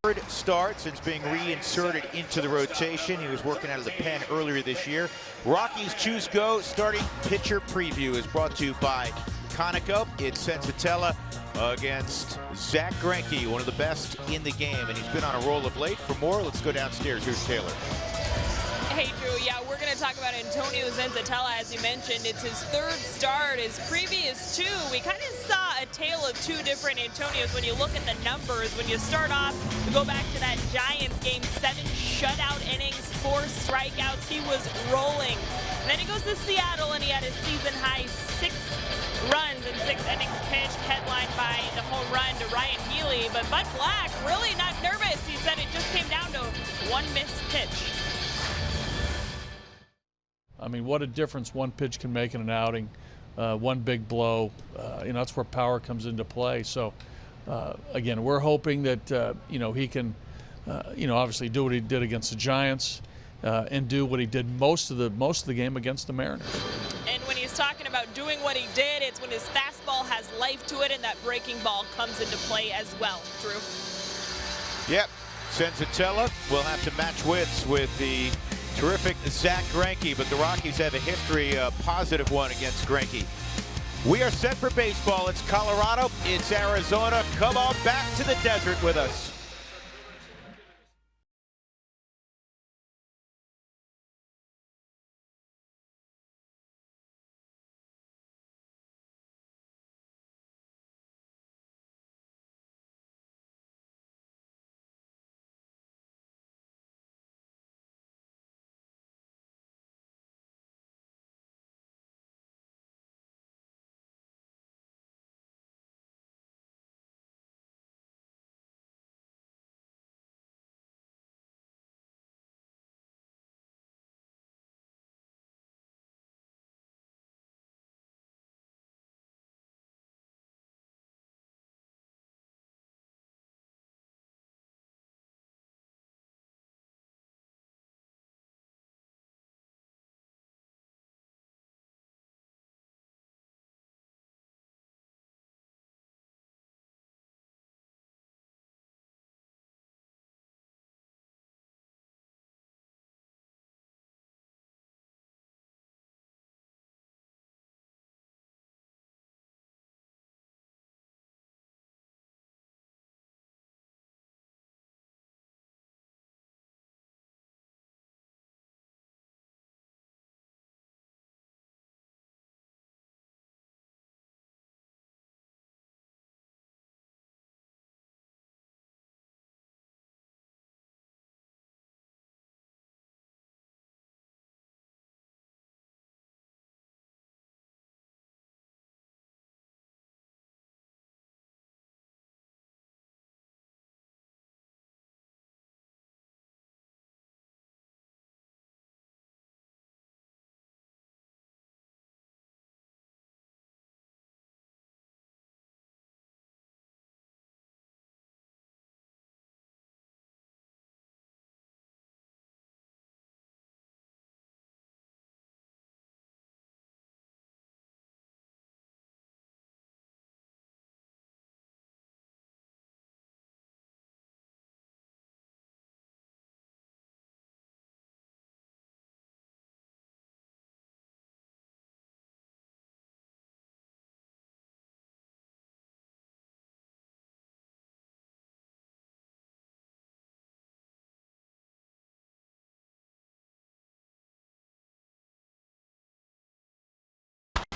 third start since being reinserted into the rotation. He was working out of the pen earlier this year. Rockies Choose Go starting pitcher preview is brought to you by Conoco. It's Sensatella against Zach Greinke, one of the best in the game, and he's been on a roll of late. For more, let's go downstairs. Here's Taylor. Hey, Drew. Yeah, we're going to talk about Antonio Sensatella, as you mentioned. It's his third start. His previous two, we kind of saw a tale of two different Antonios when you look at the numbers. When you start off, you go back to that Giants game, 7 shutout innings, 4 strikeouts. He was rolling. And then he goes to Seattle, and he had a season-high 6 runs in 6 innings pitched, headlined by the home run to Ryan Healy. But Bud Black really not nervous. He said it just came down to one missed pitch. I mean, what a difference one pitch can make in an outing. One big blow, that's where power comes into play. So, again, we're hoping that, he can, obviously do what he did against the Giants and do what he did most of the game against the Mariners. And when he's talking about doing what he did, it's when his fastball has life to it and that breaking ball comes into play as well. Drew? Yep. Sensatella will have to match wits with the terrific Zach Greinke, but the Rockies have a history, a positive one against Greinke. We are set for baseball. It's Colorado, it's Arizona. Come on back to the desert with us.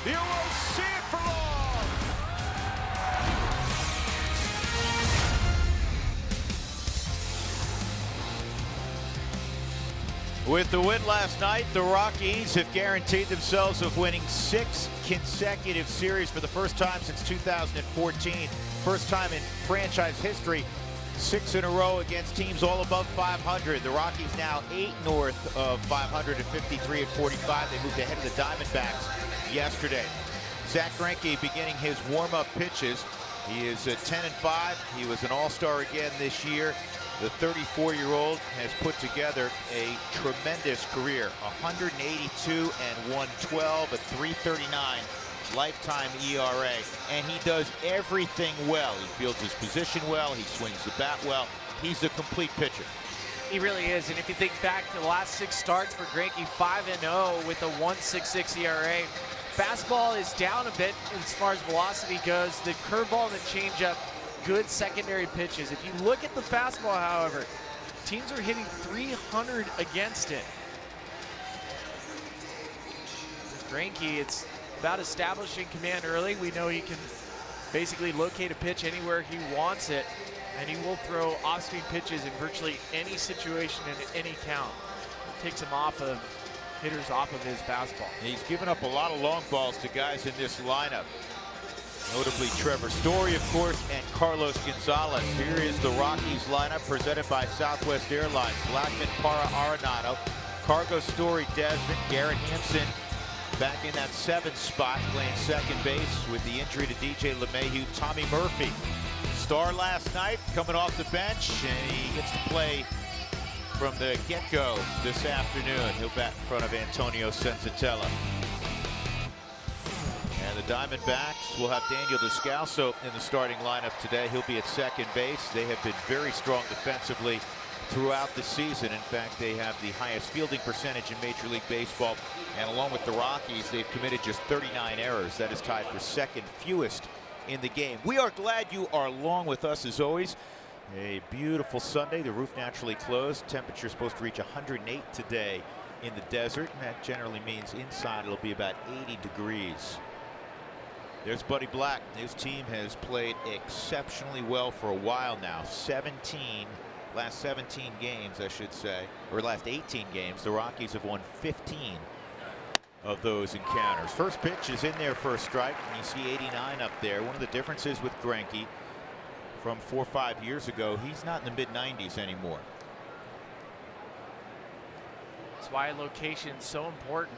You will see it for long. With the win last night, the Rockies have guaranteed themselves of winning 6 consecutive series for the first time since 2014. First time in franchise history. 6 in a row against teams all above 500. The Rockies now 8 north of 500 at 53 and 45. They moved ahead of the Diamondbacks yesterday. Zach Greinke beginning his warm-up pitches. He is 10-5. He was an all-star again this year. The 34-year-old has put together a tremendous career. 182 and 112, a 339 lifetime ERA. And he does everything well. He fields his position well. He swings the bat well. He's a complete pitcher. He really is. And if you think back to the last 6 starts for Greinke, 5-0 with a 1.66 ERA. Fastball is down a bit as far as velocity goes. The curveball and the changeup, good secondary pitches. If you look at the fastball, however, teams are hitting 300 against it. For Greinke, it's about establishing command early. We know he can basically locate a pitch anywhere he wants it, and he will throw off-speed pitches in virtually any situation and any count. It takes him off of hitters off of his fastball. He's given up a lot of long balls to guys in this lineup. Notably Trevor Story, of course, and Carlos Gonzalez. Here is the Rockies lineup presented by Southwest Airlines. Blackman, Para, Arenado, Cargo, Story, Desmond, Garrett Hampson back in that 7th spot, playing second base with the injury to DJ LeMahieu. Tommy Murphy, star last night, coming off the bench, and he gets to play from the get-go this afternoon. He'll bat in front of Antonio Senzatella. And the Diamondbacks will have Daniel Descalso in the starting lineup today. He'll be at second base. They have been very strong defensively throughout the season. In fact, they have the highest fielding percentage in Major League Baseball. And along with the Rockies, they've committed just 39 errors. That is tied for second fewest in the game. We are glad you are along with us as always. A beautiful Sunday. The roof naturally closed. Temperature is supposed to reach 108 today in the desert, and that generally means inside it'll be about 80 degrees. There's Buddy Black. His team has played exceptionally well for a while now. Last 17 games, I should say, or last 18 games, the Rockies have won 15 of those encounters. First pitch is in there for a strike, and you see 89 up there. One of the differences with Greinke from 4 or 5 years ago, he's not in the mid-90s anymore. That's why location is so important.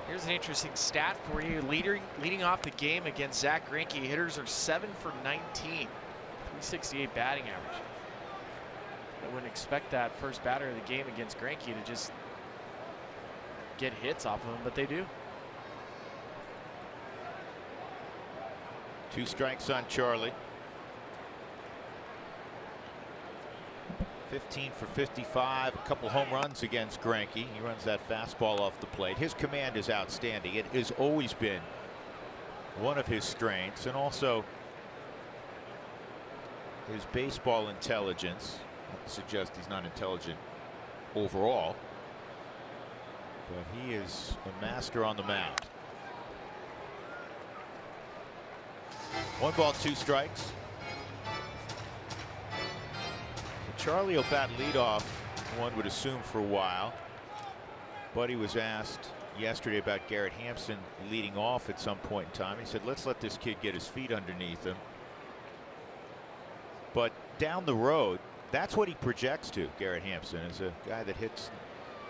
Here's an interesting stat for you. Leading off the game against Zach Greinke, hitters are 7 for 19, 368 batting average. I wouldn't expect that first batter of the game against Greinke to just get hits off of him, but they do. 2 strikes on Charlie. 15 for 55, a couple home runs against Greinke. He runs that fastball off the plate. His command is outstanding. It has always been one of his strengths, and also his baseball intelligence. Not to suggest he's not intelligent overall, but he is a master on the mound. 1 ball, 2 strikes. Charlie will bat leadoff, one would assume, for a while. Buddy was asked yesterday about Garrett Hampson leading off at some point in time. He said, let's let this kid get his feet underneath him. But down the road, that's what he projects to. Garrett Hampson is a guy that hits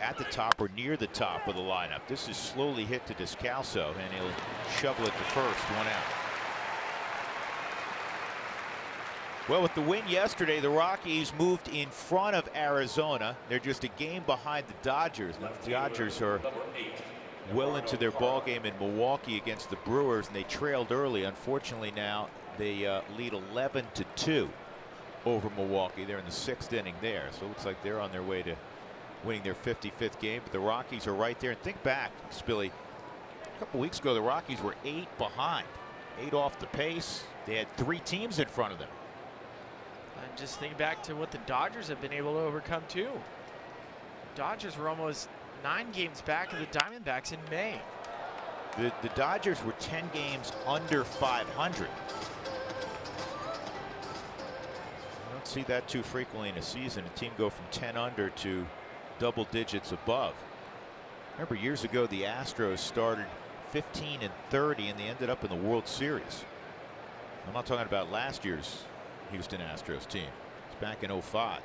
at the top or near the top of the lineup. This is slowly hit to Descalso, and he'll shovel it to first, 1 out. Well, with the win yesterday, the Rockies moved in front of Arizona. They're just a game behind the Dodgers. Now, the Dodgers are well into their ball game in Milwaukee against the Brewers, and they trailed early. Unfortunately, now they lead 11-2 over Milwaukee. They're in the 6th inning there, so it looks like they're on their way to winning their 55th game. But the Rockies are right there. And think back, Spilly, a couple weeks ago, the Rockies were 8 behind, 8 off the pace. They had 3 teams in front of them. And just think back to what the Dodgers have been able to overcome too. The Dodgers were almost 9 games back of the Diamondbacks in May. The Dodgers were 10 games under 500. You don't see that too frequently in a season. A team go from 10 under to double digits above. Remember, years ago the Astros started 15-30 and they ended up in the World Series. I'm not talking about last year's Houston Astros team. It's back in 05.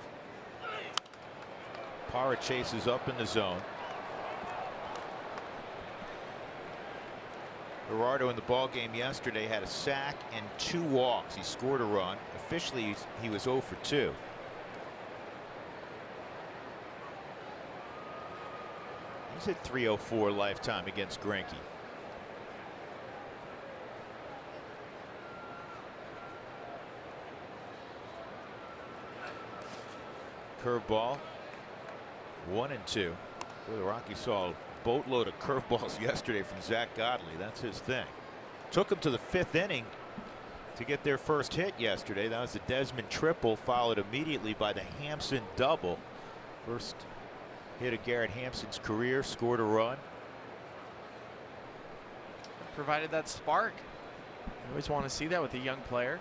Parra chases up in the zone. Gerardo in the ball game yesterday had a sack and 2 walks. He scored a run. Officially, he was 0 for 2. He's hit .304 lifetime against Greinke. Curveball. 1-2. Boy, the Rockies saw a boatload of curveballs yesterday from Zach Godley. That's his thing. Took him to the 5th inning to get their first hit yesterday. That was the Desmond triple, followed immediately by the Hampson double. First hit of Garrett Hampson's career, scored a run. Provided that spark. You always want to see that with a young player.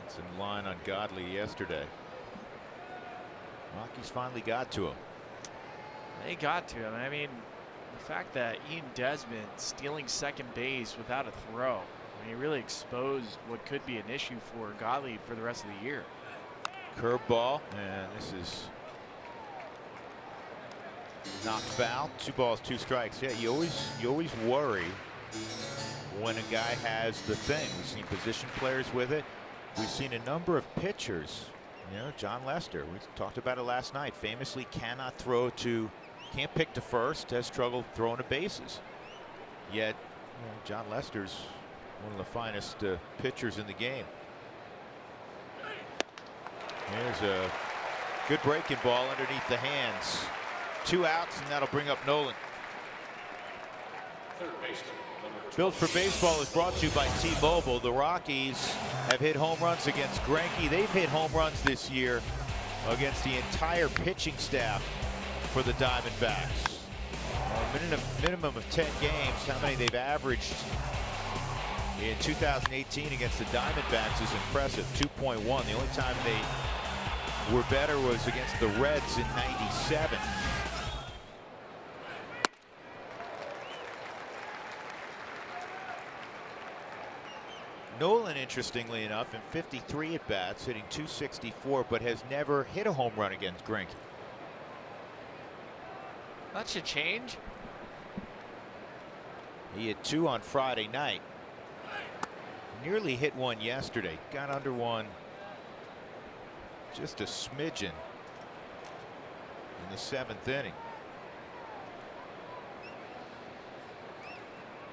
It's in line on Godley yesterday. Rockies finally got to him. They got to him. I mean, the fact that Ian Desmond stealing second base without a throw, I mean, he really exposed what could be an issue for Godley for the rest of the year. Curveball, and this is not foul. 2 balls, 2 strikes. Yeah, you always worry when a guy has the thing. We've seen position players with it. We've seen a number of pitchers. You know, John Lester, we talked about it last night, famously can't pick to first, has trouble throwing to bases. Yet, you know, John Lester's one of the finest pitchers in the game. Here's a good breaking ball underneath the hands. 2 outs, and that'll bring up Nolan. Built for Baseball is brought to you by T-Mobile. The Rockies have hit home runs against Greinke. They've hit home runs this year against the entire pitching staff for the Diamondbacks. A minimum of 10 games. How many they've averaged in 2018 against the Diamondbacks is impressive. 2.1. The only time they were better was against the Reds in '97. Nolan, interestingly enough, in 53 at-bats, hitting .264, but has never hit a home run against Greinke. That should change. He hit 2 on Friday night. Nearly hit 1 yesterday. Got under one just a smidgen in the 7th inning.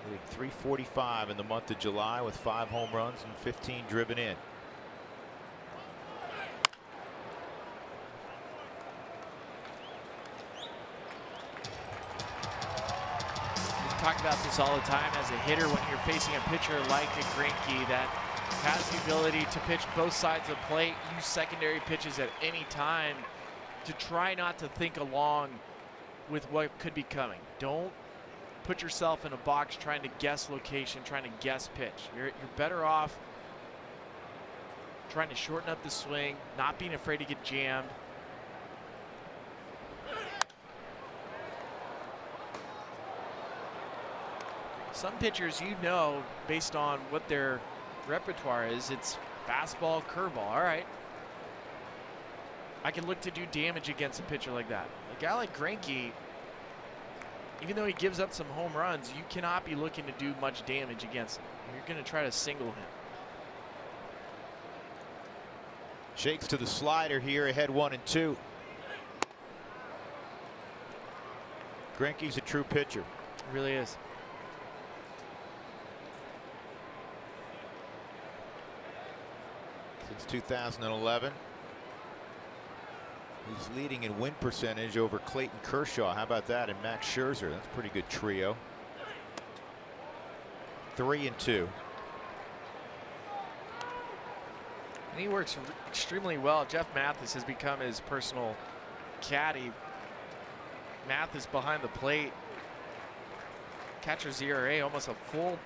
Hitting .345 in the month of July with 5 home runs and 15 driven in. We talk about this all the time as a hitter when you're facing a pitcher like a Greinke that has the ability to pitch both sides of the plate, use secondary pitches at any time to try not to think along with what could be coming. Don't put yourself in a box trying to guess location, trying to guess pitch. You're better off trying to shorten up the swing, not being afraid to get jammed. Some pitchers, you know, based on what their repertoire is, it's fastball, curveball. All right, I can look to do damage against a pitcher like that. A guy like Greinke, even though he gives up some home runs, you cannot be looking to do much damage against him. You're going to try to single him. Shakes to the slider here, ahead 1-2. Greinke's a true pitcher. He really is. Since 2011. He's leading in win percentage over Clayton Kershaw. How about that? And Max Scherzer. That's a pretty good trio. 3-2. And he works extremely well. Jeff Mathis has become his personal caddy. Mathis behind the plate. Catcher's ERA almost a full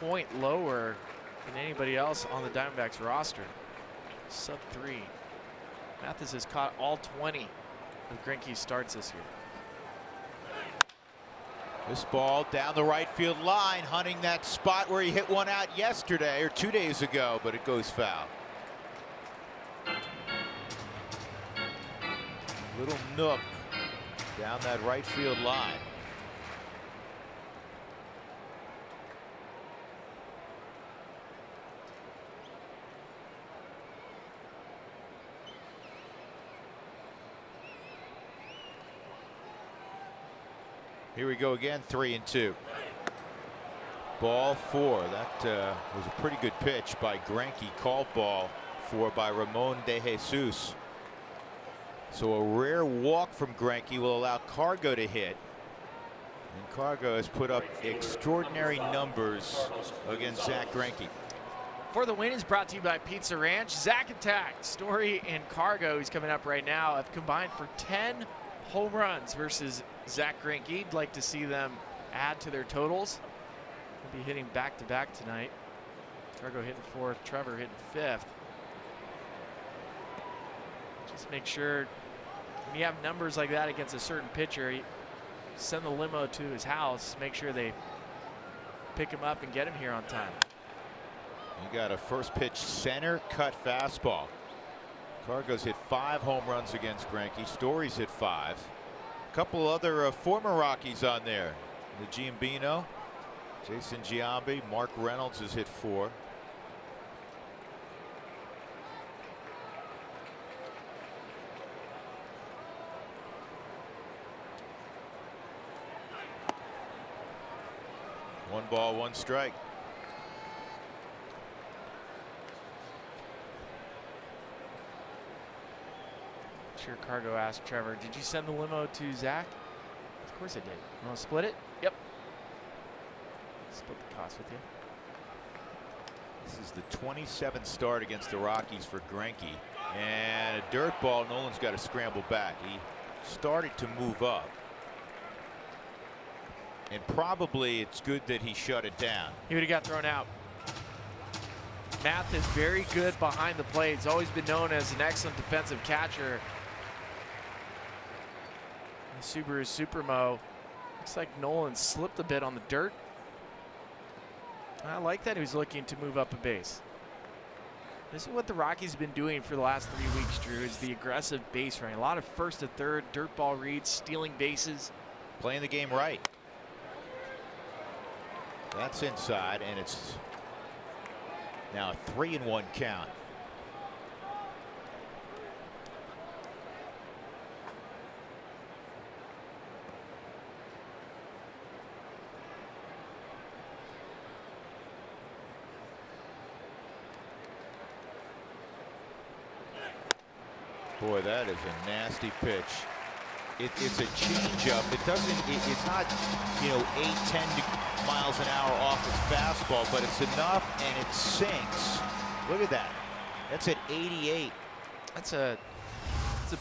point lower than anybody else on the Diamondbacks roster. Sub 3. Mathis has caught all 20 of Greinke's starts this year. This ball down the right field line, hunting that spot where he hit one out yesterday or 2 days ago, but it goes foul. Little nook down that right field line. Here we go again, 3-2. Ball 4. That was a pretty good pitch by Greinke. Called ball 4 by Ramon De Jesus. So a rare walk from Greinke will allow Cargo to hit. And Cargo has put up extraordinary numbers against Zach Greinke. For the Win is brought to you by Pizza Ranch. Zach Attack, Story, and Cargo, who's coming up right now, have combined for 10 home runs versus Zach Greinke. You'd like to see them add to their totals. They'll be hitting back-to-back tonight. Cargo hitting 4th, Trevor hitting 5th. Just make sure when you have numbers like that against a certain pitcher, you send the limo to his house, make sure they pick him up and get him here on time. You got a first pitch center cut fastball. Cargo's hit 5 home runs against Greinke. Story's hit 5. A couple other former Rockies on there. The Giambino, Jason Giambi, Mark Reynolds has hit 4. One ball, 1 strike. Sure, Cargo asked Trevor, did you send the limo to Zach? Of course I did. You want to split it? Yep. Split the cost with you. This is the 27th start against the Rockies for Greinke. And a dirt ball. Nolan's got to scramble back. He started to move up. And probably it's good that he shut it down. He would have got thrown out. Math is very good behind the plate. He's always been known as an excellent defensive catcher. Subaru Supermo. Looks like Nolan slipped a bit on the dirt. I like that he was looking to move up a base. This is what the Rockies have been doing for the last 3 weeks, Drew, is the aggressive base running. A lot of first to third, dirt ball reads, stealing bases. Playing the game right. That's inside, and it's now a 3-1 count. Boy, that is a nasty pitch. It's a changeup. It doesn't. It's not, 8-10 miles an hour off his fastball, but it's enough, and it sinks. Look at that. That's at 88. It's a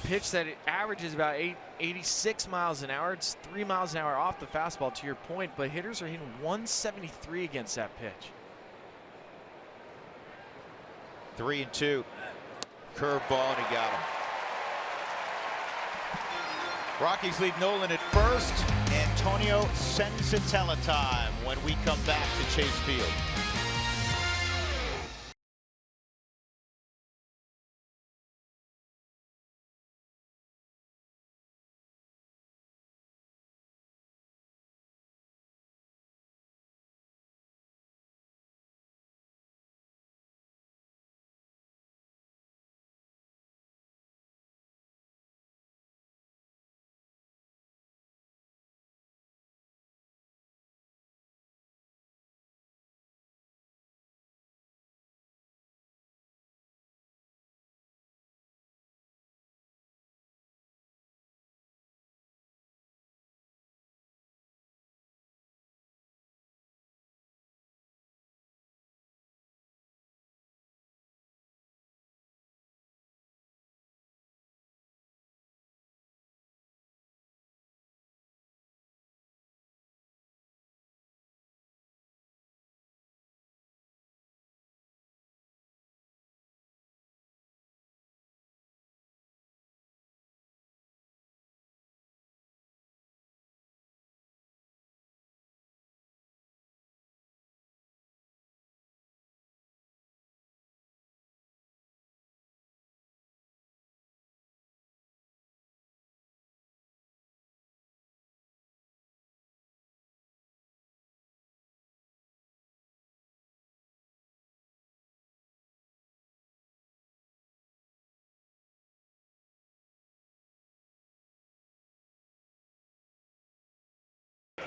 pitch that it averages about 86 miles an hour. It's 3 miles an hour off the fastball, to your point, but hitters are hitting 173 against that pitch. 3-2. Curveball, and he got him. Rockies lead Nolan at first. Antonio Senzatella time when we come back to Chase Field.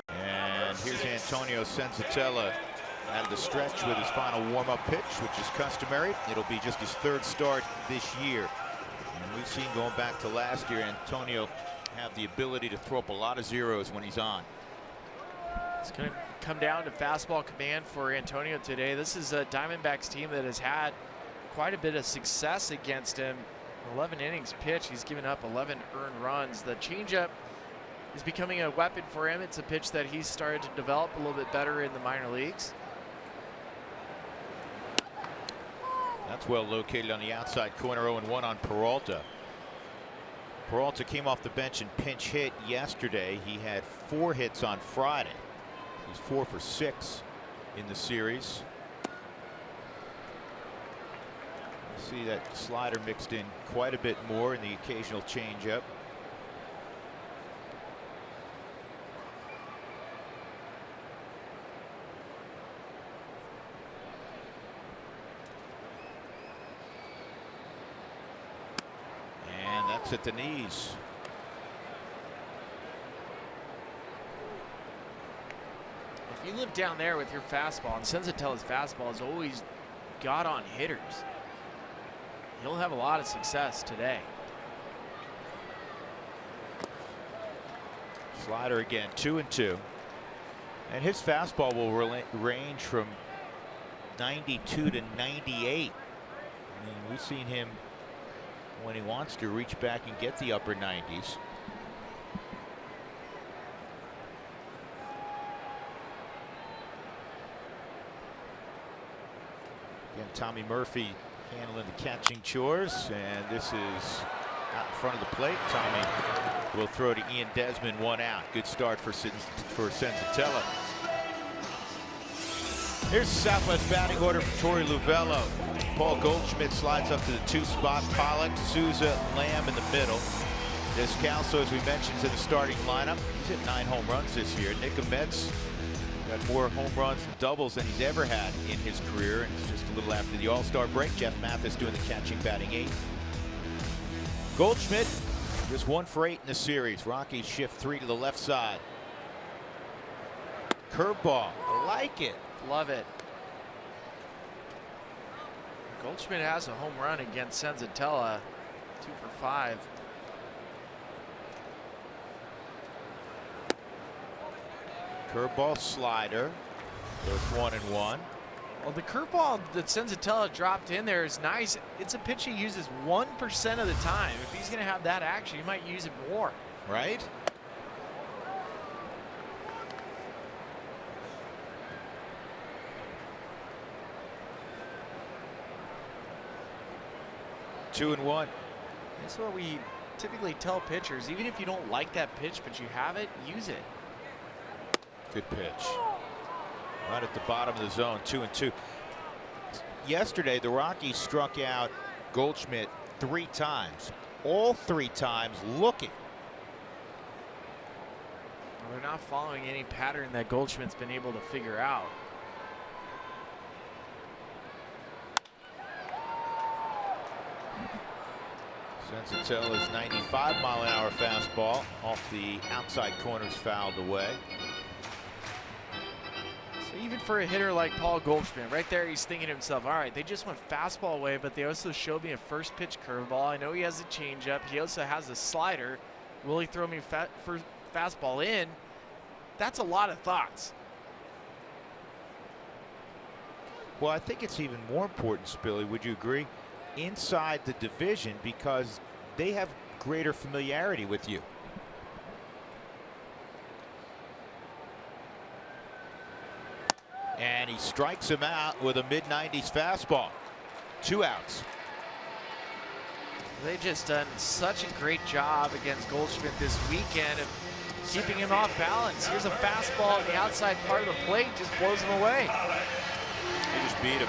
And here's Antonio Senzatella out of the stretch with his final warm-up pitch, which is customary. It'll be just his third start this year. And we've seen going back to last year, Antonio have the ability to throw up a lot of zeros when he's on. It's going to come down to fastball command for Antonio today. This is a Diamondbacks team that has had quite a bit of success against him. 11 innings pitched, he's given up 11 earned runs. The changeup is becoming a weapon for him. It's a pitch that he's started to develop a little bit better in the minor leagues. That's well located on the outside corner. 0-1 on Peralta. Peralta came off the bench and pinch hit yesterday. He had 4 hits on Friday. He's 4 for 6 in the series. See that slider mixed in quite a bit more in the occasional changeup. And that's at the knees. If you live down there with your fastball, and Senzatella's fastball has always got on hitters, he'll have a lot of success today. Slider again, 2-2. And his fastball will range from 92 to 98. I mean, we've seen him, when he wants to, reach back and get the upper 90s. Again, Tommy Murphy handling the catching chores, and this is out in front of the plate. Tommy will throw to Ian Desmond, 1 out. Good start for Senzatella. Here's the Southwest batting order for Torey Luvello. Paul Goldschmidt slides up to the 2 spot. Pollock, Souza, Lamb in the middle. Descalso, as we mentioned, is in the starting lineup. He's hit 9 home runs this year. Nick Ahmed's got more home runs and doubles than he's ever had in his career, and it's just a little after the All-Star break. Jeff Mathis doing the catching, batting 8. Goldschmidt just 1 for 8 in the series. Rockies shift 3 to the left side. Curveball, I like it. Love it. Goldschmidt has a home run against Senzatella, 2 for 5. Curveball, slider. So it's 1-1. Well, the curveball that Senzatella dropped in there is nice. It's a pitch he uses 1% of the time. If he's going to have that action, he might use it more. Right? Two and 1. That's what we typically tell pitchers. Even if you don't like that pitch, but you have it, use it. Good pitch. Right at the bottom of the zone, 2-2. Yesterday, the Rockies struck out Goldschmidt 3 times. All 3 times looking. Well, they're not following any pattern that Goldschmidt's been able to figure out. Senzatella's 95-mile-an-hour fastball off the outside corners, fouled away. So even for a hitter like Paul Goldschmidt, right there, he's thinking to himself, all right, they just went fastball away, but they also showed me a first pitch curveball. I know he has a changeup. He also has a slider. Will he throw me fastball in? That's a lot of thoughts. Well, I think it's even more important, Spilly, would you agree, inside the division, because they have greater familiarity with you. And he strikes him out with a mid-90s fastball. 2 outs. They just done such a great job against Goldschmidt this weekend of keeping him off balance. Here's a fastball on the outside part of the plate, just blows him away. They just beat him.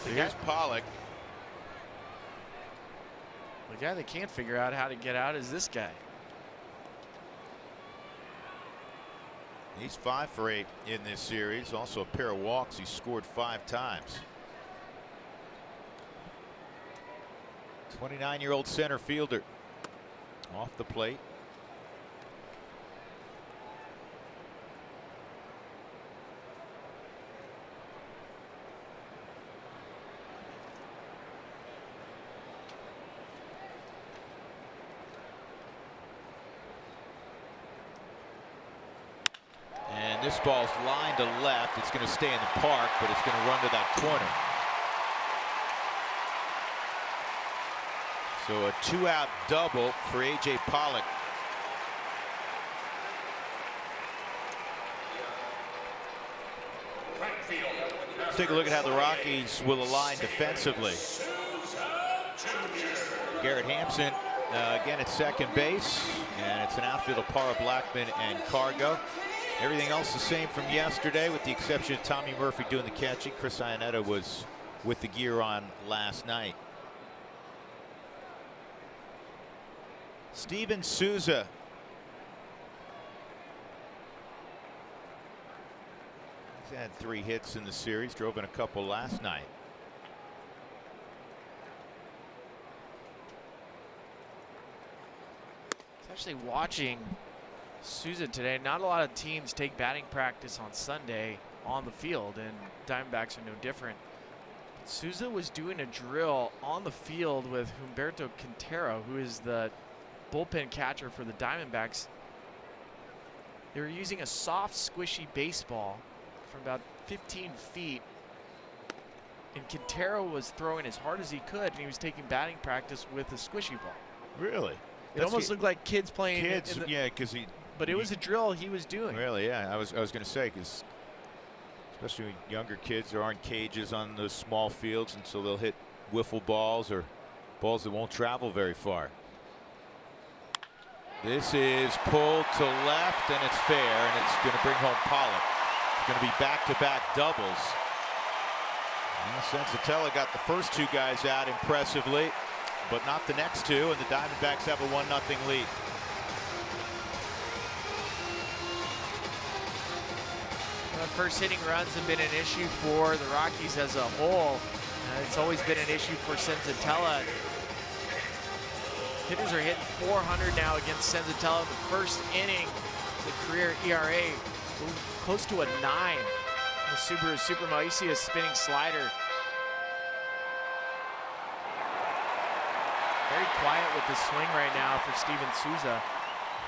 So here's Pollock. The guy that can't figure out how to get out is this guy. He's 5 for 8 in this series. Also a pair of walks. He's scored 5 times. 29-year-old center fielder off the plate. And this ball's lined to left. It's going to stay in the park, but it's going to run to that corner. So a 2-out double for A.J. Pollock. Let's take a look at how the Rockies will align defensively. Garrett Hampson again at second base, and it's an outfield of Parra, Blackman, and Cargo. Everything else the same from yesterday, with the exception of Tommy Murphy doing the catching. Chris Iannetta was with the gear on last night. Steven Souza. He's had 3 hits in the series, drove in a couple last night. Actually watching Souza today. Not a lot of teams take batting practice on Sunday on the field, and Diamondbacks are no different. Souza was doing a drill on the field with Humberto Quintero, who is the bullpen catcher for the Diamondbacks. They were using a soft, squishy baseball from about 15 feet, and Quintero was throwing as hard as he could, and he was taking batting practice with a squishy ball. Really? It almost looked like kids playing. Kids, yeah, because but it was a drill he was doing. Really, yeah. I was going to say, because especially younger kids, there aren't cages on those small fields, and so they'll hit wiffle balls or balls that won't travel very far. This is pulled to left, and it's fair, and it's going to bring home Pollock. It's going to be back-to-back doubles. Senzatella got the first 2 guys out impressively, but not the next 2, and the Diamondbacks have a 1-0 lead. Well, first hitting runs have been an issue for the Rockies as a whole. It's always been an issue for Senzatella. Hitters are hitting 400 now against Senzatella in the first inning. The career ERA close to a 9. The Subaru Super Mauricio spinning slider. Very quiet with the swing right now for Steven Souza.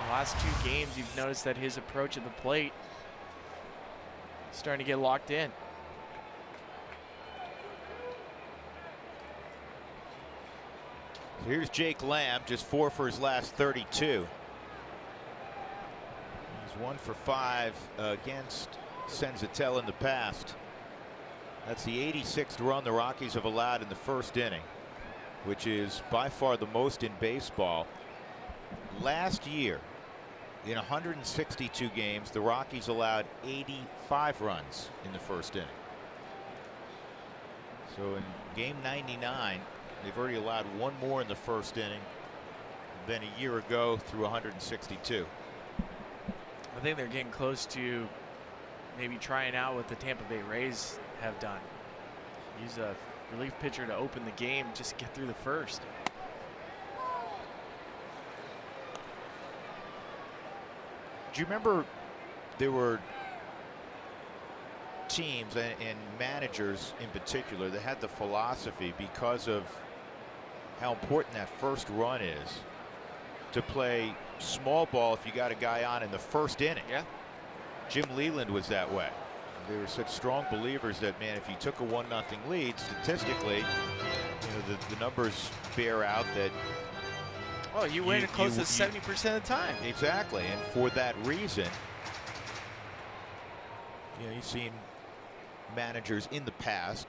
The last 2 games, you've noticed that his approach at the plate is starting to get locked in. Here's Jake Lamb, just 4 for his last 32. He's 1 for 5 against Senzatella in the past. That's the 86th run the Rockies have allowed in the first inning, which is by far the most in baseball. Last year, in 162 games, the Rockies allowed 85 runs in the first inning. So in game 99, they've already allowed 1 more in the first inning than a year ago through 162. I think they're getting close to maybe trying out what the Tampa Bay Rays have done. Use a relief pitcher to open the game, just get through the first. Do you remember there were teams and managers in particular that had the philosophy, because of how important that first run is, to play small ball if you got a guy on in the first inning? Yeah. Jim Leland was that way. They were such strong believers that, man, if you took a 1-0 lead, statistically, the numbers bear out that. Oh, you win close to 70% of the time. Exactly, and for that reason, you've seen managers in the past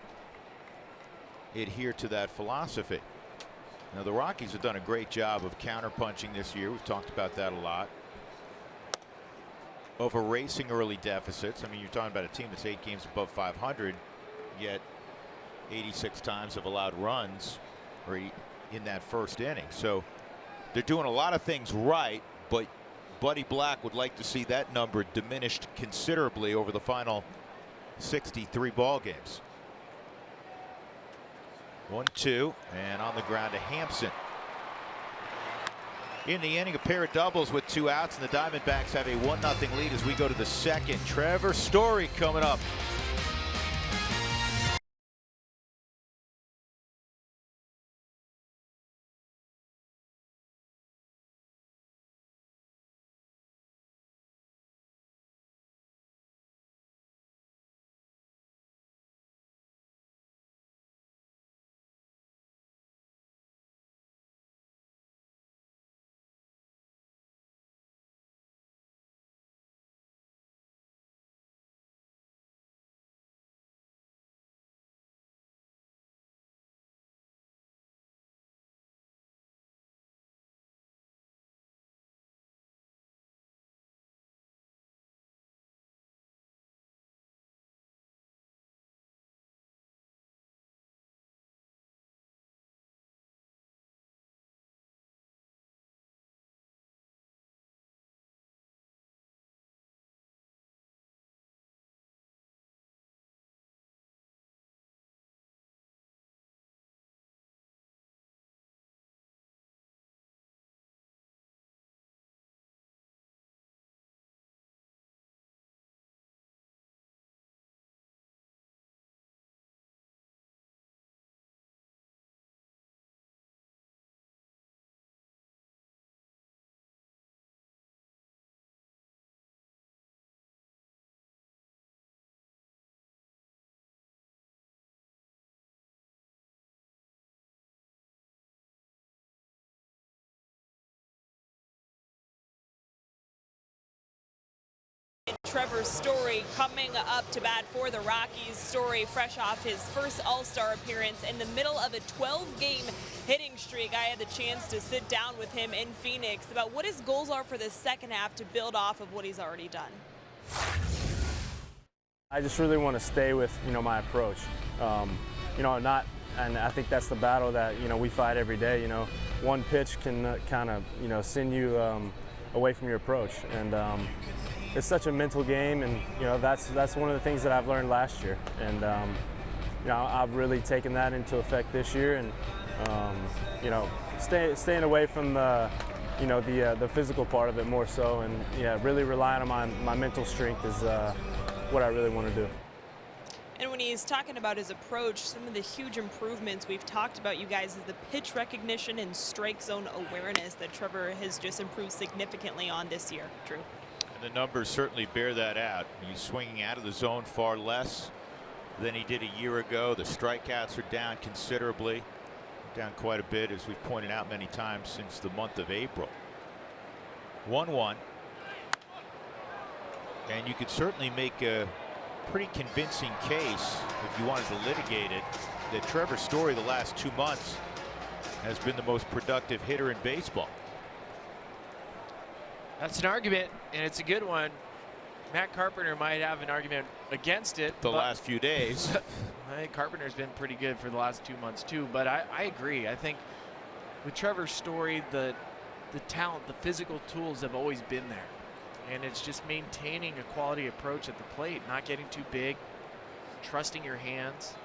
adhere to that philosophy. Now the Rockies have done a great job of counterpunching this year. We've talked about that a lot. Of erasing early deficits. I mean, you're talking about a team that's 8 games above 500, yet 86 times have allowed runs in that first inning. So they're doing a lot of things right, but Buddy Black would like to see that number diminished considerably over the final 63 ball games. 1-2, and on the ground to Hampson. In the inning, a pair of doubles with 2 outs, and the Diamondbacks have a 1-0 lead as we go to the second. Trevor Story coming up. Trevor Story coming up to bat for the Rockies. Story fresh off his first All-Star appearance in the middle of a 12-game hitting streak. I had the chance to sit down with him in Phoenix about what his goals are for the second half to build off of what he's already done. I just really want to stay with, my approach. And I think that's the battle that, we fight every day. One pitch can kind of, send you away from your approach. And it's such a mental game, and, that's one of the things that I've learned last year. And, I've really taken that into effect this year, and, staying away from the physical part of it more so, and, really relying on my mental strength is what I really want to do. And when he's talking about his approach, some of the huge improvements we've talked about, you guys, is the pitch recognition and strike zone awareness that Trevor has just improved significantly on this year. Drew. And the numbers certainly bear that out. He's swinging out of the zone far less than he did a year ago. The strikeouts are down considerably, down quite a bit, as we've pointed out many times since the month of April. 1-1. And you could certainly make a pretty convincing case, if you wanted to litigate it, that Trevor Story the last 2 months has been the most productive hitter in baseball. That's an argument, and it's a good one. Matt Carpenter might have an argument against it. The last few days. I think Carpenter's been pretty good for the last 2 months too, but I agree. I think with Trevor Story, the talent, the physical tools have always been there. And it's just maintaining a quality approach at the plate, not getting too big, trusting your hands.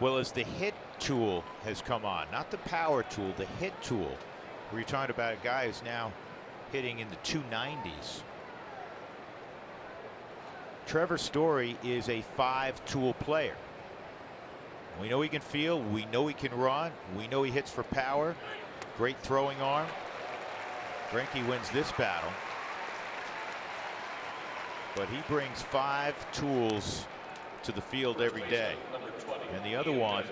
Well, as the hit tool has come on, not the power tool, the hit tool, where you're talking about a guy who's now hitting in the 290s. Trevor Story is a 5-tool player. We know he can field, we know he can run, we know he hits for power, great throwing arm. Greinke wins this battle, but he brings 5 tools to the field every day. And the other one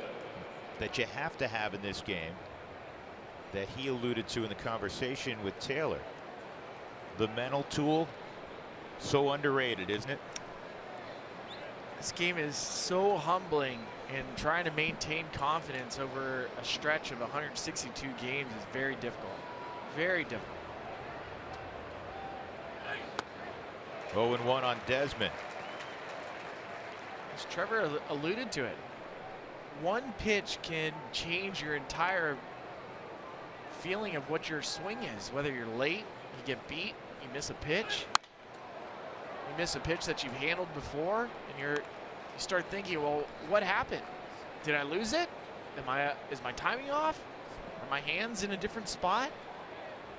that you have to have in this game, that he alluded to in the conversation with Taylor, the mental tool, so underrated, isn't it? This game is so humbling, and trying to maintain confidence over a stretch of 162 games is very difficult. Very difficult. 0-1 on Desmond. As Trevor alluded to it, one pitch can change your entire feeling of what your swing is. Whether you're late, you get beat, you miss a pitch. You miss a pitch that you've handled before, and you start thinking, well, what happened? Did I lose it? Is my timing off? Are my hands in a different spot?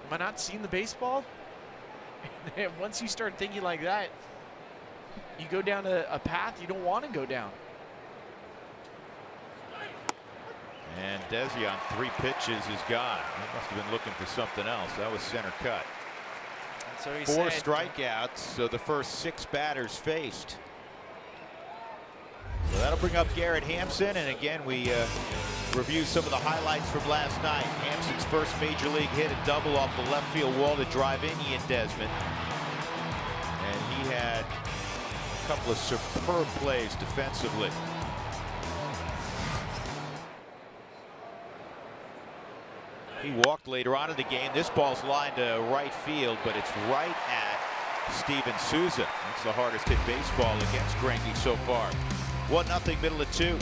Am I not seeing the baseball? And once you start thinking like that, you go down a path you don't want to go down. And Desi on 3 pitches is gone. He must have been looking for something else. That was center cut. So 4 strikeouts, so the first 6 batters faced. So that'll bring up Garrett Hampson, and again we review some of the highlights from last night. Hampson's first major league hit, a double off the left field wall to drive in Ian Desmond. And he had a couple of superb plays defensively. He walked later on in the game. This ball's lined to right field, but it's right at Steven Souza. That's the hardest hit baseball against Greinke so far. 1-0, middle of 2.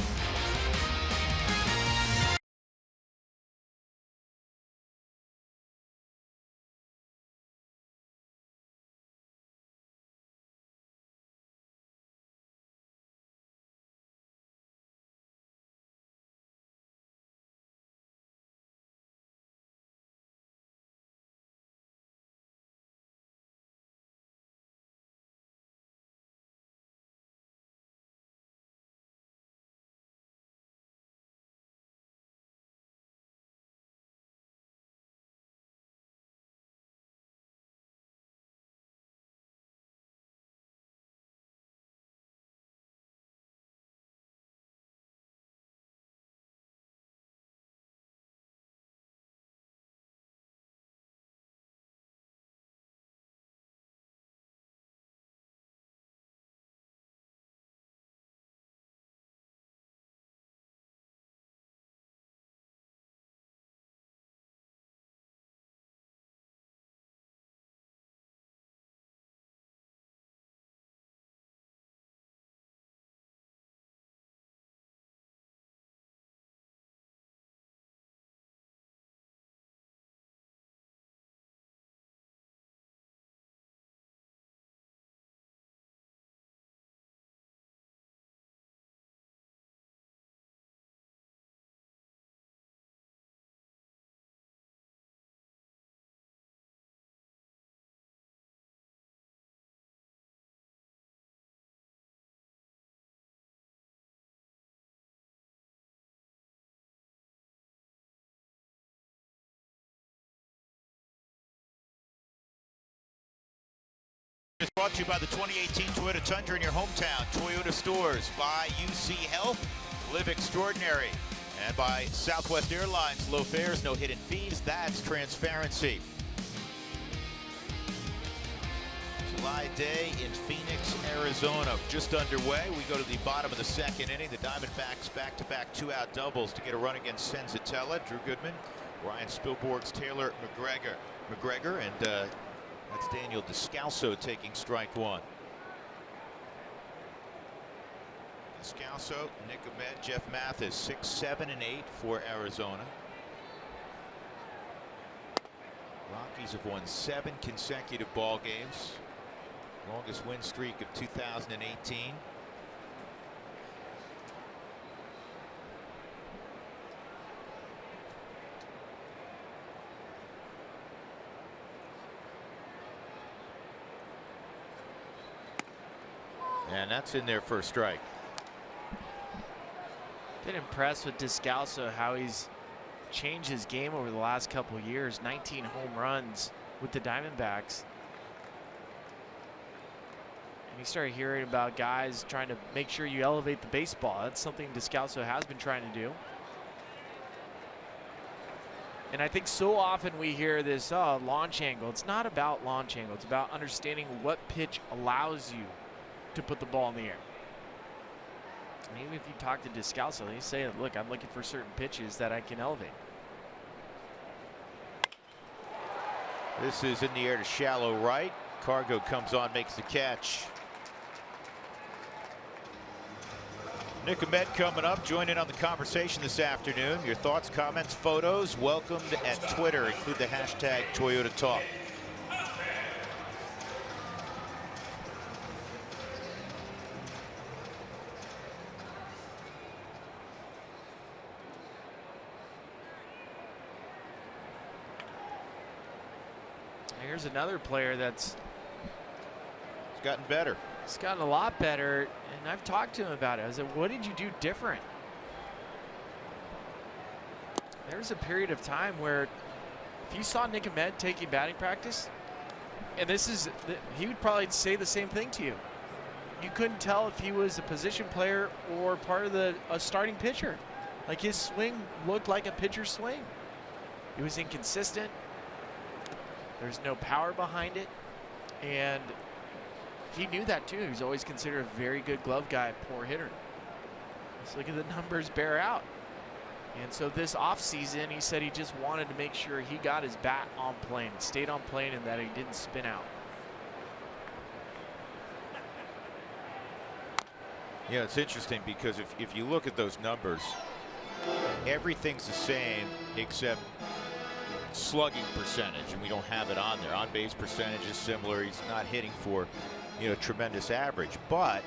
It's brought to you by the 2018 Toyota Tundra in your hometown, Toyota stores, by UC Health, Live Extraordinary, and by Southwest Airlines. Low fares, no hidden fees. That's transparency. July day in Phoenix, Arizona, just underway. We go to the bottom of the second inning. The Diamondbacks back-to-back two-out doubles to get a run against Senzatella. Drew Goodman, Ryan Spilborgh's Taylor McGregor, and that's Daniel Descalso taking strike one. Descalso, Nick Ahmed, Jeff Mathis, 6, 7, and 8 for Arizona. Rockies have won 7 consecutive ball games. Longest win streak of 2018. And that's in there for a strike. Been impressed with Descalso, how he's changed his game over the last couple of years. 19 home runs with the Diamondbacks. And you start hearing about guys trying to make sure you elevate the baseball. That's something Descalso has been trying to do. And I think so often we hear this launch angle. It's not about launch angle. It's about understanding what pitch allows you to put the ball in the air. And even if you talk to Descalso, he's saying, look, I'm looking for certain pitches that I can elevate. This is in the air to shallow right. Cargo comes on, makes the catch. Nick Ahmed coming up, join in on the conversation this afternoon. Your thoughts, comments, photos welcomed at Twitter. Include the hashtag Toyota Talk. Here's another player that's gotten better. He's gotten a lot better, and I've talked to him about it. I said, what did you do different? There was a period of time where if you saw Nick Ahmed taking batting practice, and he would probably say the same thing to you. You couldn't tell if he was a position player or part of a starting pitcher. Like, his swing looked like a pitcher's swing. It was inconsistent. There's no power behind it, and he knew that too. He was always considered a very good glove guy, poor hitter. Let's look at the numbers bear out. And so this offseason, he said he just wanted to make sure he got his bat on plane, stayed on plane, and that he didn't spin out. Yeah, it's interesting because if you look at those numbers, everything's the same except slugging percentage, and we don't have it on there. On base percentage is similar. He's not hitting for, tremendous average, but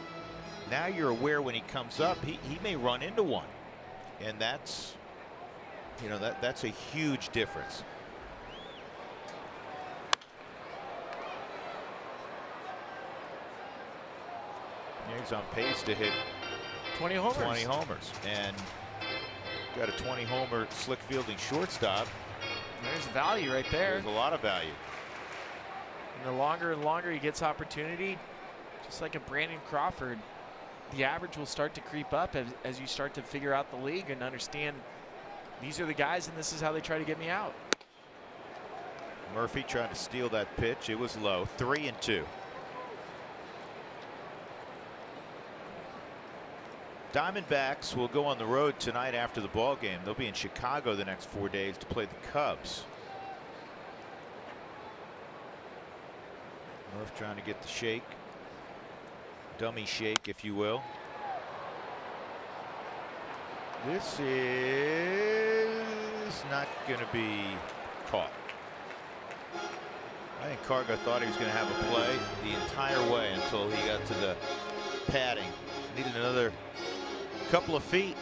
now you're aware when he comes up, he may run into one, and that's, that's a huge difference. Yeah, he's on pace to hit 20 homers. 20 homers, and got a 20 homer slick fielding shortstop. There's value right there. There's a lot of value. And the longer and longer he gets opportunity, just like a Brandon Crawford, the average will start to creep up as you start to figure out the league and understand these are the guys and this is how they try to get me out. Murphy trying to steal that pitch. It was low. 3-2. Diamondbacks will go on the road tonight after the ball game. They'll be in Chicago the next 4 days to play the Cubs. Murph trying to get the shake. Dummy shake, if you will. This is not going to be caught. I think Cargo thought he was going to have a play the entire way until he got to the padding. Needed another couple of feet.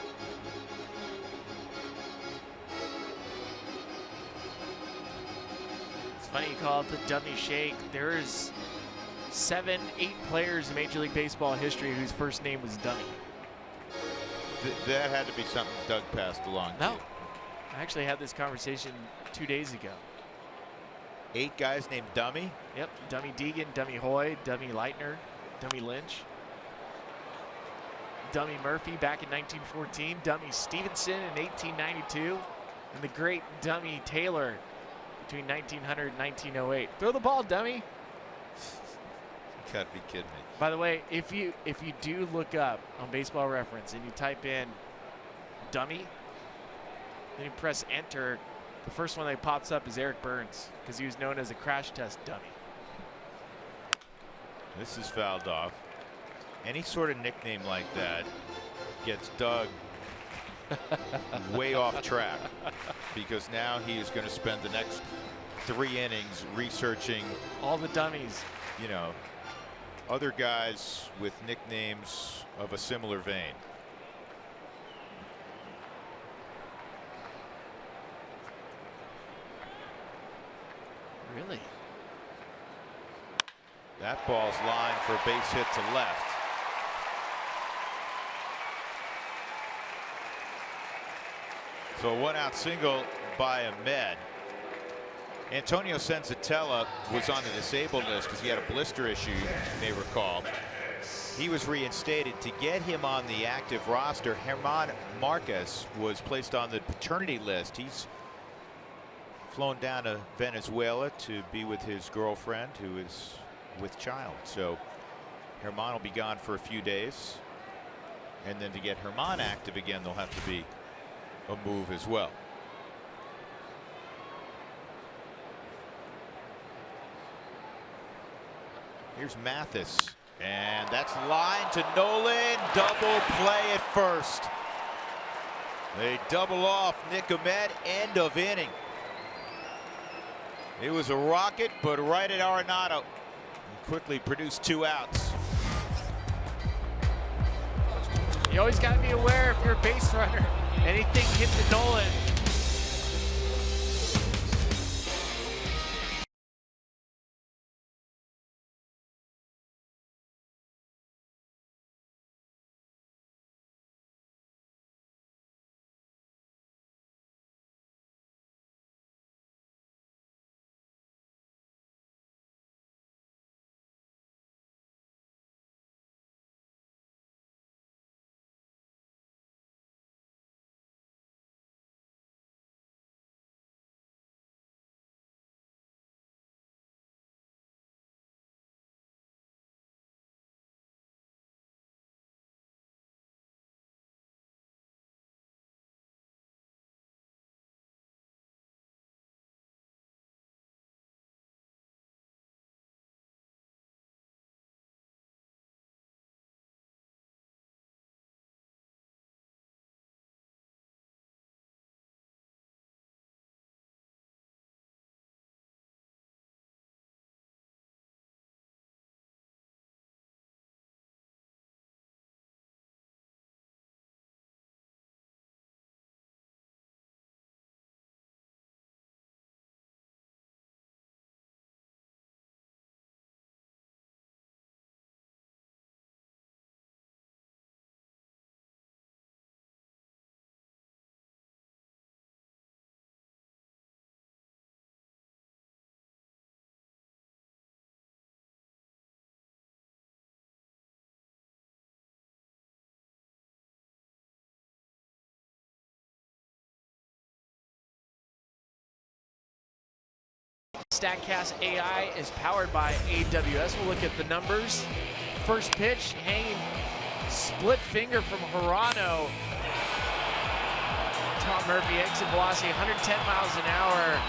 It's funny you call it the dummy shake. There's 7, 8 players in Major League Baseball history whose first name was Dummy. That had to be something Doug passed along. No, I actually had this conversation 2 days ago. 8 guys named Dummy. Yep, Dummy Deegan, Dummy Hoy, Dummy Leitner, Dummy Lynch, Dummy Murphy back in 1914, Dummy Stevenson in 1892, and the great Dummy Taylor between 1900 and 1908. Throw the ball, Dummy. You gotta be kidding me. By the way, if you do look up on Baseball Reference and you type in Dummy, then you press enter, the first one that pops up is Eric Burns, because he was known as a crash test dummy. This is fouled off. Any sort of nickname like that gets Doug way off track, because now he is going to spend the next 3 innings researching all the dummies, you know, other guys with nicknames of a similar vein. Really? That ball's lined for a base hit to left. So a 1-out single by Ahmed. Antonio Senzatella was on the disabled list because he had a blister issue, you may recall. He was reinstated. To get him on the active roster, German Marquez was placed on the paternity list. He's flown down to Venezuela to be with his girlfriend, who is with child. So German will be gone for a few days. And then to get German active again, there'll have to be a move as well. Here's Mathis, and that's line to Nolan. Double play at first. They double off Nick Ahmed. End of inning. It was a rocket, but right at Arenado. Quickly produced 2 outs. You always got to be aware if you're a base runner, anything hit to Nolan. StatCast AI is powered by AWS. We'll look at the numbers. First pitch, hanging split finger from Hirano. Tom Murphy, exit velocity 110 miles an hour.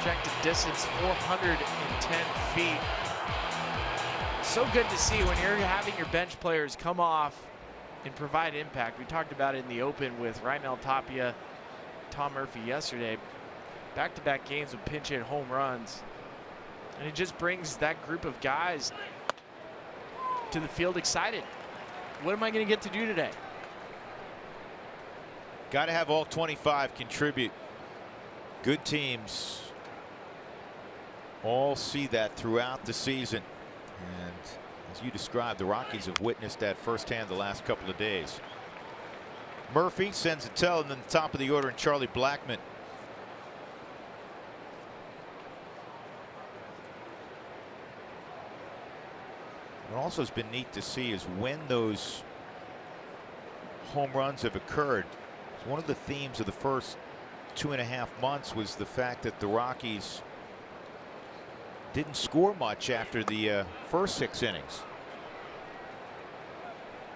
Projected distance 410 feet. So good to see when you're having your bench players come off and provide impact. We talked about it in the open with Raimel Tapia, Tom Murphy yesterday. Back-to-back games with pinch hit home runs. And it just brings that group of guys to the field excited. What am I going to get to do today? Got to have all 25 contribute. Good teams all see that throughout the season. And as you described, the Rockies have witnessed that firsthand the last couple of days. Murphy sends a tell, and then the top of the order, and Charlie Blackmon. What also has been neat to see is when those home runs have occurred. One of the themes of the first 2.5 months was the fact that the Rockies didn't score much after the first 6 innings.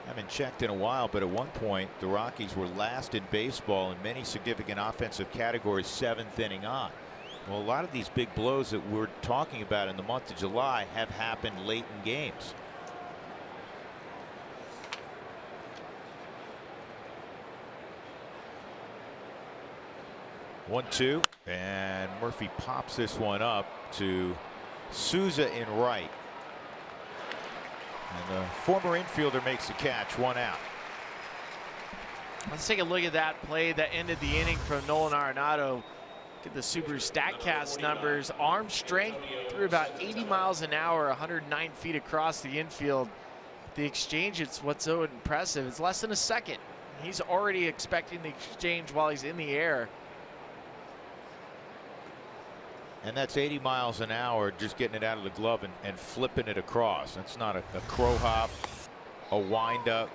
Haven't checked in a while, but at one point the Rockies were last in baseball in many significant offensive categories 7th inning on. Well, a lot of these big blows that we're talking about in the month of July have happened late in games. One, two, and Murphy pops this one up to Souza in right. And the former infielder makes the catch, 1 out. Let's take a look at that play that ended the inning from Nolan Arenado. Get the Subaru StatCast numbers. Arm strength threw about 80 miles an hour, 109 feet across the infield. The exchange, it's what's so impressive. It's less than a second. He's already expecting the exchange while he's in the air. And that's 80 miles an hour, just getting it out of the glove and flipping it across. That's not a crow hop, a wind up,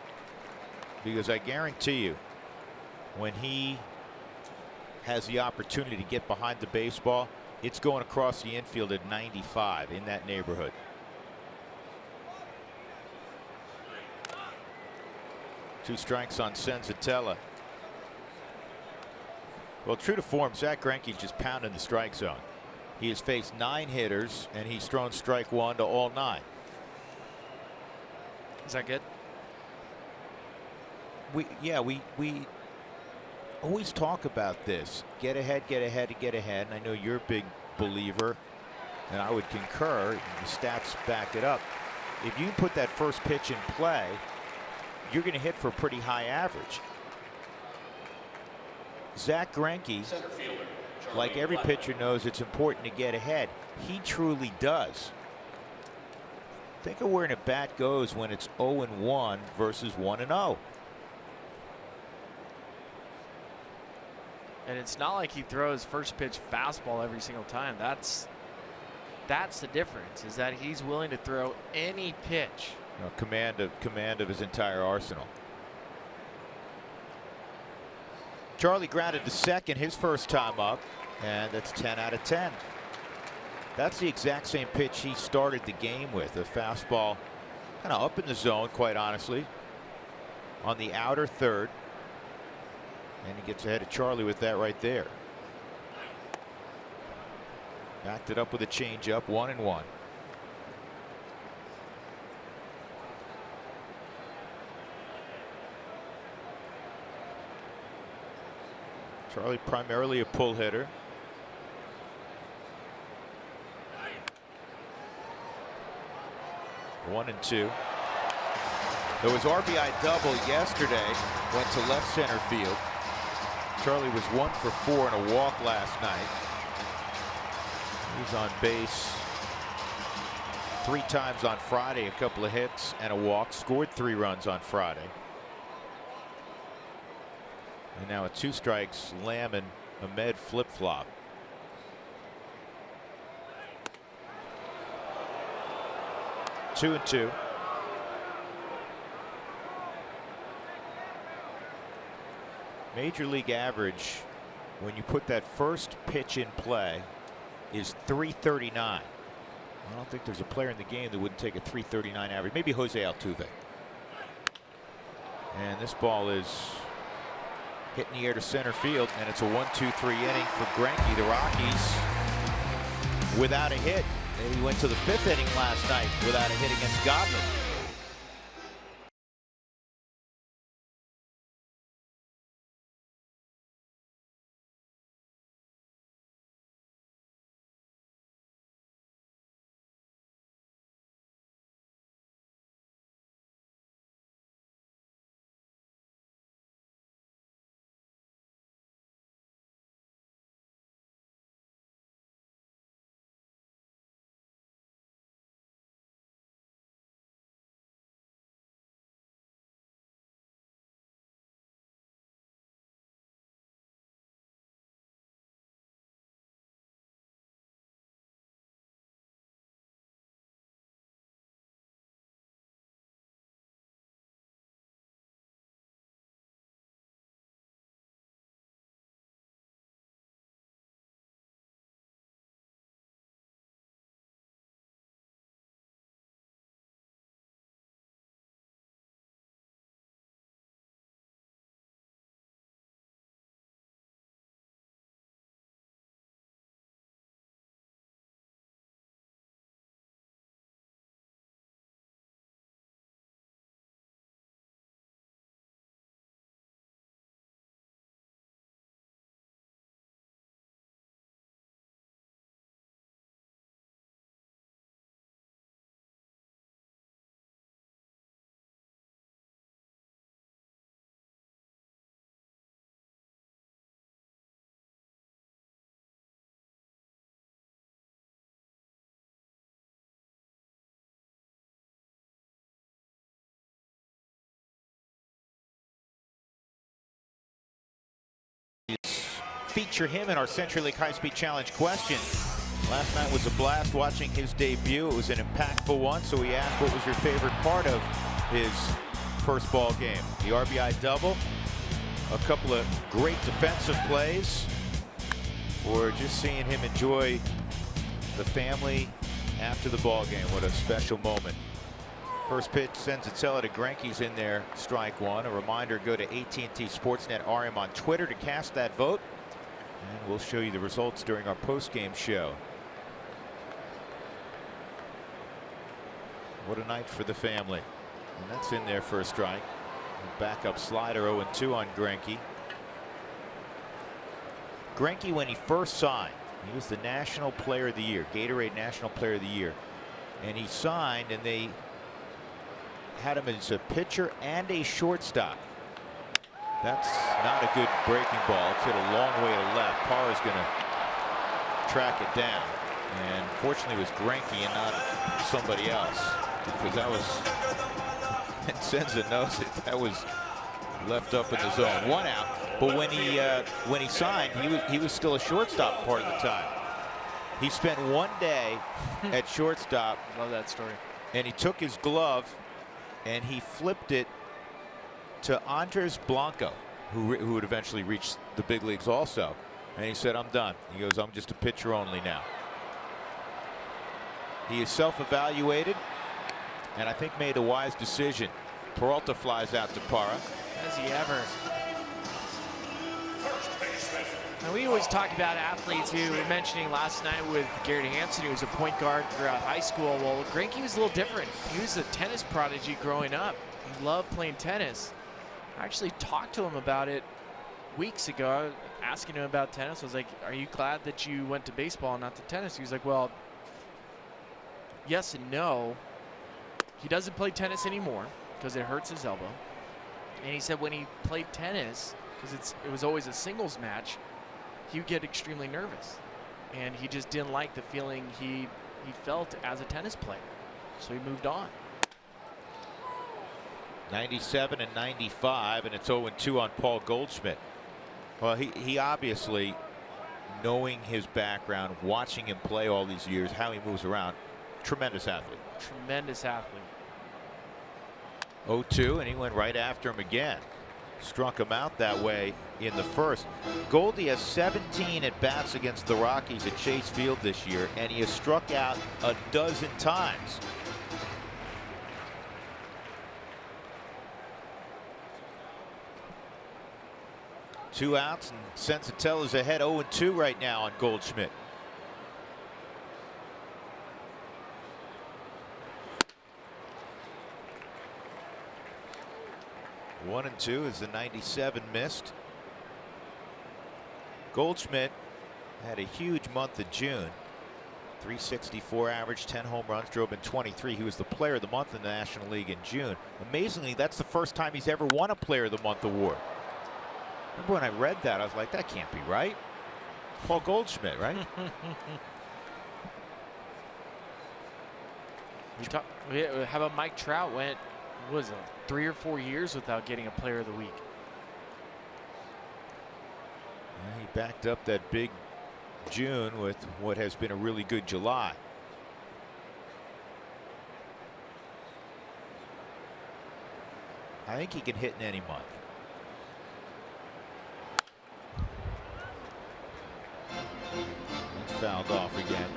because I guarantee you, when he has the opportunity to get behind the baseball, it's going across the infield at 95, in that neighborhood. Two strikes on Senzatella. Well, true to form, Zach Greinke's just pounding the strike zone. He has faced 9 hitters, and he's thrown strike 1 to all 9. Is that good? We always talk about this. Get ahead, get ahead, get ahead. And I know you're a big believer, and I would concur. The stats back it up. If you put that first pitch in play, you're going to hit for a pretty high average. Zach Greinke, like every pitcher, knows it's important to get ahead. He truly does. Think of where an at-bat goes when it's 0-1 versus 1-0. And it's not like he throws first pitch fastball every single time. That's the difference, is that he's willing to throw any pitch. You know, command of his entire arsenal. Charlie grounded to second his first time up, and that's 10 out of 10. That's the exact same pitch he started the game with, a fastball kind of up in the zone, quite honestly, on the outer third. And he gets ahead of Charlie with that right there. Backed it up with a changeup, 1-1. Charlie primarily a pull hitter. One and two. There was RBI double yesterday, went to left center field. Charlie was 1 for 4 and a walk last night. He's on base 3 times on Friday, a couple of hits and a walk, scored 3 runs on Friday. And now a 2 strikes, Lamb and Ahmed flip-flop. Two and two. Major league average, when you put that first pitch in play, is 339. I don't think there's a player in the game that wouldn't take a 339 average. Maybe Jose Altuve. And this ball is hitting the air to center field, and it's a 1-2-3 inning for Greinke. The Rockies without a hit. He went to the 5th inning last night without a hit against Godwin. feature him in our Century Lake High Speed Challenge question. Last night was a blast watching his debut. It was an impactful one, so we asked what was your favorite part of his first ball game. The RBI double, a couple of great defensive plays, or just seeing him enjoy the family after the ball game. What a special moment. First pitch sends Atella to Greinke's in there, strike one. A reminder, go to AT&T Sportsnet RM on Twitter to cast that vote. And we'll show you the results during our post-game show. What a night for the family. And that's in there for a strike. Backup slider 0-2 on Greinke. Greinke, when he first signed, he was the National Player of the Year, Gatorade National Player of the Year. And he signed, and they had him as a pitcher and a shortstop. That's not a good breaking ball. It's hit a long way to left. Parr is going to track it down. And fortunately it was Greinke and not somebody else, because that was, and Senza knows it, that was left up in the zone. One out. But when he signed, he was still a shortstop part of the time. He spent one day at shortstop. Love that story. And he took his glove and he flipped it to Andres Blanco, who would eventually reach the big leagues also. And he said, "I'm done." He goes, "I'm just a pitcher only now." He is self-evaluated, and I think made a wise decision. Peralta flies out to Parra. Has he ever? And we always talk about athletes who were mentioning last night with Garrett Hampson, who was a point guard throughout high school. Well, Greinke was a little different. He was a tennis prodigy growing up. He loved playing tennis. I actually talked to him about it weeks ago, asking him about tennis. I was like, "Are you glad that you went to baseball and not to tennis?" He was like, "Well, yes and no." He doesn't play tennis anymore because it hurts his elbow. And he said when he played tennis, because it was always a singles match, he would get extremely nervous. And he just didn't like the feeling he felt as a tennis player. So he moved on. 97 and 95, and it's 0-2 on Paul Goldschmidt. Well, he obviously, knowing his background, watching him play all these years, how he moves around, tremendous athlete. Tremendous athlete. 0-2, and he went right after him again. Struck him out that way in the first. Goldie has 17 at bats against the Rockies at Chase Field this year, and he has struck out a dozen times. Two outs, and Sensatel is ahead 0-2 right now on Goldschmidt. One and two as the 97 missed. Goldschmidt had a huge month of June. 364 average, 10 home runs, drove in 23. He was the player of the month in the National League in June. Amazingly, that's the first time he's ever won a player of the month award. Remember when I read that, I was like, that can't be right. Paul Goldschmidt, right? How about Mike Trout went, what was it, 3 or 4 years without getting a player of the week? He backed up that big June with what has been a really good July. I think he can hit in any month. That's fouled off again.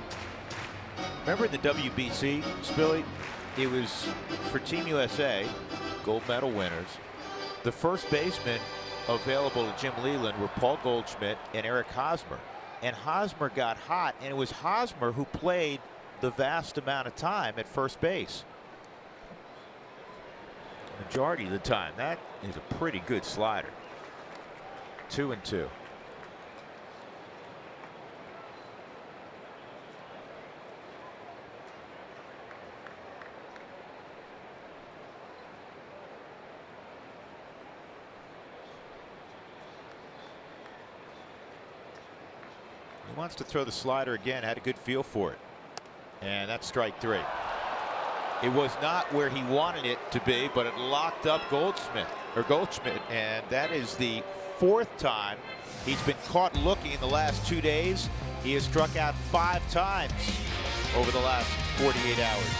Remember in the WBC, Spilly? It was for Team USA, gold medal winners. The first baseman available to Jim Leland were Paul Goldschmidt and Eric Hosmer. And Hosmer got hot, and it was Hosmer who played the vast amount of time at first base. Majority of the time. That is a pretty good slider. 2-2. He wants to throw the slider again, had a good feel for it. And that's strike three. It was not where he wanted it to be, but it locked up Goldschmidt, and that is the 4th time he's been caught looking in the last 2 days. He has struck out 5 times over the last 48 hours.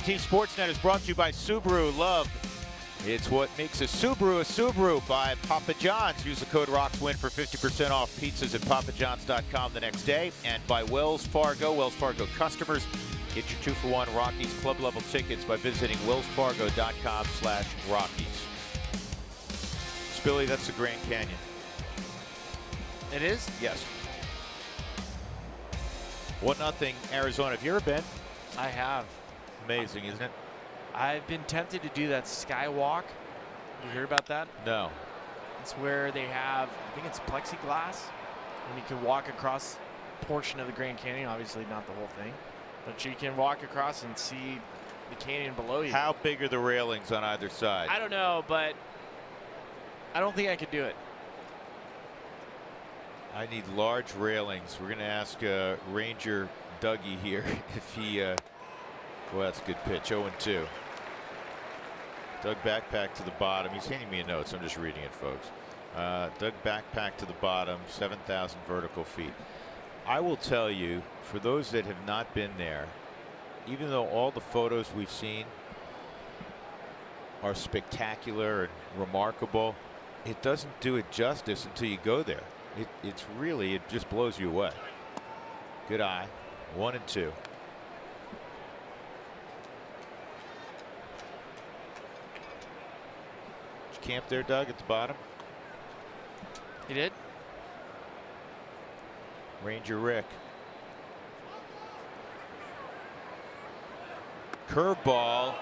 Team Sportsnet is brought to you by Subaru. Love, it's what makes a Subaru by Papa John's. Use the code ROXWIN for 50% off pizzas at papajohns.com the next day. And by Wells Fargo customers, get your 2-for-1 Rockies club level tickets by visiting wellsfargo.com/Rockies. Spilly, that's the Grand Canyon. It is? Yes. 1-0 Arizona. Have you ever been? I have. Amazing, isn't it? I've been tempted to do that skywalk. You hear about that? No. It's where they have, I think it's plexiglass, and you can walk across a portion of the Grand Canyon. Obviously not the whole thing, but you can walk across and see the canyon below you. How big are the railings on either side? I don't know, but I don't think I could do it. I need large railings. We're going to ask Ranger Dougie here if he well, that's a good pitch. 0-2. Doug backpack to the bottom. He's handing me a note, so I'm just reading it, folks. Doug backpack to the bottom, 7,000 vertical feet. I will tell you, for those that have not been there, even though all the photos we've seen are spectacular and remarkable, it doesn't do it justice until you go there. It's really, it just blows you away. Good eye. 1-2. Camp there, Doug, at the bottom. He did? Ranger Rick. Curveball.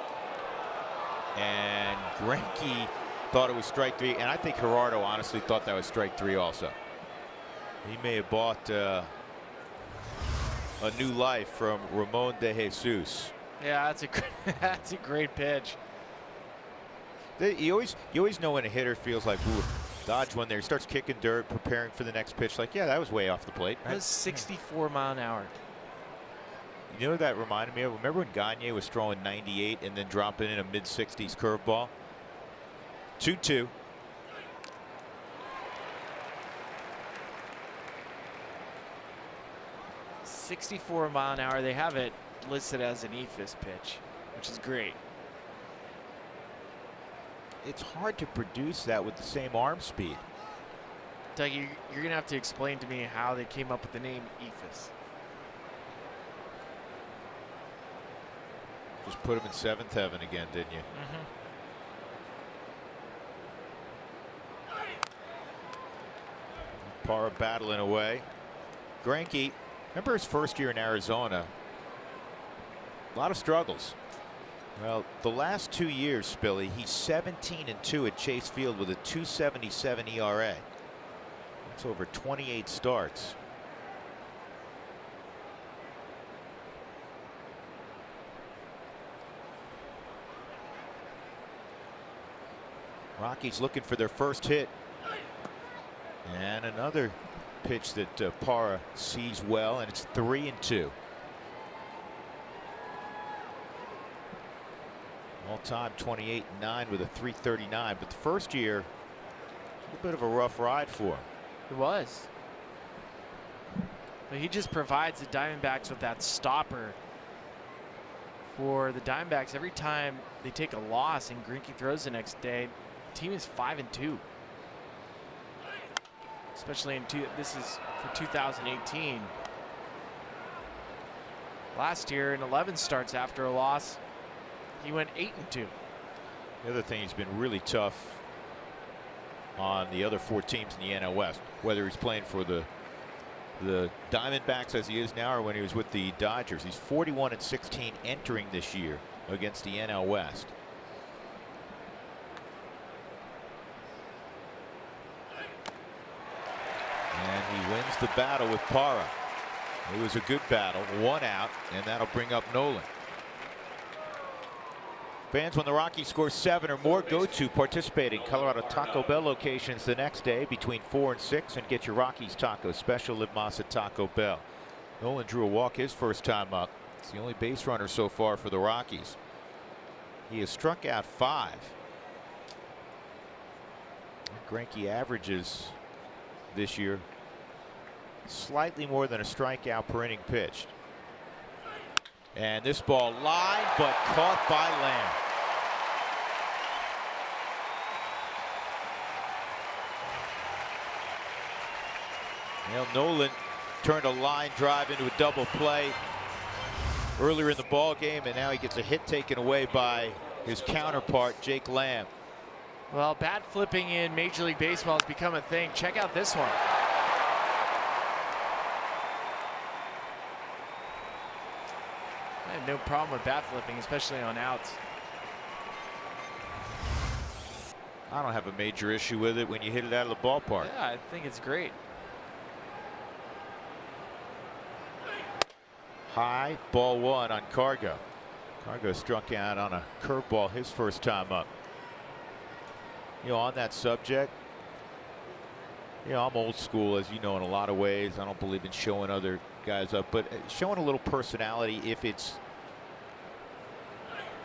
And Greinke thought it was strike 3. And I think Gerardo honestly thought that was strike 3 also. He may have bought a new life from Ramon de Jesus. Yeah, that's a great pitch. You always know when a hitter feels like, ooh, dodge one there. He starts kicking dirt, preparing for the next pitch. Like, yeah, that was way off the plate. That was 64 mile an hour. You know what that reminded me of? Remember when Gagne was throwing 98 and then dropping in a mid-60s curveball? 2-2. .64 mile an hour. They have it listed as an ephus pitch, which is great. It's hard to produce that with the same arm speed. Doug, you're going to have to explain to me how they came up with the name ephus. Just put him in 7th heaven again, didn't you? Mm-hmm. Parra battling away. Greinke, remember his first year in Arizona? A lot of struggles. Well, the last 2 years, Spilly, he's 17-2 at Chase Field with a 2.77 ERA. It's over 28 starts. Rockies looking for their first hit. And another pitch that Parra sees well, and it's 3-2. All-time 28-9 with a 339, but the first year, a little bit of a rough ride for him. It was. But he just provides the Diamondbacks with that stopper. For the Diamondbacks, every time they take a loss and Greinke throws the next day, the team is 5-2. Especially this is for 2018. Last year in 11 starts after a loss, he went 8-2. The other thing, he's been really tough on the other 4 teams in the NL West, whether he's playing for the Diamondbacks as he is now or when he was with the Dodgers. He's 41-16 entering this year against the NL West. And he wins the battle with Parra. It was a good battle, 1 out, and that'll bring up Nolan. Fans, when the Rockies score 7 or more, go to participating Colorado Taco Bell locations the next day between 4 and 6 and get your Rockies tacos special. Live Mas at Taco Bell. Nolan drew a walk his first time up. It's the only base runner so far for the Rockies. He has struck out 5. Greinke averages this year slightly more than a strikeout per inning pitched. And this ball lined but caught by Lamb. Well, Nolan turned a line drive into a double play earlier in the ball game, and now he gets a hit taken away by his counterpart, Jake Lamb. Well, bat flipping in Major League Baseball has become a thing. Check out this one. I have no problem with bat flipping, especially on outs. I don't have a major issue with it when you hit it out of the ballpark. Yeah, I think it's great. High, ball 1 on Cargo. Cargo struck out on a curveball his first time up. You know, on that subject, you know, I'm old school, as you know, in a lot of ways. I don't believe in showing other guys up, but showing a little personality if it's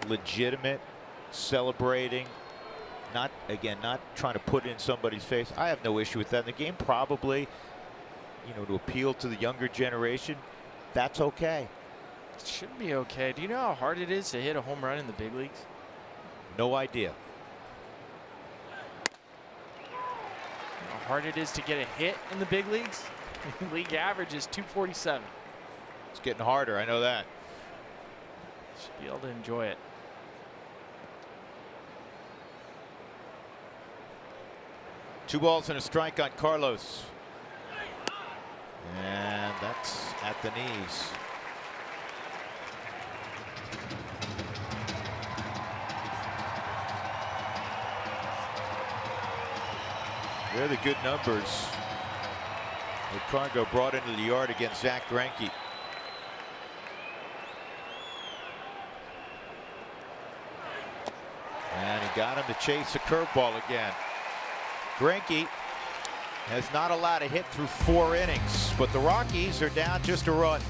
legitimate, celebrating, not trying to put it in somebody's face. I have no issue with that. And the game probably, you know, to appeal to the younger generation, that's okay. It should be okay. Do you know how hard it is to hit a home run in the big leagues? No idea. How hard it is to get a hit in the big leagues? League average is 247. It's getting harder, I know that. Should be able to enjoy it. Two balls and a strike on Carlos. And that's at the knees. They're the good numbers that Cargo brought into the yard against Zach Greinke. And he got him to chase a curveball again. Greinke has not allowed a hit through 4 innings, but the Rockies are down just a run.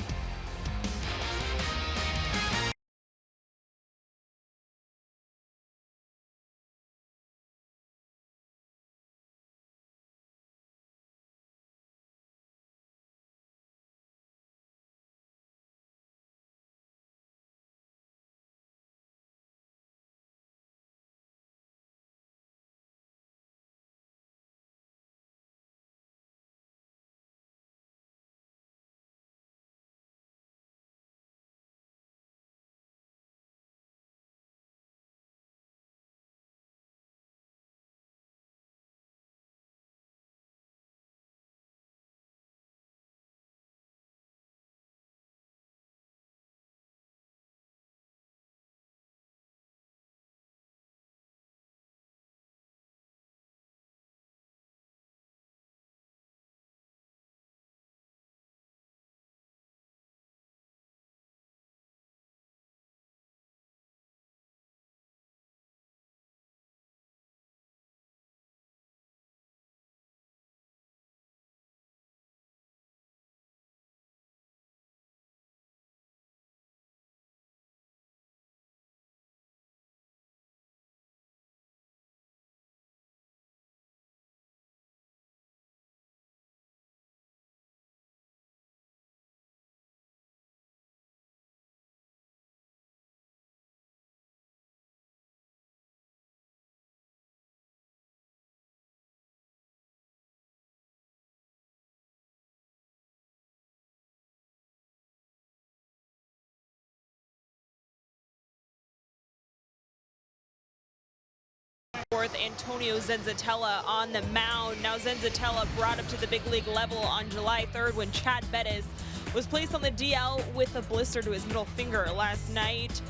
fourth, Antonio Zenzatella on the mound. Now Zenzatella brought up to the big league level on July 3rd when Chad Bettis was placed on the DL with a blister to his middle finger last night.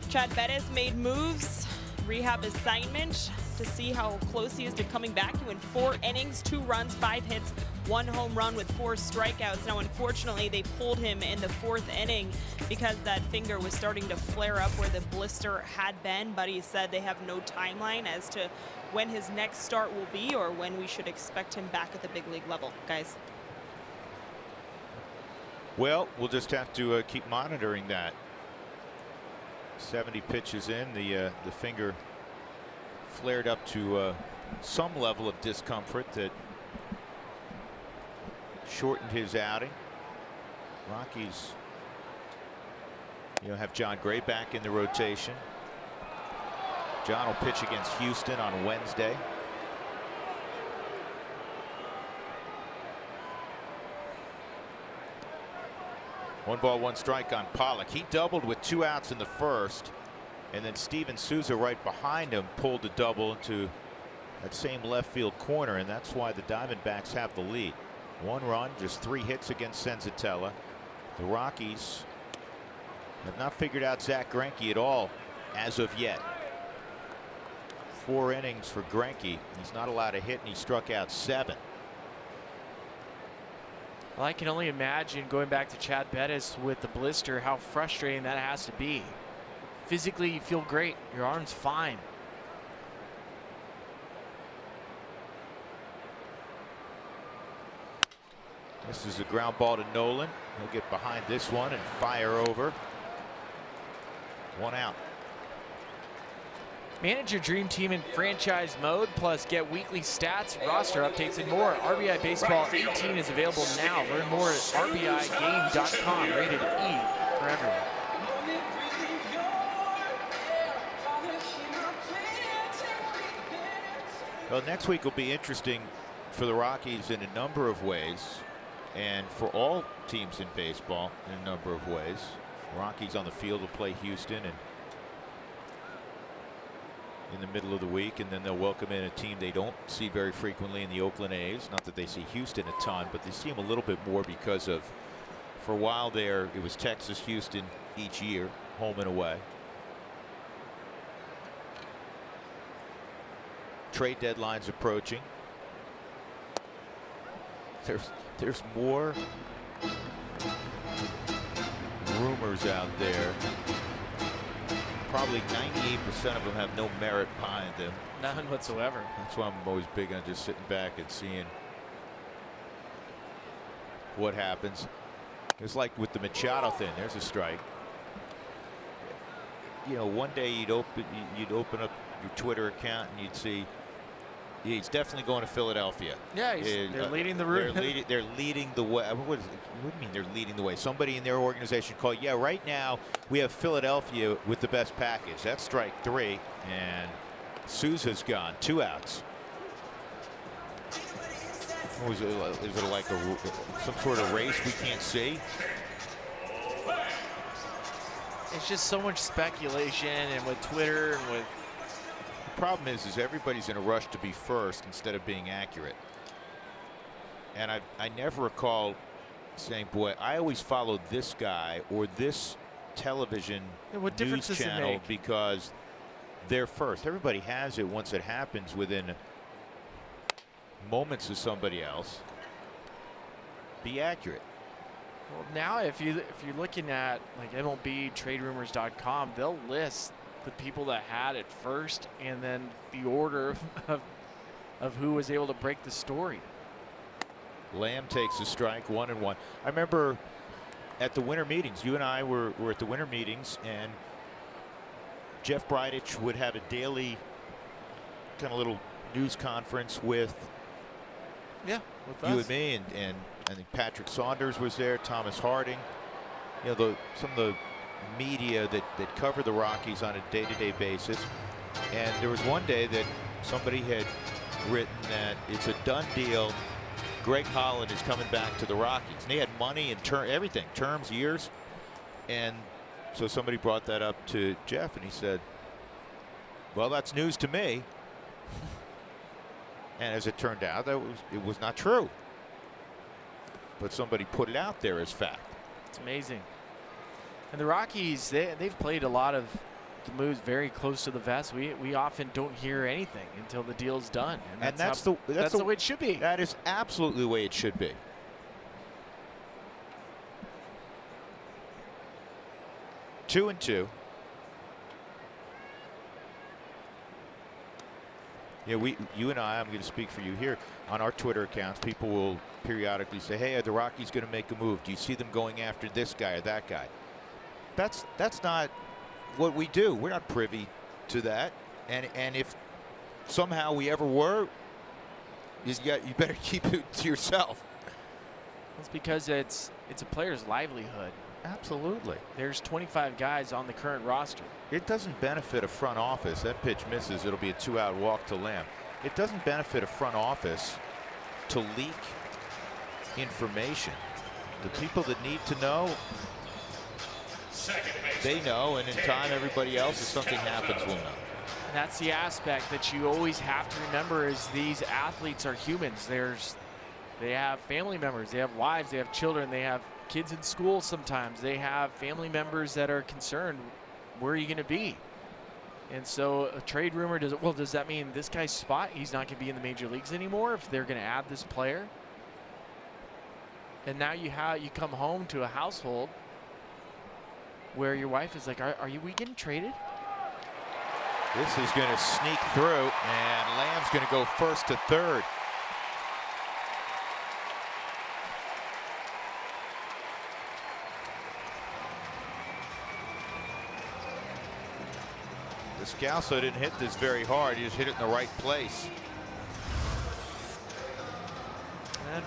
Chad Bettis made moves, rehab assignment, to see how close he is to coming back. He went 4 innings, 2 runs, 5 hits, 1 home run with 4 strikeouts. Now, unfortunately, they pulled him in the 4th inning because that finger was starting to flare up where the blister had been, but he said they have no timeline as to when his next start will be or when we should expect him back at the big league level. Guys. Well, we'll just have to keep monitoring that. 70 pitches in, the finger flared up to some level of discomfort that shortened his outing. Rockies, have John Gray back in the rotation. John will pitch against Houston on Wednesday. One ball, one strike on Pollock. He doubled with 2 outs in the first, and then Steven Souza right behind him pulled a double into that same left field corner, and that's why the Diamondbacks have the lead. 1 run, just 3 hits against Zenzatella. The Rockies have not figured out Zach Greinke at all as of yet. 4 innings for Greinke. He's not allowed a hit, and he struck out 7. Well, I can only imagine, going back to Chad Bettis with the blister, how frustrating that has to be. Physically, you feel great. Your arm's fine. This is a ground ball to Nolan. He'll get behind this one and fire over. 1 out. Manage your dream team in franchise mode, plus get weekly stats, roster updates, and more. RBI Baseball 18 is available now. Learn more at RBIGame.com. Rated E for everyone. Well, next week will be interesting for the Rockies in a number of ways, and for all teams in baseball in a number of ways. Rockies on the field will play Houston and in the middle of the week, and then they'll welcome in a team they don't see very frequently in the Oakland A's. Not that they see Houston a ton, but they see them a little bit more because of, for a while there, it was Texas, Houston each year, home and away. Trade deadline's approaching. There's more rumors out there. Probably 98% of them have no merit behind them. None whatsoever. That's why I'm always big on just sitting back and seeing what happens. It's like with the Machado thing. There's a strike. One day you'd open up your Twitter account and you'd see he's definitely going to Philadelphia. Yeah, they're leading the route. They're leading the way. What do you mean they're leading the way? Somebody in their organization called, yeah, right now we have Philadelphia with the best package. That's strike 3, and Souza's gone. 2 outs. Is it like some sort of race we can't see? It's just so much speculation, and with Twitter and with. The problem is everybody's in a rush to be first instead of being accurate. And I never recall saying, boy, I always followed this guy or this television news channel because they're first. Everybody has it once it happens within moments of somebody else. Be accurate. Well, now if you're looking at like MLB TradeRumors.com, they'll list the people that had it first and then the order of who was able to break the story. Lamb takes a strike, 1-1. I remember at the winter meetings, you and I were at the winter meetings, and Jeff Bridich would have a daily kind of little news conference with us. You and me, and I think Patrick Saunders was there, Thomas Harding, some of the media that cover the Rockies on a day-to-day basis. And there was one day that somebody had written that it's a done deal. Greg Holland is coming back to the Rockies. And they had money and everything, terms, years. And so somebody brought that up to Jeff, and he said, well, that's news to me. And as it turned out, it was not true. But somebody put it out there as fact. It's amazing. And the Rockies, they've played a lot of the moves very close to the vest. We often don't hear anything until the deal's done. And that's the way it should be. That is absolutely the way it should be. Two and two. Yeah, you and I'm going to speak for you here. On our Twitter accounts, people will periodically say, hey, are the Rockies going to make a move? Do you see them going after this guy or that guy? That's not what we do. We're not privy to that. And if somehow we ever were, you better keep it to yourself. That's because it's a player's livelihood. Absolutely. There's 25 guys on the current roster. It doesn't benefit a front office. That pitch misses. It'll be a 2-out walk to Lamb. It doesn't benefit a front office to leak information. The people that need to know, they know, and in time everybody else, if something happens, will know. And that's the aspect that you always have to remember is these athletes are humans. They have family members, they have wives, they have children, they have kids in school sometimes. They have family members that are concerned, where are you going to be? And so a trade rumor, does that mean this guy's spot, he's not going to be in the major leagues anymore if they're going to add this player? And now you come home to a household where your wife is like, are we getting traded? This is going to sneak through, and Lamb's going to go first to third. Descalso didn't hit this very hard. He just hit it in the right place. And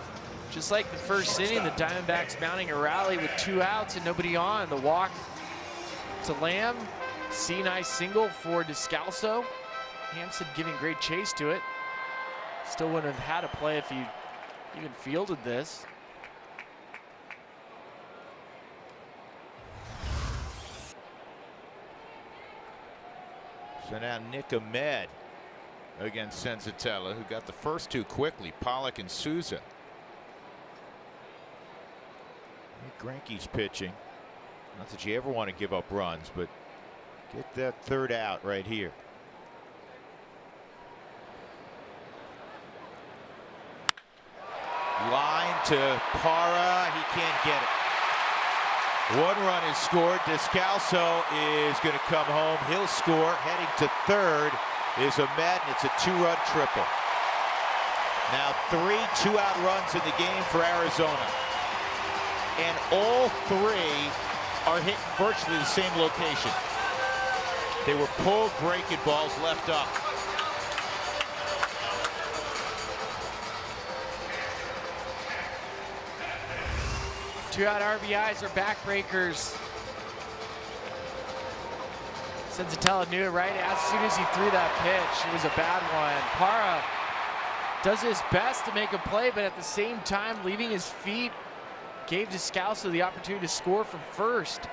just like the first inning, the Diamondbacks mounting a rally with 2 outs and nobody on. The walk to Lamb. Nice single for Descalso. Hampson giving great chase to it. Still wouldn't have had a play if he even fielded this. So now Nick Ahmed against Senzatella, who got the first two quickly, Pollock and Souza. Greinke's pitching. Not that you ever want to give up runs, but get that third out right here. Line to Parra. He can't get it. 1 run is scored. Descalso is going to come home. He'll score. Heading to third is Ahmed, and it's a 2-run triple. Now 3 2-out runs in the game for Arizona. And all 3 are hit virtually the same location. They were pulled breaking balls left up. Two-out RBIs are backbreakers. Senzatella knew it right as soon as he threw that pitch. It was a bad one. Parra does his best to make a play, but at the same time, leaving his feet gave Descalso the opportunity to score from first.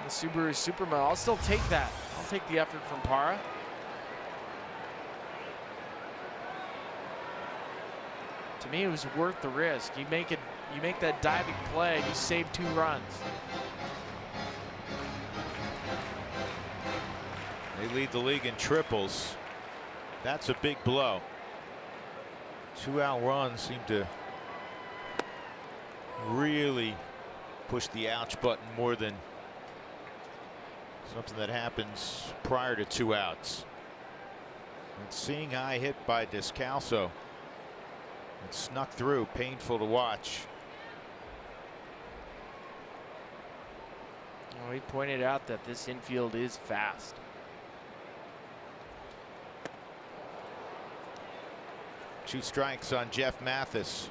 The Subaru Superman. I'll still take that. I'll take the effort from Parra. To me, it was worth the risk. You make that diving play, you save 2 runs. They lead the league in triples. That's a big blow. 2-out runs seem to really push the ouch button more than something that happens prior to 2 outs. And seeing eye hit by Descalso. It snuck through, painful to watch. Well, he pointed out that this infield is fast. Two strikes on Jeff Mathis.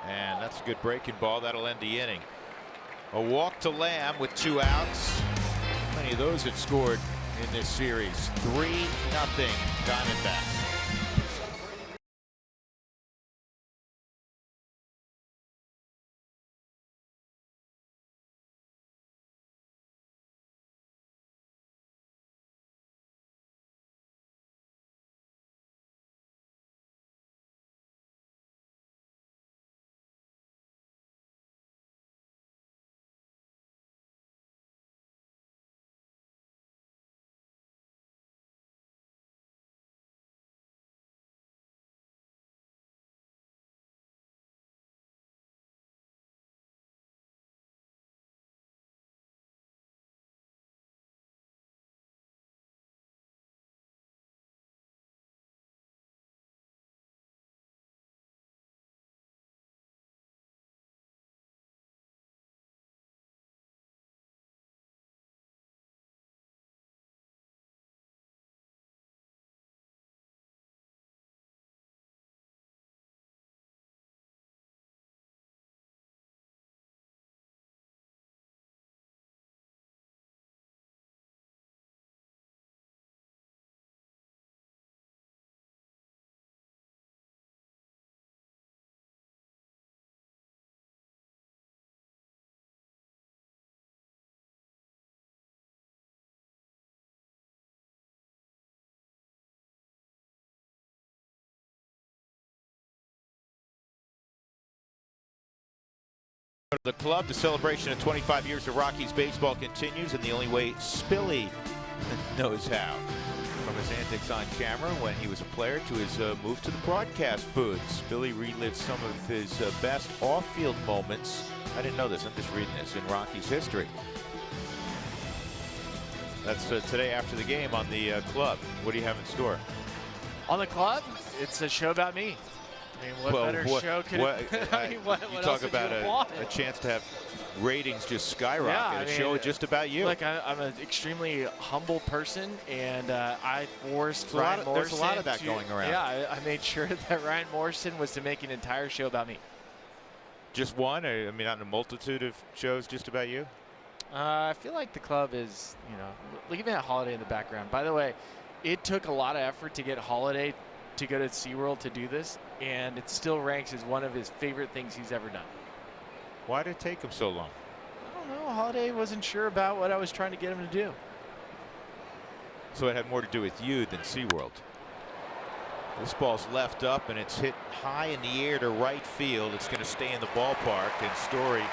And that's a good breaking ball. That'll end the inning. A walk to Lamb with 2 outs. How many of those have scored in this series? 3-0 Diamondbacks. The club, the celebration of 25 years of Rockies baseball continues in the only way Spilly knows how. From his antics on camera when he was a player to his move to the broadcast booth, Spilly relived some of his best off-field moments. I didn't know this, I'm just reading this, in Rockies history. That's today after the game on the club. What do you have in store? On the club, it's a show about me. I mean, what better show could it I mean, what you talk about a chance to have ratings just skyrocket. Yeah, I mean, a show just about you. Look, I'm an extremely humble person, and I forced Ryan Morrison. There's a lot of that going around. Yeah, I made sure that Ryan Morrison was to make an entire show about me. Just one? I mean, not a multitude of shows just about you? I feel like the club is, you know, look at Holiday in the background. By the way, it took a lot of effort to get Holiday to go to SeaWorld to do this, and it still ranks as one of his favorite things he's ever done. Why did it take him so long? I don't know. Holiday wasn't sure about what I was trying to get him to do. So it had more to do with you than SeaWorld. This ball's left up, and it's hit high in the air to right field. It's going to stay in the ballpark, and Story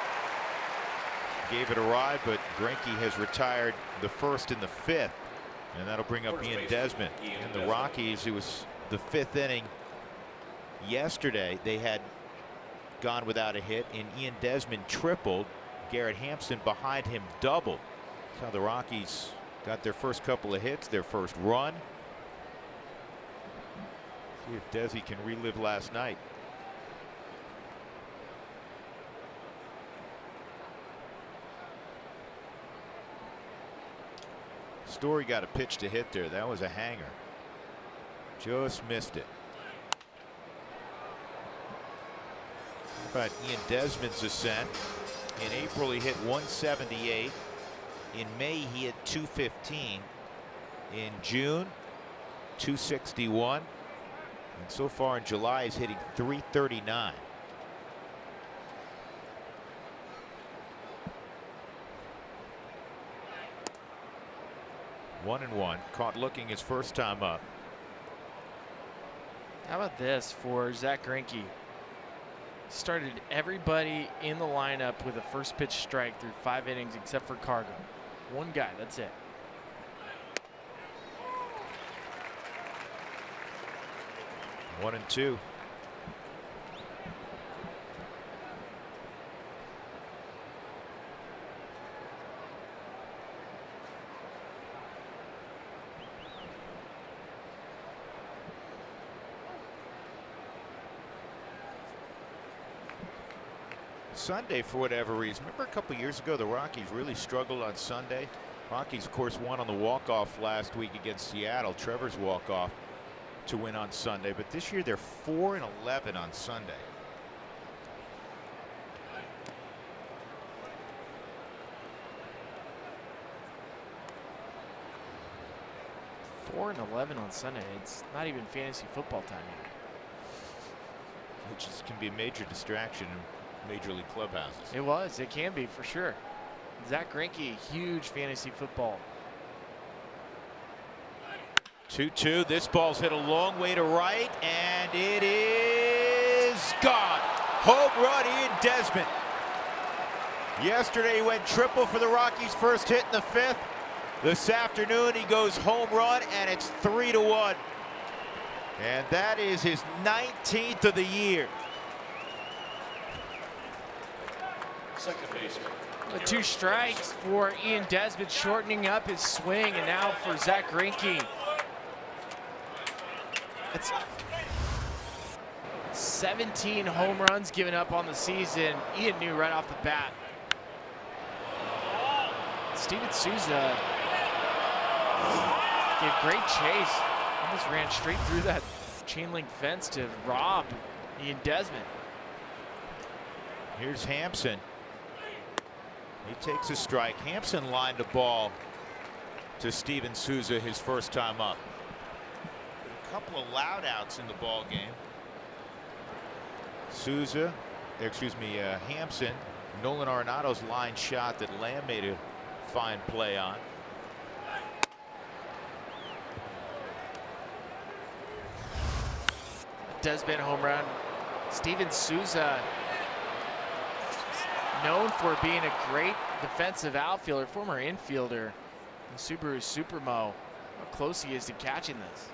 gave it a ride, but Greinke has retired the first and the fifth, and that'll bring up Ian Desmond. And the Rockies, it was the 5th inning yesterday. They had gone without a hit, and Ian Desmond tripled. Garrett Hampson behind him doubled. That's how the Rockies got their first couple of hits, their first run. See if Desi can relive last night. Story got a pitch to hit there. That was a hanger. Just missed it. How about Ian Desmond's ascent? In April, he hit 178. In May, he hit 215. In June, 261. And so far in July, he's hitting 339. One and one. Caught looking his first time up. How about this for Zach Greinke? Started everybody in the lineup with a first pitch strike through 5 innings except for Cargo. One guy, that's it. One and two. Sunday, for whatever reason. Remember a couple years ago, the Rockies really struggled on Sunday. Rockies, of course, won on the walk-off last week against Seattle. Trevor's walk-off to win on Sunday. But this year, they're 4-11 on Sunday. 4 and 11 on Sunday. It's not even fantasy football time yet. Which can be a major distraction in Major League clubhouses. It can be for sure. Zach Greinke, huge fantasy football. 2-2. This ball's hit a long way to right, and it is gone. Home run, Ian Desmond. Yesterday he went triple for the Rockies' first hit in the 5th. This afternoon he goes home run, and it's 3-1. And that is his 19th of the year. Second baseman. The 2 strikes for Ian Desmond, shortening up his swing, and now for Zach Greinke. That's 17 home runs given up on the season. Ian knew right off the bat. Steven Souza gave great chase. Almost ran straight through that chain link fence to rob Ian Desmond. Here's Hampson. He takes a strike. Hampson lined the ball to Steven Souza his first time up. A couple of loud outs in the ball game. Hampson, Nolan Arenado's line shot that Lamb made a fine play on. Desmond home run. Steven Souza, known for being a great defensive outfielder, former infielder in Subaru Supermo. How close he is to catching this.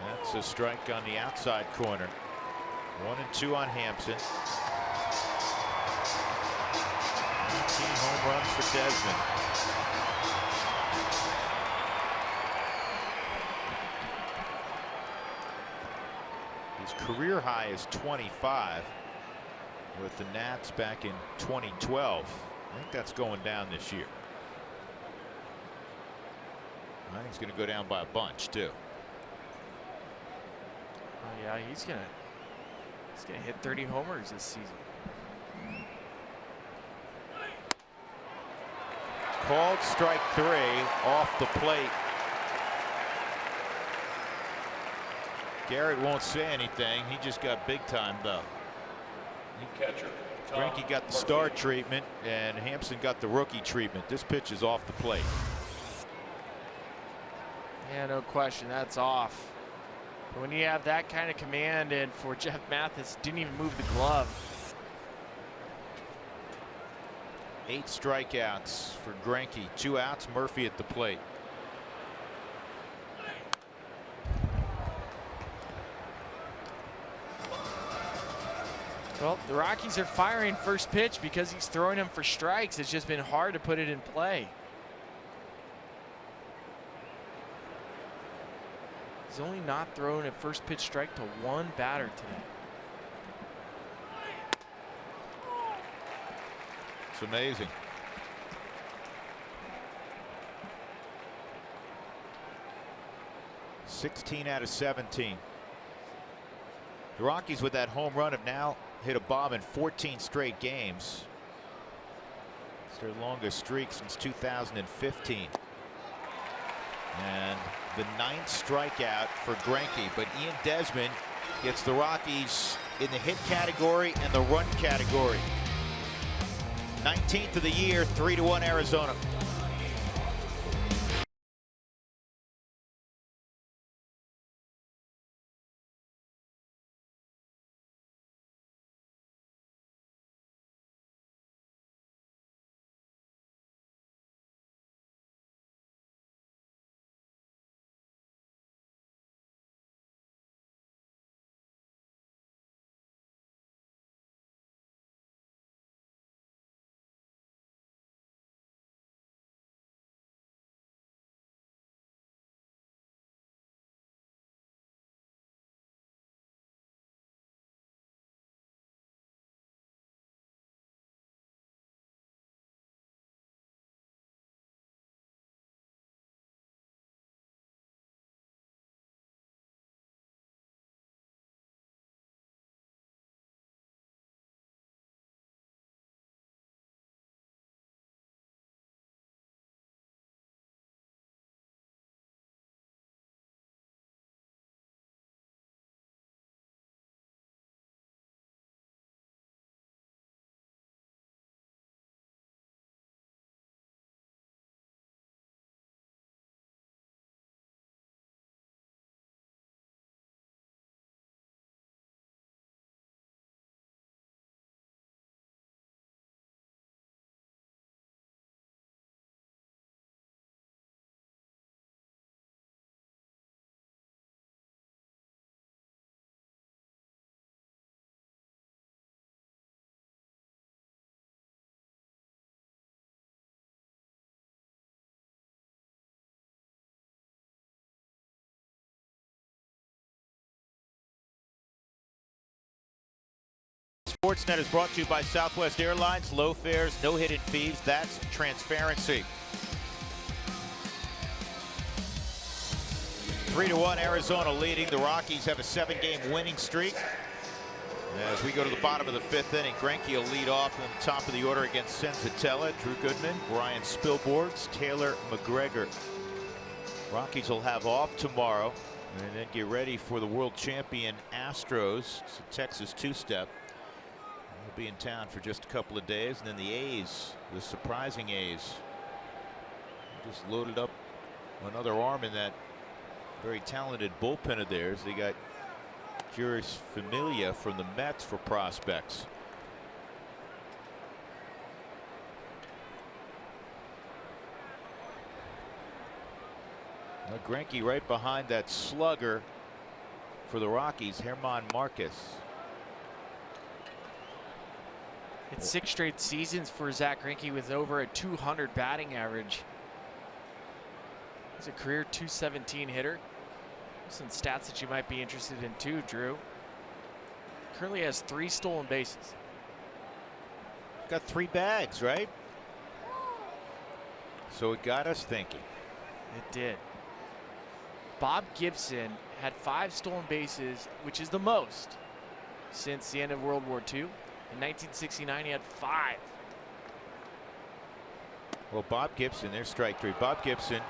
That's a strike on the outside corner. 1-2 on Hampson. 19 home runs for Desmond. His career high is 25 with the Nats back in 2012. I think that's going down this year. I think he's going to go down by a bunch too. Oh yeah, he's gonna hit 30 homers this season. Called strike 3 off the plate. Garrett won't say anything. He just got big time though. Catcher. Greinke got the star treatment and Hampson got the rookie treatment. This pitch is off the plate. Yeah, no question, that's off. But when you have that kind of command, and for Jeff Mathis, didn't even move the glove. 8 strikeouts for Greinke. 2 outs, Murphy at the plate. Well, the Rockies are firing first pitch because he's throwing them for strikes. It's just been hard to put it in play. He's only not thrown a first pitch strike to 1 batter today. It's amazing. (16 out of 17). The Rockies with that home run have now hit a bomb in 14 straight games. It's their longest streak since 2015. And the 9th strikeout for Greinke, but Ian Desmond gets the Rockies in the hit category and the run category. 19th of the year, 3-1 Arizona. Sportsnet is brought to you by Southwest Airlines. Low fares, no hidden fees. That's transparency. 3-1 Arizona leading. The Rockies have a 7-game winning streak. As we go to the bottom of the 5th inning, Greinke will lead off in the top of the order against Senzatella, Drew Goodman, Brian Spilborghs, Taylor McGregor. Rockies will have off tomorrow and then get ready for the world champion Astros. It's a Texas two-step. They'll be in town for just a couple of days. And then the A's, the surprising A's, just loaded up another arm in that very talented bullpen of theirs. They got Juris Familia from the Mets for prospects. Now Greinke right behind that slugger for the Rockies, Herman Marquez. It's 6 straight seasons for Zach Greinke with over a 200 batting average. He's a career .217 hitter. Some stats that you might be interested in too, Drew. Currently has 3 stolen bases. Got 3 bags, right? So it got us thinking. It did. Bob Gibson had 5 stolen bases, which is the most since the end of World War II. In 1969, he had 5. Well, Bob Gibson, there's strike 3. Bob Gibson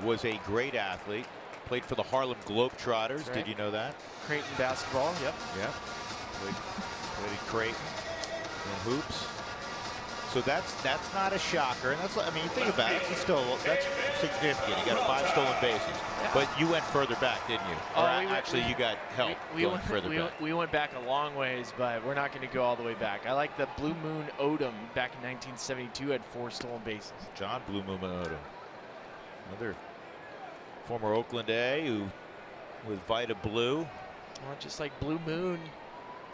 was a great athlete. Played for the Harlem Globetrotters. Right. Did you know that? Creighton basketball, yep. Yeah. Played at Creighton in hoops. So that's not a shocker. And that's, I mean, you think about it, that's significant. You got 5 stolen bases. Yeah. But you went further back, didn't you? Or actually, you got help going further back. We went back a long ways, but we're not going to go all the way back. I like the Blue Moon Odom back in 1972 had 4 stolen bases. John Blue Moon Odom. Another former Oakland A who with Vita Blue. Well, just like Blue Moon,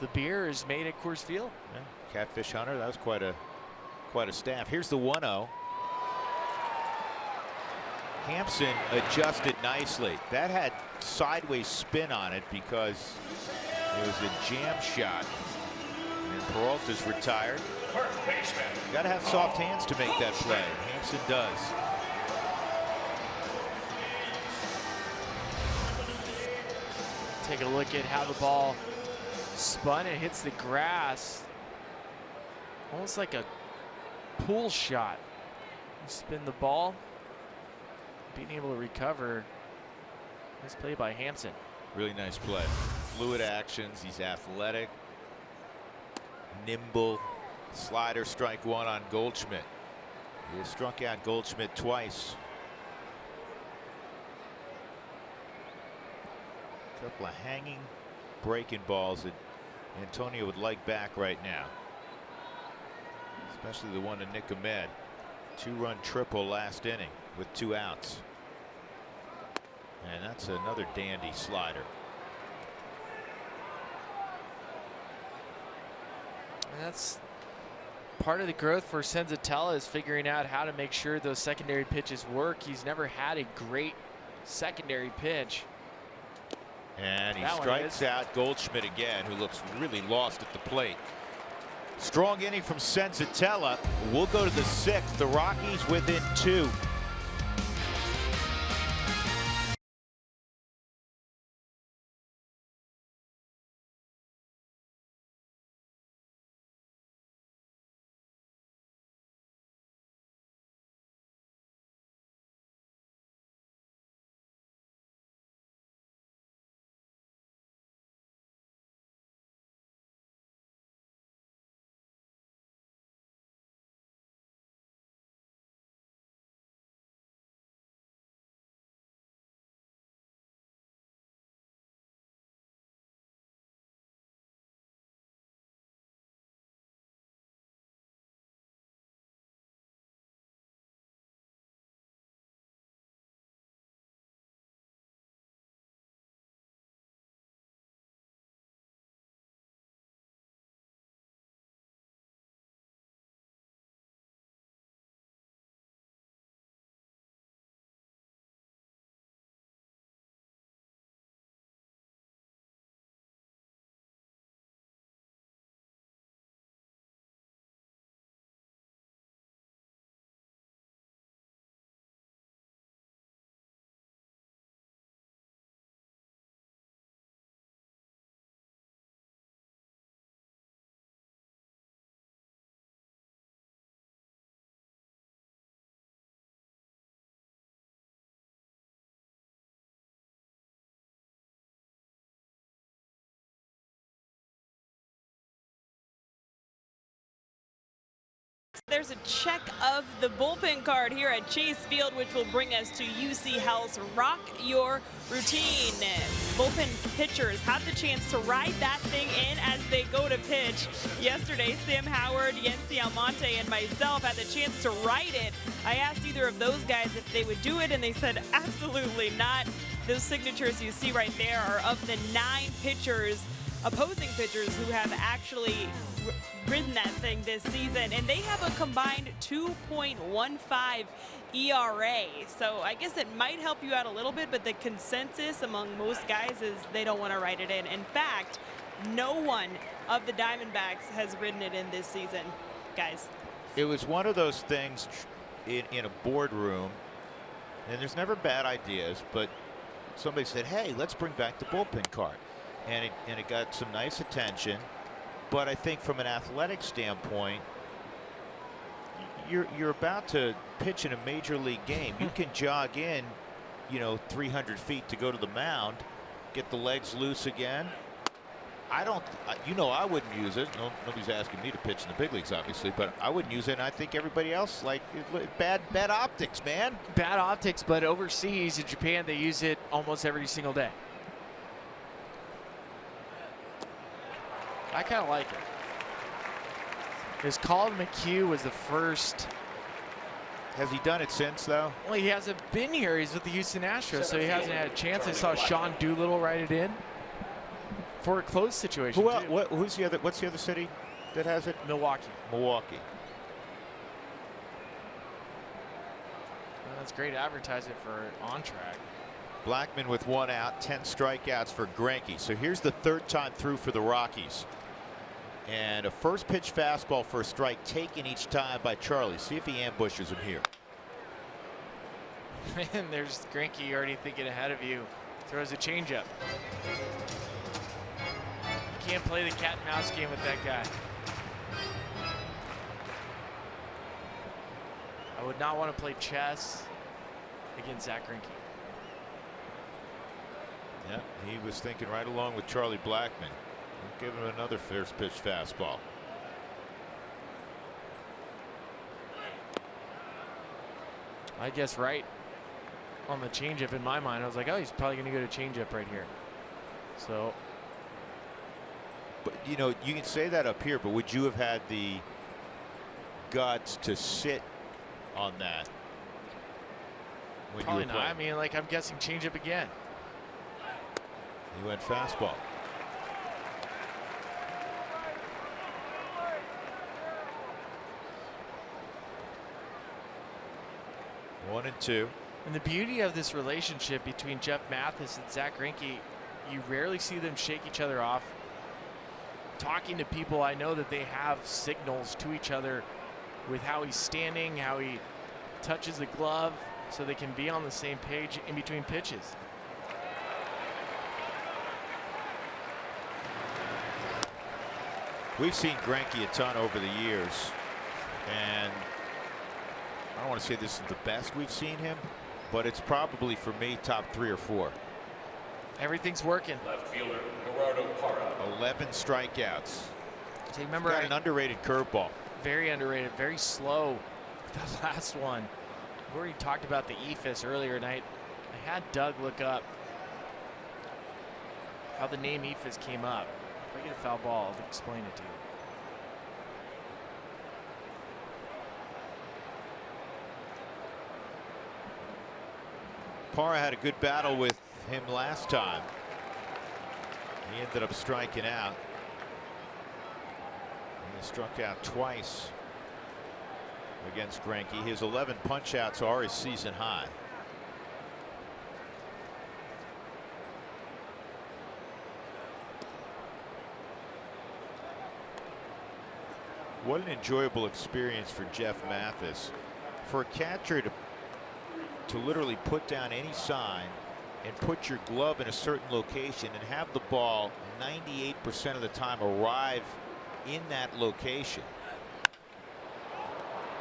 the beer is made at Coors Field. Yeah. Catfish Hunter, that was quite a staff. Here's the 1-0. Hampson adjusted nicely. That had sideways spin on it because it was a jam shot. And Peralta's retired. Got to have soft hands to make that play. Hampson does. Take a look at how the ball spun. It hits the grass. Almost like a pool shot. You spin the ball. Being able to recover. Nice play by Hampson. Really nice play. Fluid actions. He's athletic. Nimble. Slider strike 1 on Goldschmidt. He has struck out Goldschmidt twice. Couple of hanging breaking balls that Antonio would like back right now. Especially the one to Nick Ahmed. 2-run triple last inning with 2 outs. And that's another dandy slider. And that's part of the growth for Senzatella, is figuring out how to make sure those secondary pitches work. He's never had a great secondary pitch. And he strikes out Goldschmidt again, who looks really lost at the plate. Strong inning from Senzatella. We'll go to the 6th. The Rockies within 2. There's a check of the bullpen card here at Chase Field, which will bring us to UC Health's Rock Your Routine. Bullpen pitchers have the chance to ride that thing in as they go to pitch. Yesterday, Sam Howard, Yency Almonte, and myself had the chance to ride it. I asked either of those guys if they would do it, and they said absolutely not. Those signatures you see right there are of the 9 pitchers, opposing pitchers, who have actually ridden that thing this season, and they have a combined 2.15 ERA. So I guess it might help you out a little bit, but the consensus among most guys is they don't want to ride it in. In fact, no one of the Diamondbacks has ridden it in this season, guys. It was one of those things in a boardroom, and there's never bad ideas, but somebody said, hey, let's bring back the bullpen card. And it got some nice attention. But I think from an athletic standpoint, you're about to pitch in a major league game. You can jog in, 300 feet to go to the mound, get the legs loose again. I wouldn't use it. Nobody's asking me to pitch in the big leagues, obviously, but I wouldn't use it. And I think everybody else, bad optics, man. Bad optics, but overseas in Japan, they use it almost every single day. I kind of like it. His Colin McHugh was the first. Has he done it since, though? Well, he hasn't been here. He's with the Houston Astros, so he hasn't had a chance. I saw Sean Doolittle write it in for a close situation. What's the other city that has it? Milwaukee. Milwaukee. Well, that's great advertising for On Track. Blackman with 1 out, 10 strikeouts for Greinke. So here's the 3rd time through for the Rockies. And a first pitch fastball for a strike taken each time by Charlie. See if he ambushes him here. Man, there's Greinke already thinking ahead of you. Throws a changeup. You can't play the cat and mouse game with that guy. I would not want to play chess against Zach Greinke. Yeah, he was thinking right along with Charlie Blackman. We'll give him another first pitch fastball. I guess right on the changeup in my mind. I was like, oh, he's probably going to go to changeup right here. So. But, you can say that up here, but would you have had the guts to sit on that? Probably not. I mean, I'm guessing changeup again. He went fastball. One and two. And the beauty of this relationship between Jeff Mathis and Zach Greinke, you rarely see them shake each other off. Talking to people, I know that they have signals to each other with how he's standing, how he touches the glove, so they can be on the same page in between pitches. We've seen Greinke a ton over the years, and I don't want to say this is the best we've seen him, but it's probably, for me, top 3 or 4. Everyth's working. Left fielder, Gerardo Parra. 11 strikeouts. So remember, got an underrated curveball. Very underrated, very slow. The last one. We've already talked about the ephus earlier tonight. I had Doug look up how the name ephus came up. If I get a foul ball, I'll explain it to you. Parra had a good battle with him last time. He ended up striking out. He struck out twice against Greinke. His 11 punch-outs are his season high. What an enjoyable experience for Jeff Mathis. For a catcher to literally put down any sign and put your glove in a certain location and have the ball 98% of the time arrive in that location.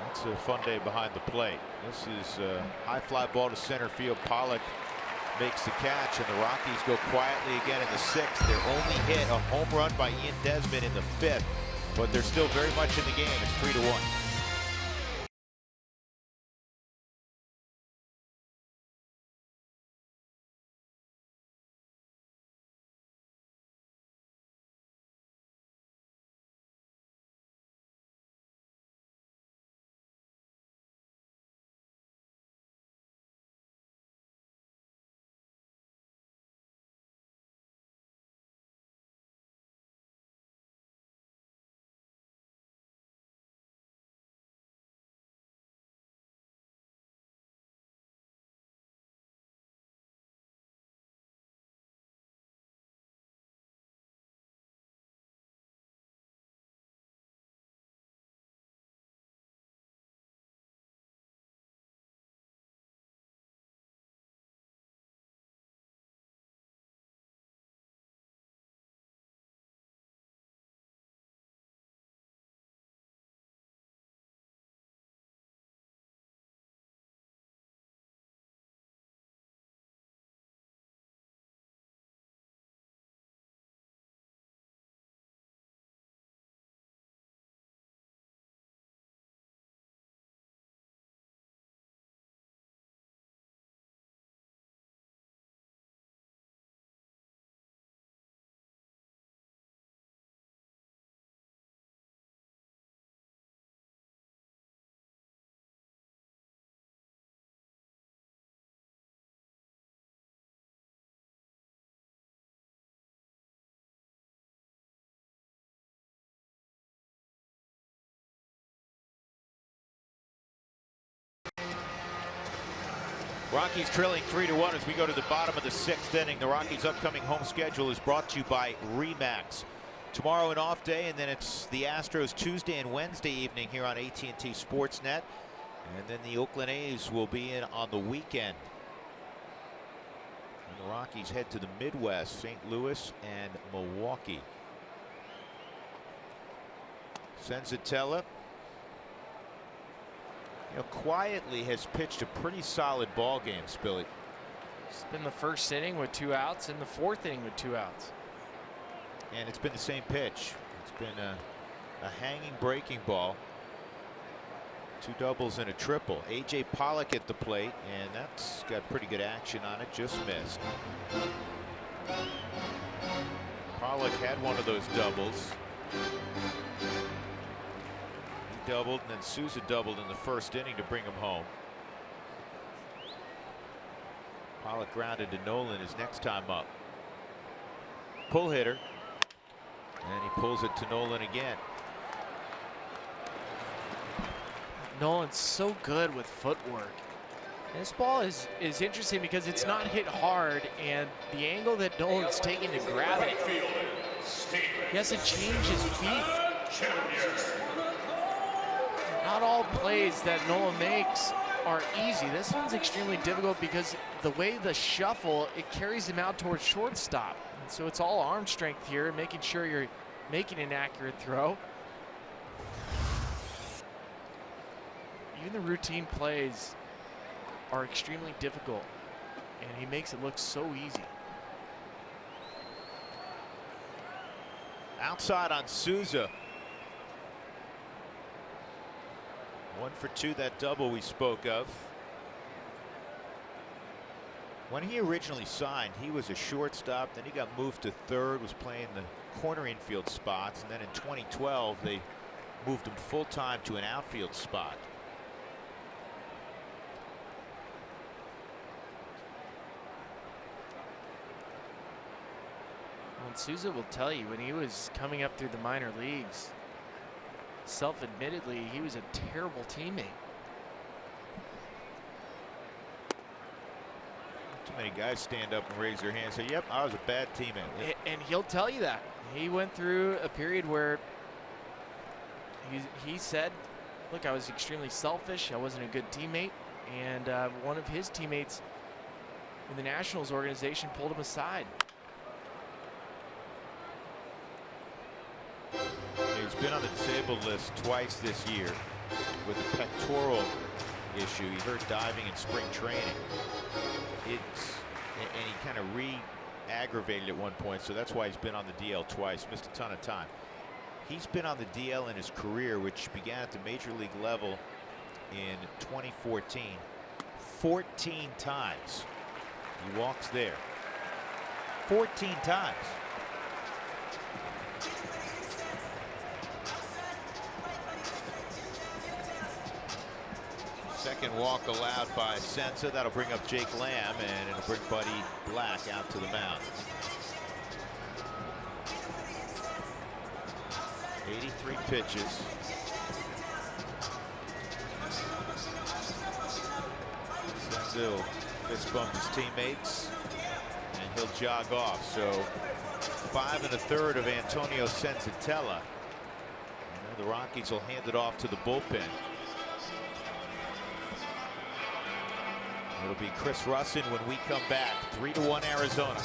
That's a fun day behind the plate. This is a high fly ball to center field. Pollock makes the catch, and the Rockies go quietly again in the 6th. Their only hit, a home run by Ian Desmond in the 5th, but they're still very much in the game. It's 3-1. Rockies trailing 3-1 as we go to the bottom of the 6th inning. The Rockies' upcoming home schedule is brought to you by Remax. Tomorrow an off day, and then it's the Astros Tuesday and Wednesday evening here on AT&T Sportsnet. And then the Oakland A's will be in on the weekend. And the Rockies head to the Midwest, St. Louis and Milwaukee. Senzatella, quietly has pitched a pretty solid ball game, Spilly. It's been the first inning with 2 outs and the 4th inning with 2 outs. And it's been the same pitch. It's been a hanging breaking ball. 2 doubles and a triple. A.J. Pollock at the plate, and that's got pretty good action on it. Just missed. Pollock had one of those doubles. Doubled, and then Souza doubled in the 1st inning to bring him home. Pollock grounded to Nolan his next time up. Pull hitter, and he pulls it to Nolan again. Nolan's so good with footwork. And this ball is interesting because it's not hit hard, and the angle that Nolan's taking to grab it, he has to change his feet. Not all plays that Nolan makes are easy. This one's extremely difficult because the way the shuffle, it carries him out towards shortstop. And so it's all arm strength here, making sure you're making an accurate throw. Even the routine plays are extremely difficult, and he makes it look so easy. Outside on Souza. 1 for 2, that double we spoke of. When he originally signed, he was a shortstop, then he got moved to 3rd, was playing the corner infield spots, and then in 2012 they moved him full-time to an outfield spot. Well, Souza will tell you, when he was coming up through the minor leagues, self-admittedly, he was a terrible teammate. Too many guys stand up and raise their hands and say, yep, I was a bad teammate. And he'll tell you that. He went through a period where he said, look, I was extremely selfish. I wasn't a good teammate. And one of his teammates in the Nationals organization pulled him aside. He's been on the disabled list twice this year with a pectoral issue. He hurt diving in spring training. And he kind of re-aggravated at one point, so that's why he's been on the DL twice. Missed a ton of time. He's been on the DL in his career, which began at the major league level in 2014. 14 times he walks there. 14 times. Second walk allowed by Senza. That'll bring up Jake Lamb, and it'll bring Buddy Black out to the mound. 83 pitches. Senza will fist bump his teammates, and he'll jog off. So 5 1/3 of Antonio Senzatella. The Rockies will hand it off to the bullpen. It'll be Chris Russin when we come back. 3-1 Arizona.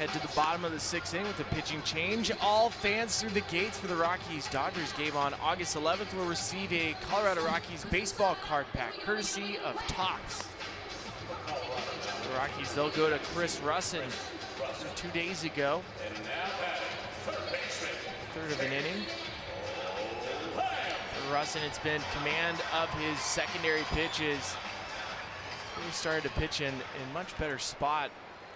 Head to the bottom of the 6th inning with the pitching change. All fans through the gates for the Rockies-Dodgers game on August 11th will receive a Colorado Rockies baseball card pack, courtesy of Topps. The Rockies, they'll go to Chris Russin 2 days ago. Third of an inning. For Russin, it's been command of his secondary pitches. Really started to pitch in much better spot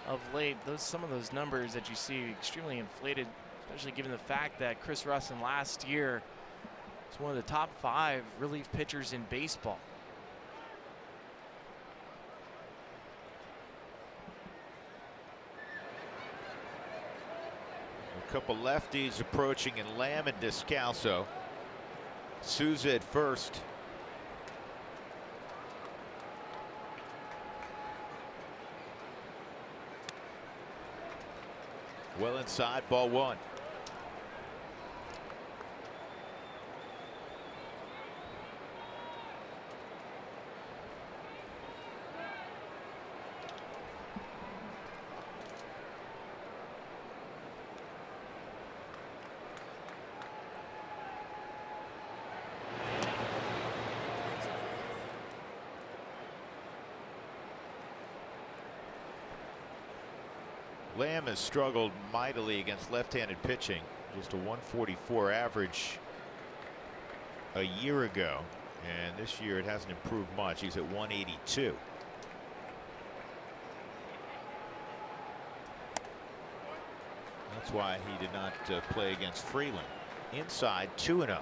of late. Some of those numbers that you see extremely inflated, especially given the fact that Chris Russin last year was one of the top 5 relief pitchers in baseball. A couple lefties approaching, and Lamb and Descalso. Souza at first. Well inside, ball 1. Lamb has struggled mightily against left-handed pitching. Just a 144 average a year ago, and this year it hasn't improved much. He's at 182. That's why he did not play against Freeland. Inside, 2-0.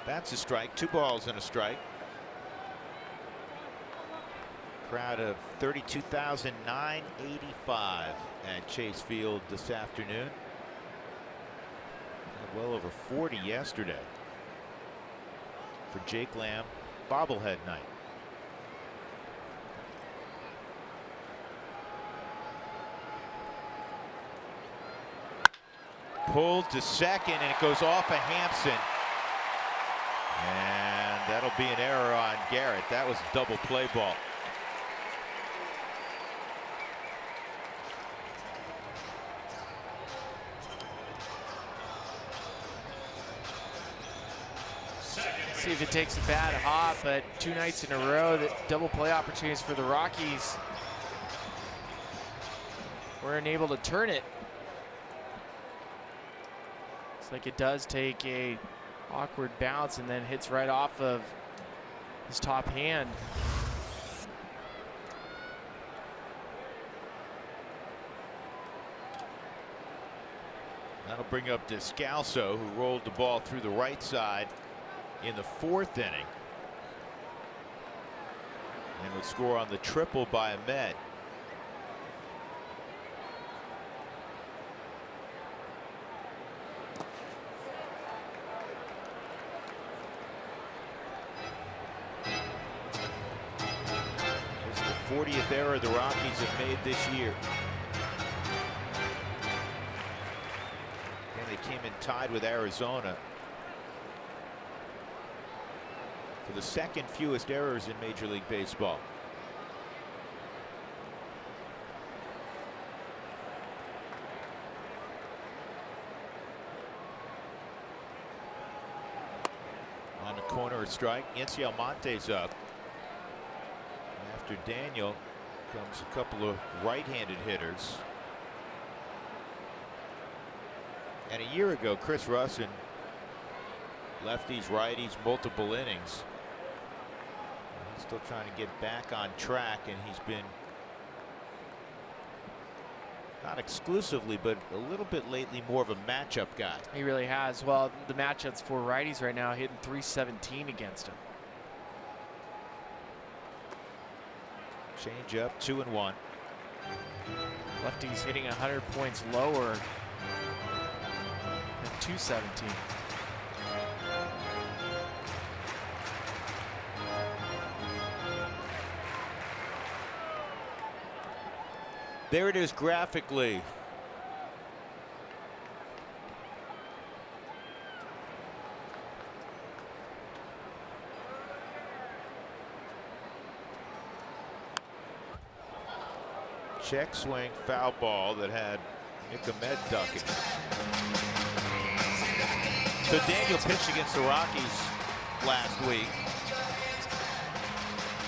That's a strike. 2 balls and a strike. Crowd of 32,985 at Chase Field this afternoon. Had well over 40 yesterday for Jake Lamb bobblehead night. Pulled to second, and it goes off of Hampson. And that'll be an error on Garrett. That was a double play ball. See if it takes a bad hop, but 2 nights in a row, that double play opportunities for the Rockies were unable to turn it. Looks like it does take a awkward bounce and then hits right off of his top hand. That'll bring up Descalso, who rolled the ball through the right side in the 4th inning, and would score on the triple by Ahmed. It's the 40th error the Rockies have made this year. And they came in tied with Arizona for the 2nd fewest errors in Major League Baseball. On the corner, a strike. Yancy Almonte's up. After Daniel comes a couple of right-handed hitters. And a year ago, Chris Russin, lefties, righties, multiple innings. He's still trying to get back on track, and he's been not exclusively, but a little bit lately more of a matchup guy. He really has. Well, the matchups for righties right now, hitting .317 against him. Change up, 2-1. Lefties hitting 100 points lower than .217. There it is graphically. Check swing foul ball that had Nick Ahmed ducking. So Daniel pitched against the Rockies last week.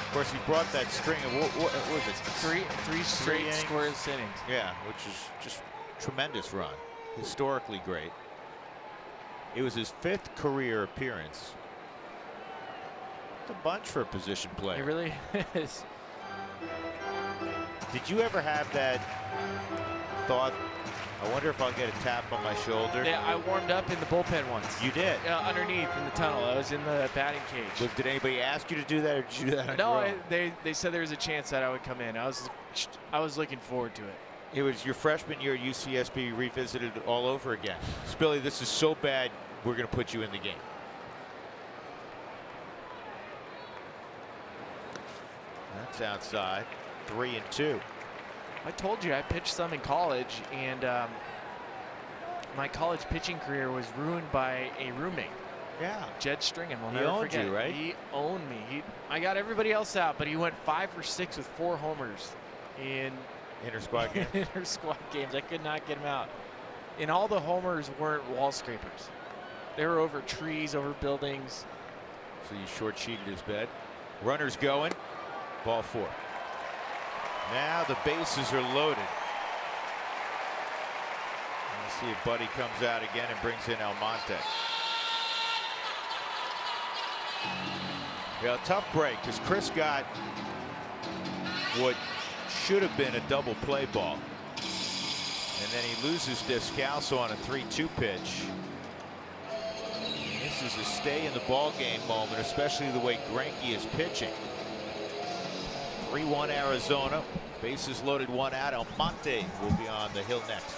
Of course, he brought that string of what was it? Three straight scoreless innings. Yeah, which is just tremendous run, historically great. It was his 5th career appearance. It's a bunch for a position player. It really is. Did you ever have that thought, I wonder if I'll get a tap on my shoulder? Yeah, I warmed up in the bullpen once. You did? Underneath in the tunnel. I was in the batting cage. Did anybody ask you to do that, or did you do that on No, your own? they said there was a chance that I would come in. I was looking forward to it. It was your freshman year at UCSB revisited all over again. Spilly, this is so bad, we're going to put you in the game. That's outside. 3-2. I told you I pitched some in college, and my college pitching career was ruined by a roommate. Yeah. Jed Stringham. I'll He never owned forget. you, right? He owned me. I got everybody else out, but he went 5 for 6 with 4 homers in Inter-squad game. inter-squad games. I could not get him out. And all the homers weren't wall scrapers. They were over trees, over buildings. So you short-sheeted his bed. Runners going. Ball 4. Now the bases are loaded. Let's see if Buddy comes out again and brings in Almonte. Yeah, tough break because Chris got what should have been a double play ball. And then he loses Descalso on a 3-2 pitch. And this is a stay in the ball game moment, especially the way Greinke is pitching. 3-1 Arizona. Bases loaded, 1 out. Almonte will be on the hill next.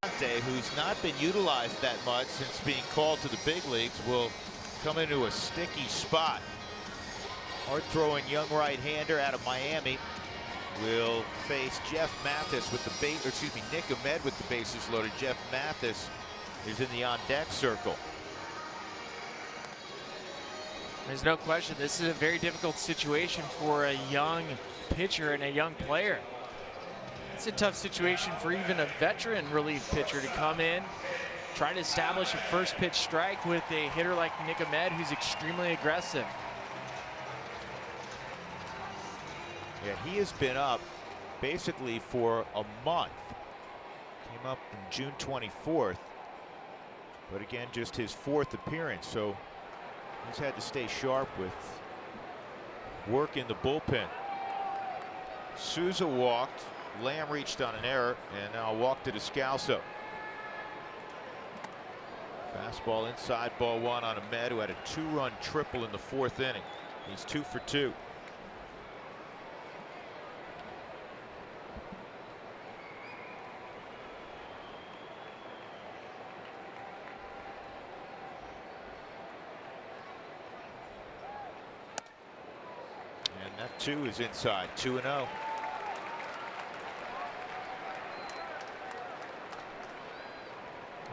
Almonte, who's not been utilized that much since being called to the big leagues, will come into a sticky spot. Hard throwing young right-hander out of Miami will face Jeff Mathis with the Nick Ahmed with the bases loaded. Jeff Mathis is in the on-deck circle. There's no question this is a very difficult situation for a young pitcher and a young player. It's a tough situation for even a veteran relief pitcher to come in, try to establish a first pitch strike with a hitter like Nick Ahmed, who's extremely aggressive. Yeah, he has been up basically for a month. Came up on June 24th, but again, just his 4th appearance, so he's had to stay sharp with work in the bullpen. Souza walked. Lamb reached on an error, and now a walk to Descalso. Fastball inside, ball one on Ahmed, who had a 2-run triple in the 4th inning. He's 2 for 2. And that 2 is inside, 2-0.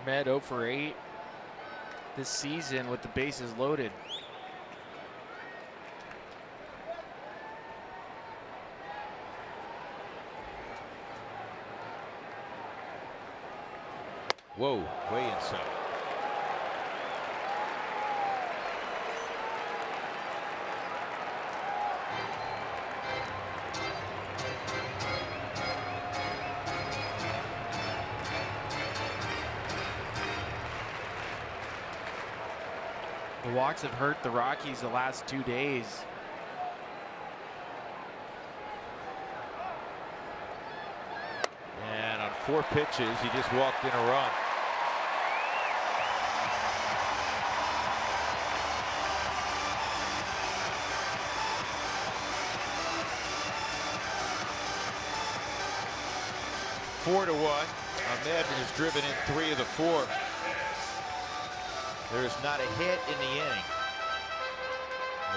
Ahmed 0 for 8 this season with the bases loaded. Whoa, way inside. The walks have hurt the Rockies the last 2 days. And on 4 pitches, he just walked in a run. Four to 1. Ahmed has driven in 3 of the 4. There's not a hit in the inning.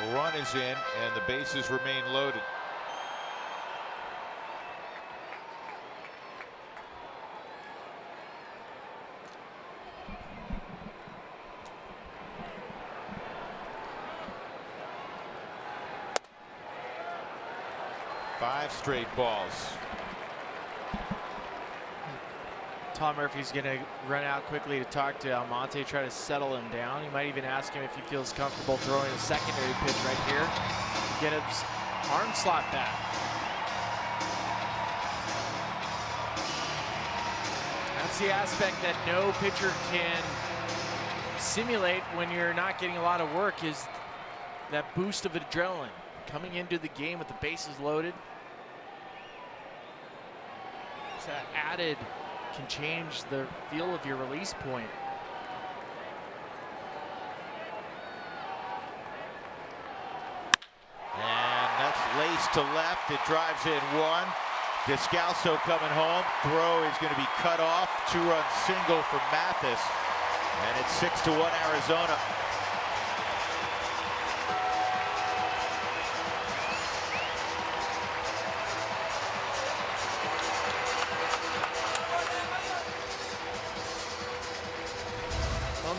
A run is in, and the bases remain loaded. Five straight balls. Tom Murphy's going to run out quickly to talk to Almonte, try to settle him down. He might even ask him if he feels comfortable throwing a secondary pitch right here. Get his arm slot back. That's the aspect that no pitcher can simulate when you're not getting a lot of work, is that boost of adrenaline. Coming into the game with the bases loaded. It's that added can change the feel of your release point. And that's laced to left. It drives in 1. Descalso coming home. Throw is going to be cut off. 2-run single for Mathis. And it's 6-1 Arizona.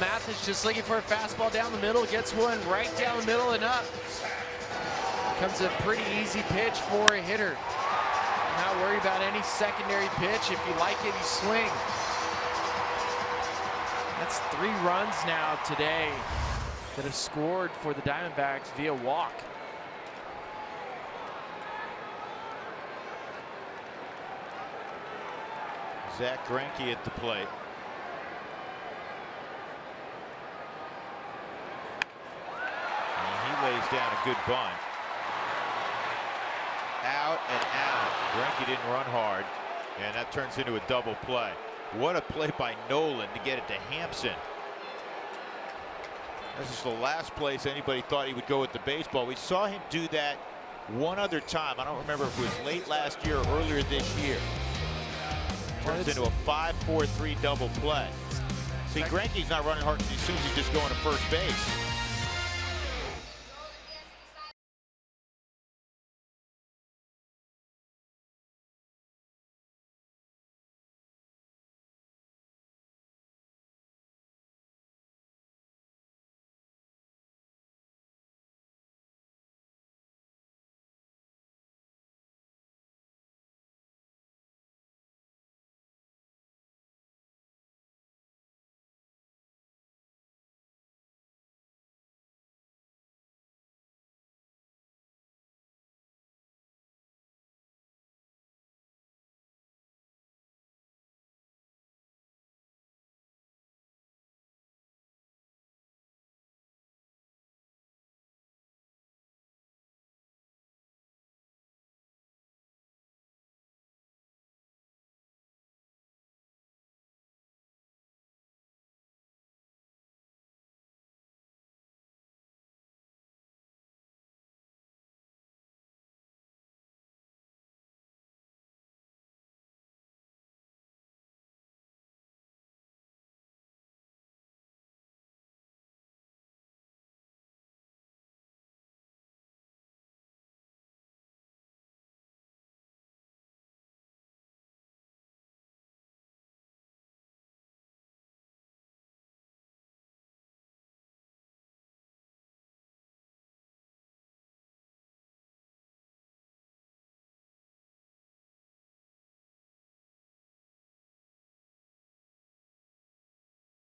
Mathis just looking for a fastball down the middle, gets one right down the middle and up. Becomes a pretty easy pitch for a hitter. Not worried about any secondary pitch. If you like it, you swing. That's 3 runs now today that have scored for the Diamondbacks via walk. Zach Greinke at the plate. Lays down a good bunt. Out and out. Greinke didn't run hard, and that turns into a double play. What a play by Nolan to get it to Hampson. This is the last place anybody thought he would go with the baseball. We saw him do that one other time. I don't remember if it was late last year or earlier this year. Turns into a 5-4-3 double play. See, Greinke's not running hard because he assumes he's just going to first base.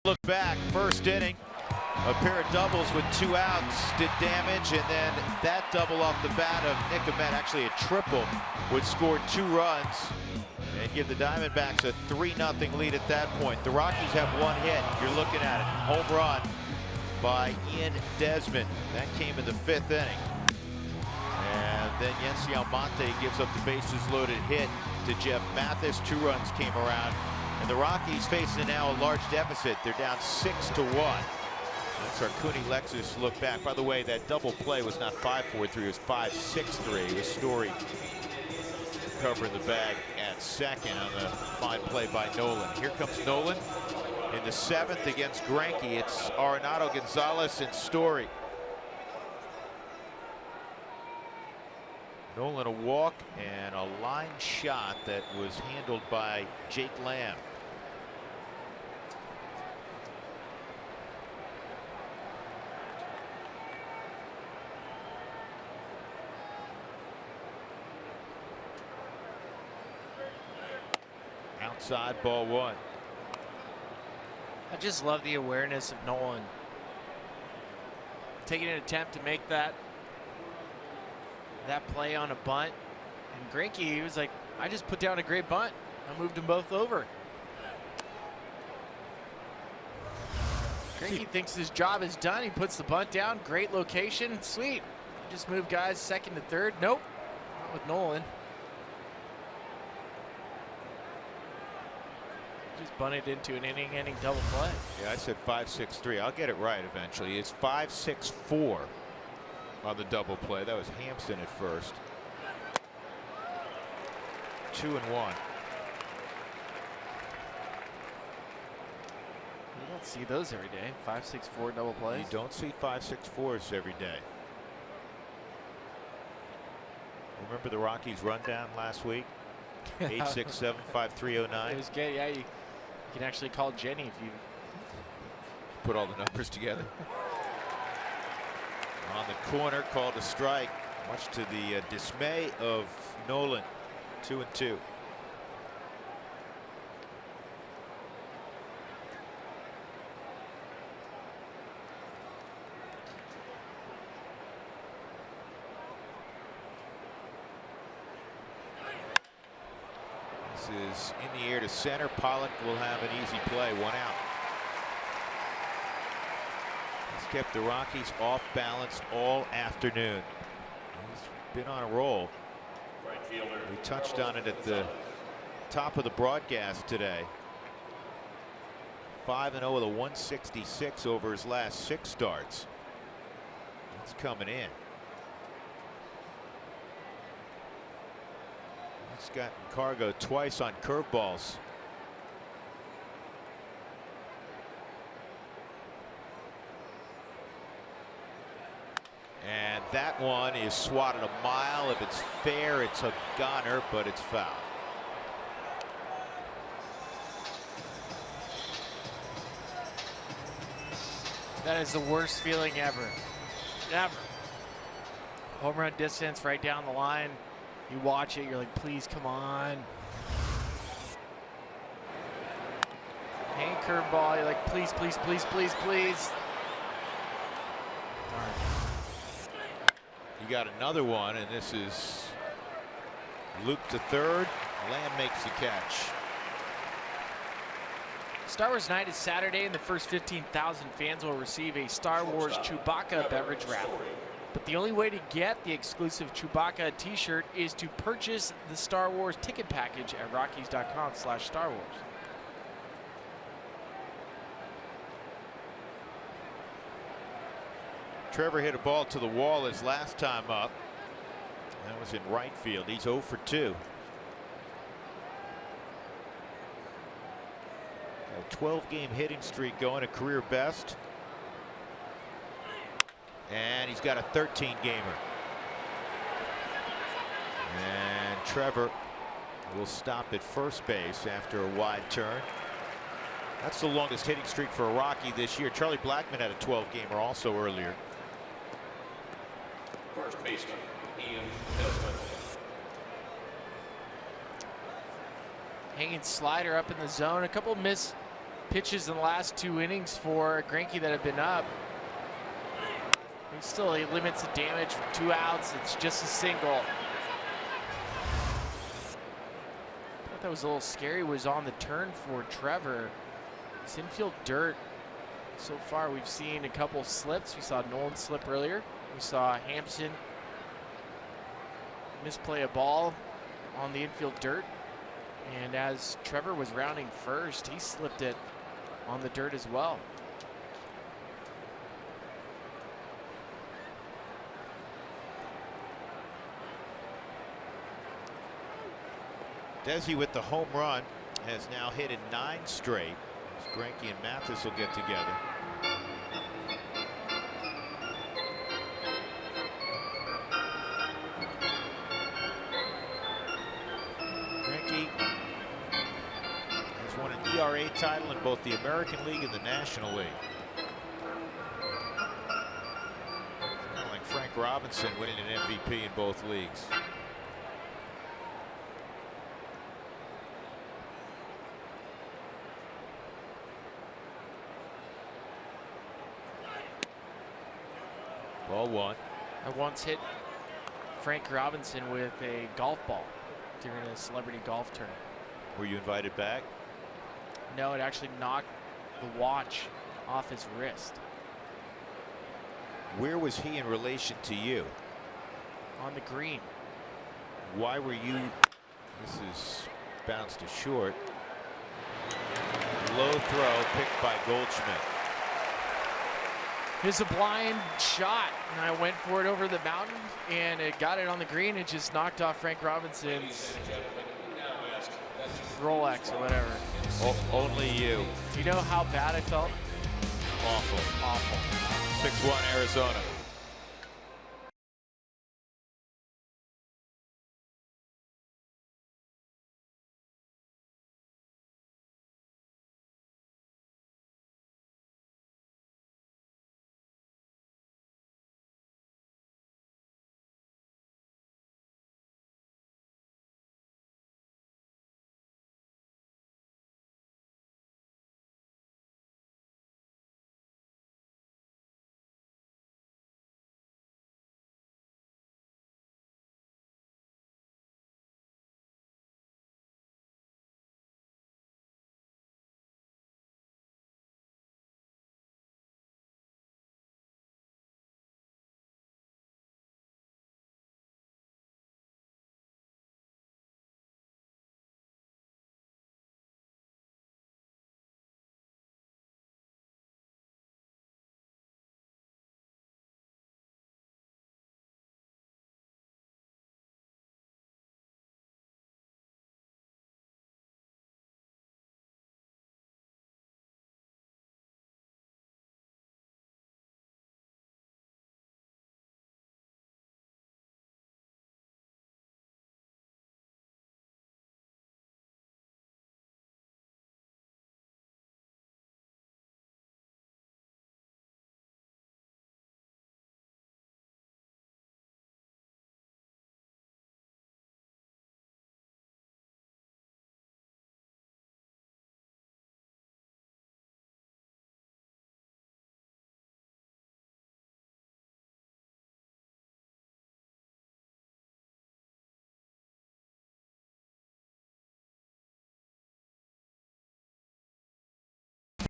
Look back, first inning, a pair of doubles with 2 outs did damage, and then that double off the bat of Nick Ahmed, actually a triple, would score 2 runs and give the Diamondbacks a 3-0 lead at that point. The Rockies have 1 hit. You're looking at it. Home run by Ian Desmond. That came in the 5th inning. And then Yency Almonte gives up the bases loaded hit to Jeff Mathis. 2 runs came around. And the Rockies facing now a large deficit. They're down 6-1. That's our Cooney Lexus look back. By the way, that double play was not 5-4-3, it was 5-6-3. It was Story covering the bag at second on the fine play by Nolan. Here comes Nolan in the 7th against Greinke. It's Arenado, Gonzalez, and Story. Nolan a walk and a line shot that was handled by Jake Lamb. Outside, ball 1. I just love the awareness of Nolan. Taking an attempt to make that play on a bunt. And Greinke, he was like, I just put down a great bunt. I moved them both over. Greinke thinks his job is done. He puts the bunt down. Great location. Sweet. Just move guys 2nd to 3rd. Nope. Not with Nolan. Just bunted into an inning-ending double play. Yeah, I said 5-6-3. I'll get it right eventually. It's 5-6-4 on the double play. That was Hampson at first. 2-1. You don't see those every day. 5-6-4 double plays. You don't see 5-6-4s every day. Remember the Rockies rundown last week? 8-6-7, 5-3-0-9. It was good. Yeah, you can actually call Jenny if you put all the numbers together. On the corner, called a strike, much to the dismay of Nolan. 2-2. This is in the air to center. Pollock will have an easy play. 1 out. He's kept the Rockies off balance all afternoon. He's been on a roll. We touched on it at the top of the broadcast today. 5-0 with a 166 over his last 6 starts. It's coming in. He's gotten cargo twice on curveballs. And that one is swatted a mile. If it's fair, it's a goner, but it's foul. That is the worst feeling ever. Ever. Home run distance right down the line. You watch it, you're like, please, come on. Hang curveball, you're like, please, please, please, please, please. You got another one, and this is loop to 3rd. Lamb makes the catch. Star Wars Night is Saturday, and the first 15,000 fans will receive a Star Wars Chewbacca beverage wrap. But the only way to get the exclusive Chewbacca t-shirt is to purchase the Star Wars ticket package at Rockies.com/Star Wars. Trevor hit a ball to the wall his last time up. That was in right field. He's 0 for 2. A 12-game hitting streak going, a career best. And he's got a 13-gamer. And Trevor will stop at first base after a wide turn. That's the longest hitting streak for a Rocky this year. Charlie Blackmon had a 12-gamer also earlier. First baseman, Ian Desmond. Hanging slider up in the zone. A couple pitches in the last 2 innings for Greinke that have been up. He limits the damage for 2 outs. It's just a single. That was a little scary, was on the turn for Trevor. This infield dirt, so far we've seen a couple slips. We saw Nolan slip earlier. We saw Hampson misplay a ball on the infield dirt. And as Trevor was rounding first, he slipped it on the dirt as well. Desi with the home run has now hit in 9 straight. Greinke and Mathis will get together. Greinke has won an ERA title in both the American League and the National League. Kind of like Frank Robinson winning an MVP in both leagues. Ball 1. I once hit Frank Robinson with a golf ball during a celebrity golf tournament. Were you invited back? No, it actually knocked the watch off his wrist. Where was he in relation to you? On the green. Why were you? This is bounced to short. Low throw picked by Goldschmidt. It's a blind shot, and I went for it over the mountain, and it got it on the green. It just knocked off Frank Robinson's Rolex or whatever. Only you. Do you know how bad I felt? Awful. Awful. 6-1 Arizona.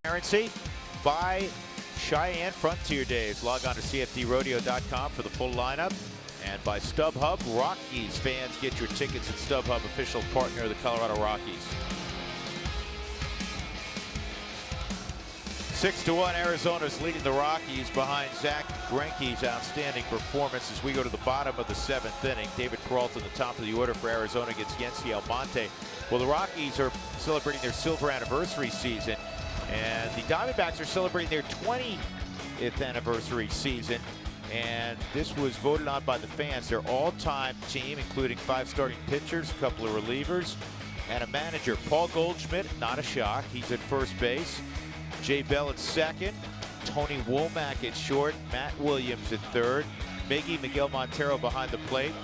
Transparency by Cheyenne Frontier Days. Log on to CFDrodeo.com for the full lineup. And by StubHub, Rockies fans, get your tickets at StubHub, official partner of the Colorado Rockies. 6-1, Arizona's leading the Rockies behind Zach Greinke's outstanding performance as we go to the bottom of the 7th inning. David Peralta in the top of the order for Arizona against Yency Almonte. Well, the Rockies are celebrating their silver anniversary season, and the Diamondbacks are celebrating their 20th anniversary season. And this was voted on by the fans, their all-time team, including 5 starting pitchers, a couple of relievers, and a manager. Paul Goldschmidt, not a shock, he's at first base. Jay Bell at second, Tony Womack at short, Matt Williams at third, Miguel Montero behind the plate,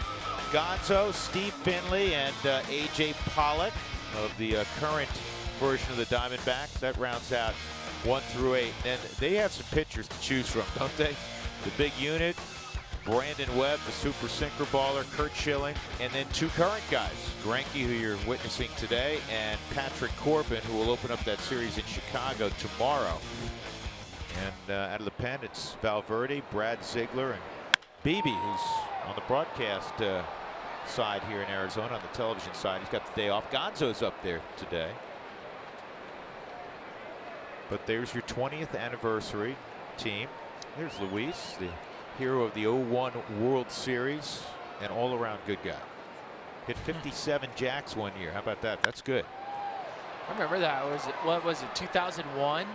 Gonzo, Steve Finley, and A.J. Pollock of the current version of the Diamondbacks. That rounds out 1 through 8. And they have some pitchers to choose from, don't they? The big unit, Brandon Webb, the super sinker baller, Kurt Schilling, and then 2 current guys, Greinke, who you're witnessing today, and Patrick Corbin, who will open up that series in Chicago tomorrow. And out of the pen, it's Valverde, Brad Ziegler, and Beebe, who's on the broadcast side here in Arizona. On the television side, he's got the day off. Gonzo's up there today. But there's your 20th anniversary team. There's Luis, the hero of the 01 World Series, and all-around good guy. Hit 57 jacks one year. How about that? That's good. I remember that. What was it, 2001?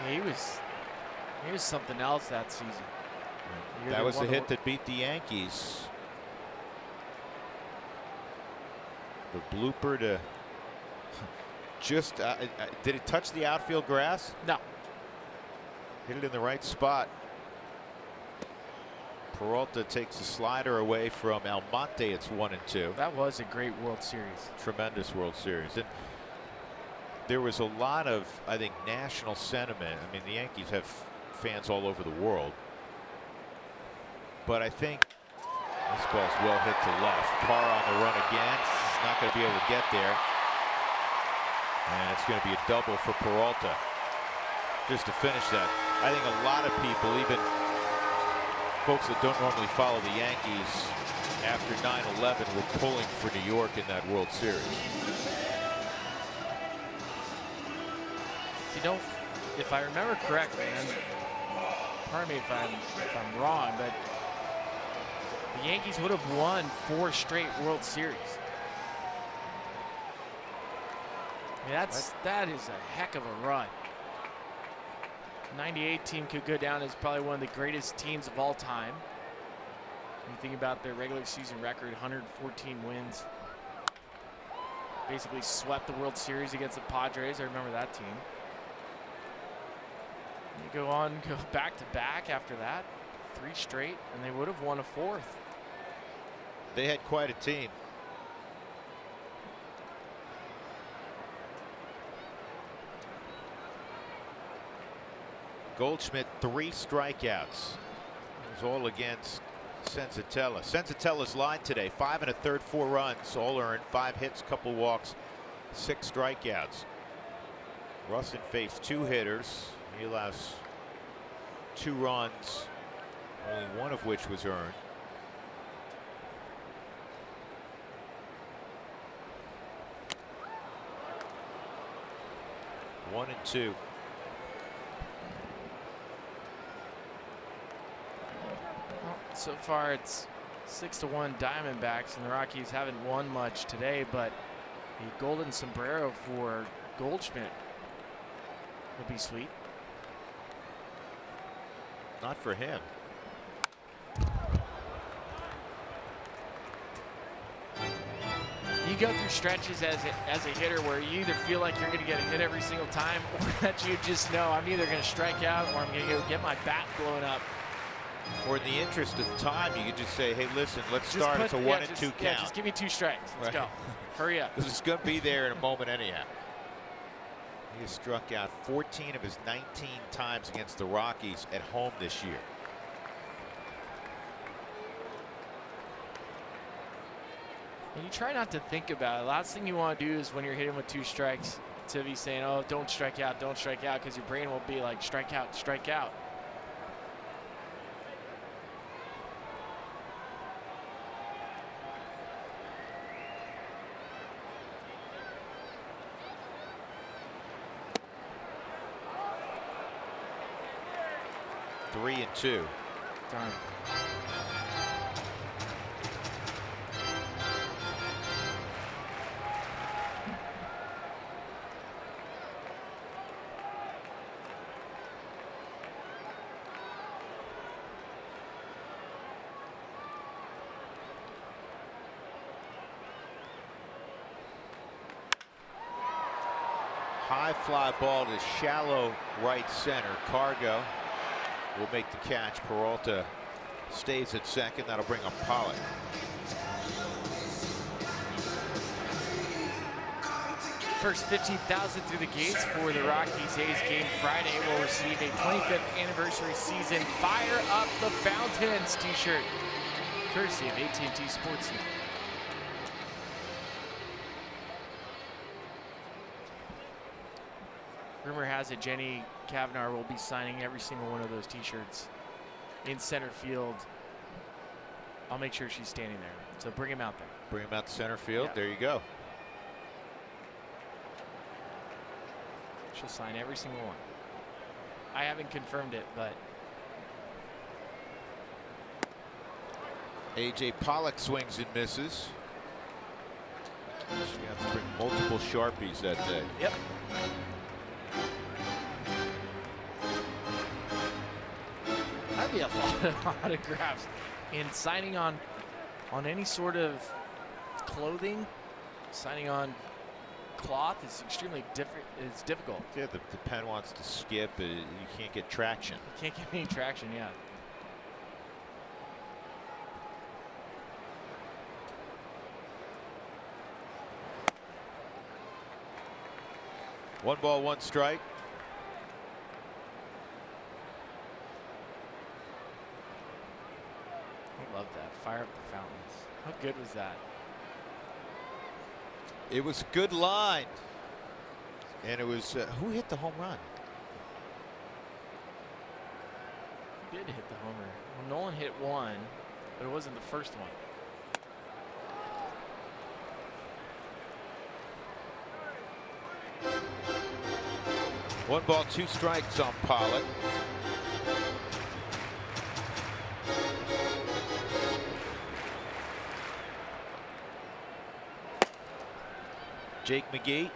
He was something else that season. That was the hit that beat the Yankees. The blooper to just did it touch the outfield grass? No. Hit it in the right spot. Peralta takes a slider away from Almonte. It's 1-2. That was a great World Series. Tremendous World Series. And there was a lot of, I think, national sentiment. I mean, the Yankees have fans all over the world. But I think this ball's well hit to left. Parr on the run again. Not going to be able to get there. And it's going to be a double for Peralta. Just to finish that. I think a lot of people, even folks that don't normally follow the Yankees, after 9/11 were pulling for New York in that World Series. You know, if I remember correctly, and pardon me if I'm wrong, but the Yankees would have won 4 straight World Series. I mean, that is a heck of a run. 98 team could go down as probably one of the greatest teams of all time. When you think about their regular season record, 114 wins. Basically swept the World Series against the Padres. I remember that team. You go on, go back to back after that, 3 straight, and they would have won a 4th. They had quite a team. Goldschmidt, 3 strikeouts. It was all against Senzatella. Senzatella's line today, 5 1/3, 4 runs, all earned, 5 hits, couple walks, 6 strikeouts. Russin faced 2 hitters. He allows 2 runs, only 1 of which was earned. One and 2. So far it's 6-1 Diamondbacks, and the Rockies haven't won much today, but the golden sombrero for Goldschmidt would be sweet. Not for him. You go through stretches as a hitter where you either feel like you're going to get a hit every single time, or that you just know I'm either going to strike out or I'm going to go get my bat blown up. Or in the interest of time, you could just say, hey, listen, let's start. It's a 1 and 2 count. Yeah, just give me 2 strikes. Let's go. Hurry up. This is going to be there in a moment anyhow. He has struck out 14 of his 19 times against the Rockies at home this year. And you try not to think about it. Last thing you want to do is when you're hitting with 2 strikes to be saying, oh, don't strike out, because your brain will be like, strike out, strike out. Three and 2. Darn. High fly ball to shallow right center. Cargo will make the catch. Peralta stays at second. That'll bring up Pollock. first 15,000 through the gates for the Rockies. A's game Friday will receive a 25th anniversary season Fire Up the Fountains t-shirt, courtesy of AT&T Sportsnet. Rumor has it Jenny Kavanaugh will be signing every single one of those t-shirts in center field. I'll make sure she's standing there. So bring him out there. Bring him out to center field. Yeah. There you go. She'll sign every single one. I haven't confirmed it, but A.J. Pollock swings and misses. She has to bring multiple Sharpies that day. yep. That'd be a lot of autographs. And signing on any sort of clothing, signing on cloth is extremely different. It's difficult. Yeah, the pen wants to skip. You can't get traction. You can't get any traction, yeah. One ball, one strike. I love that. Fire up the fountains. How good was that? It was a good line. And it was, who hit the home run? He did hit the homer. Well, Nolan hit one, but it wasn't the first one. One ball, two strikes on Pollock. Jake McGee.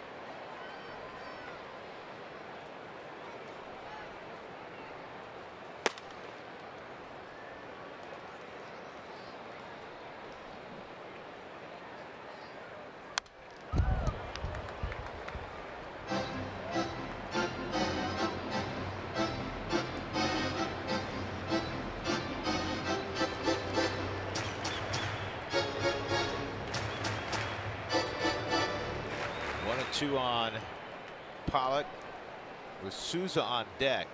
Two on Pollock with Souza on deck.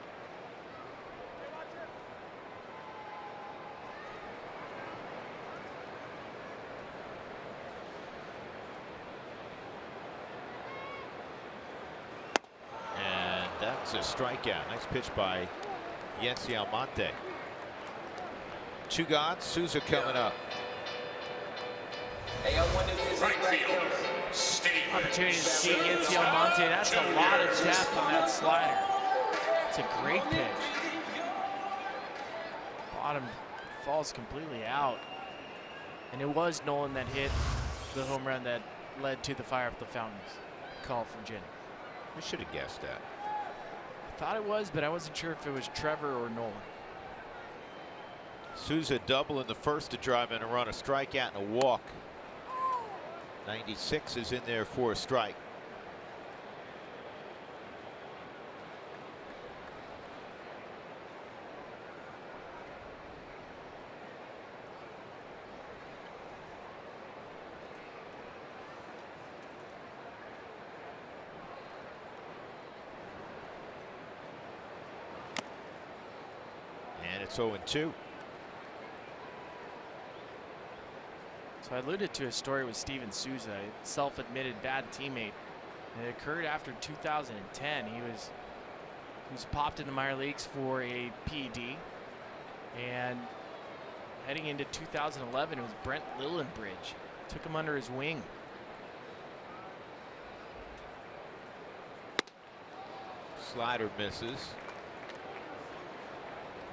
And that's a strikeout. Nice pitch by Yency Almonte. Two gone. Souza coming up. Right field, Steve. Opportunity to see Yency Almonte. That's a lot of depth on that slider. It's a great pitch. Bottom falls completely out. And it was Nolan that hit the home run that led to the Fire Up the Fountains call from Jenny. We should have guessed that. I thought it was, but I wasn't sure if it was Trevor or Nolan. Souza double in the first to drive in a run, a strikeout and a walk. 96 is in there for a strike. And it's 0-2. So I alluded to a story with Steven Souza, a self-admitted bad teammate. It occurred after 2010. He was popped in the minor leagues for a PED, and heading into 2011, it was Brent Lillenbridge. Took him under his wing. Slider misses.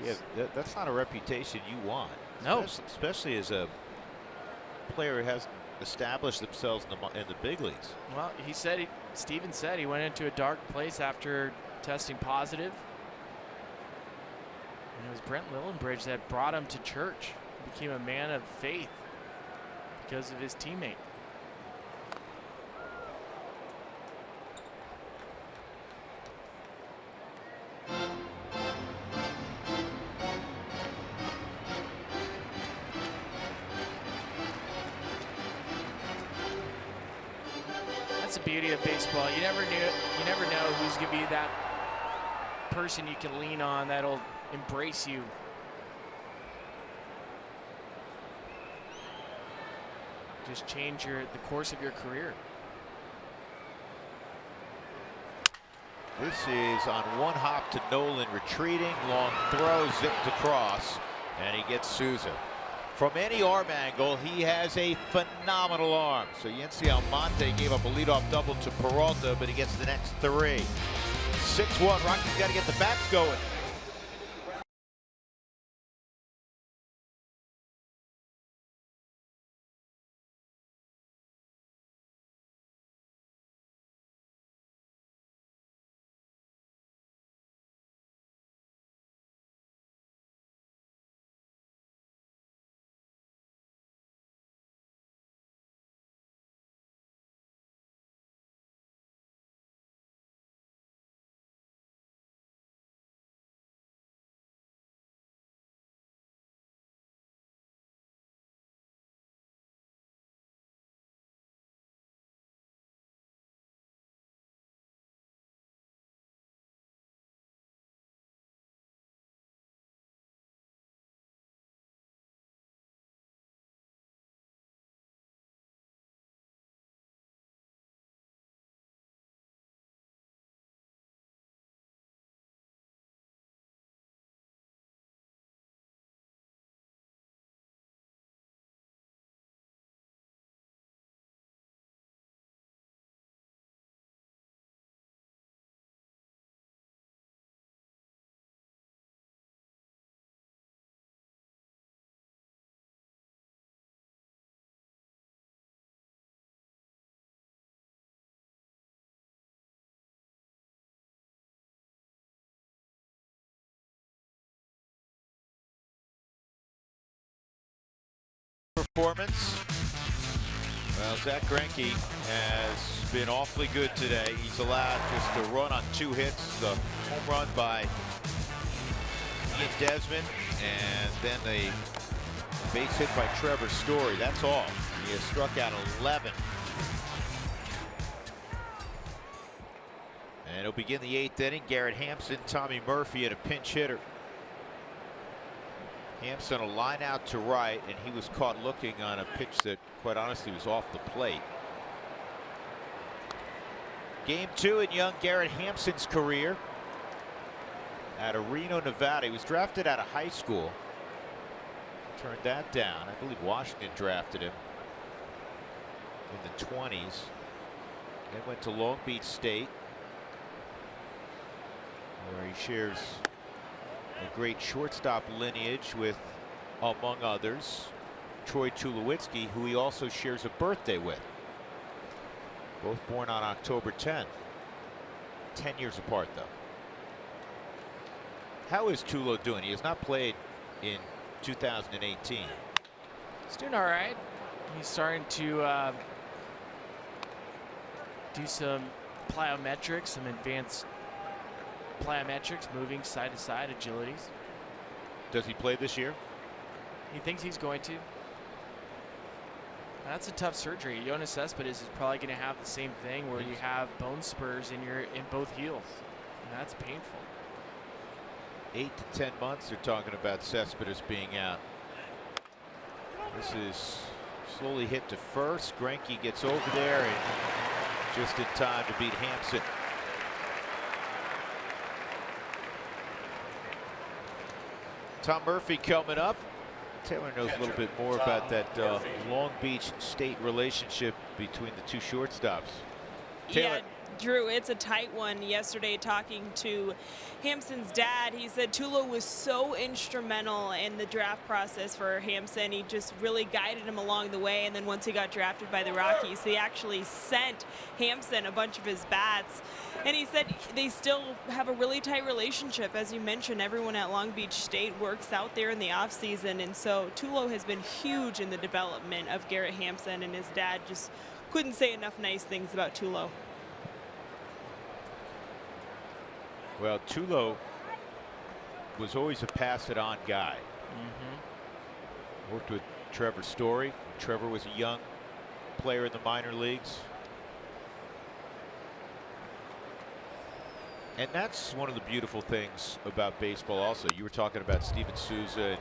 Yeah, that's not a reputation you want. No. Especially as a player who has established themselves in the big leagues. Well, Steven said he went into a dark place after testing positive. And it was Brent Lillenbridge that brought him to church. He became a man of faith because of his teammate. That's the beauty of baseball. You never know who's going to be that person you can lean on that'll embrace you. Just change the course of your career. This is on one hop to Nolan, retreating, long throw, zipped across, and he gets Souza. From any arm angle, he has a phenomenal arm. So Yency Almonte gave up a leadoff double to Peralta, but he gets the next 3. 6-1, Rockies got to get the bats going. Performance. Well, Zach Greinke has been awfully good today. He's allowed just a run on 2 hits, the home run by Ian Desmond, and then the base hit by Trevor Story. That's all. He has struck out 11. And it'll begin the 8th inning. Garrett Hampson, Tommy Murphy, and a pinch hitter. Hampson a line out to right, and he was caught looking on a pitch that, quite honestly, was off the plate. Game 2 in young Garrett Hampson's career. Out of Reno, Nevada. He was drafted out of high school. Turned that down. I believe Washington drafted him in the 20s. Then went to Long Beach State, where he shares a great shortstop lineage with, among others, Troy Tulowitzki, who he also shares a birthday with. Both born on October 10th. 10 years apart, though. How is Tulo doing? He has not played in 2018. He's doing all right. He's starting to do some plyometrics, some advanced plyometrics, moving side to side agilities. Does he play this year? He thinks he's going to. That's a tough surgery. Yoenis Cespedes is probably going to have the same thing, where you have bone spurs in both heels, and that's painful. 8 to 10 months they're talking about Cespedes being out. This is slowly hit to first. Greinke gets over there and just in time to beat Hampson. Tom Murphy coming up. Taylor knows a little bit more about that Long Beach State relationship between the 2 shortstops. Taylor. Yeah, Drew, it's a tight one. Yesterday, talking to Hampson's dad, he said Tulo was so instrumental in the draft process for Hampson. He just really guided him along the way, and then once he got drafted by the Rockies, he actually sent Hampson a bunch of his bats. And he said they still have a really tight relationship. As you mentioned, everyone at Long Beach State works out there in the offseason, and so Tulo has been huge in the development of Garrett Hampson, and his dad just couldn't say enough nice things about Tulo. Well, Tulo was always a pass-it-on guy. Worked with Trevor Story. Trevor was a young player in the minor leagues. And that's one of the beautiful things about baseball also. You were talking about Steven Souza,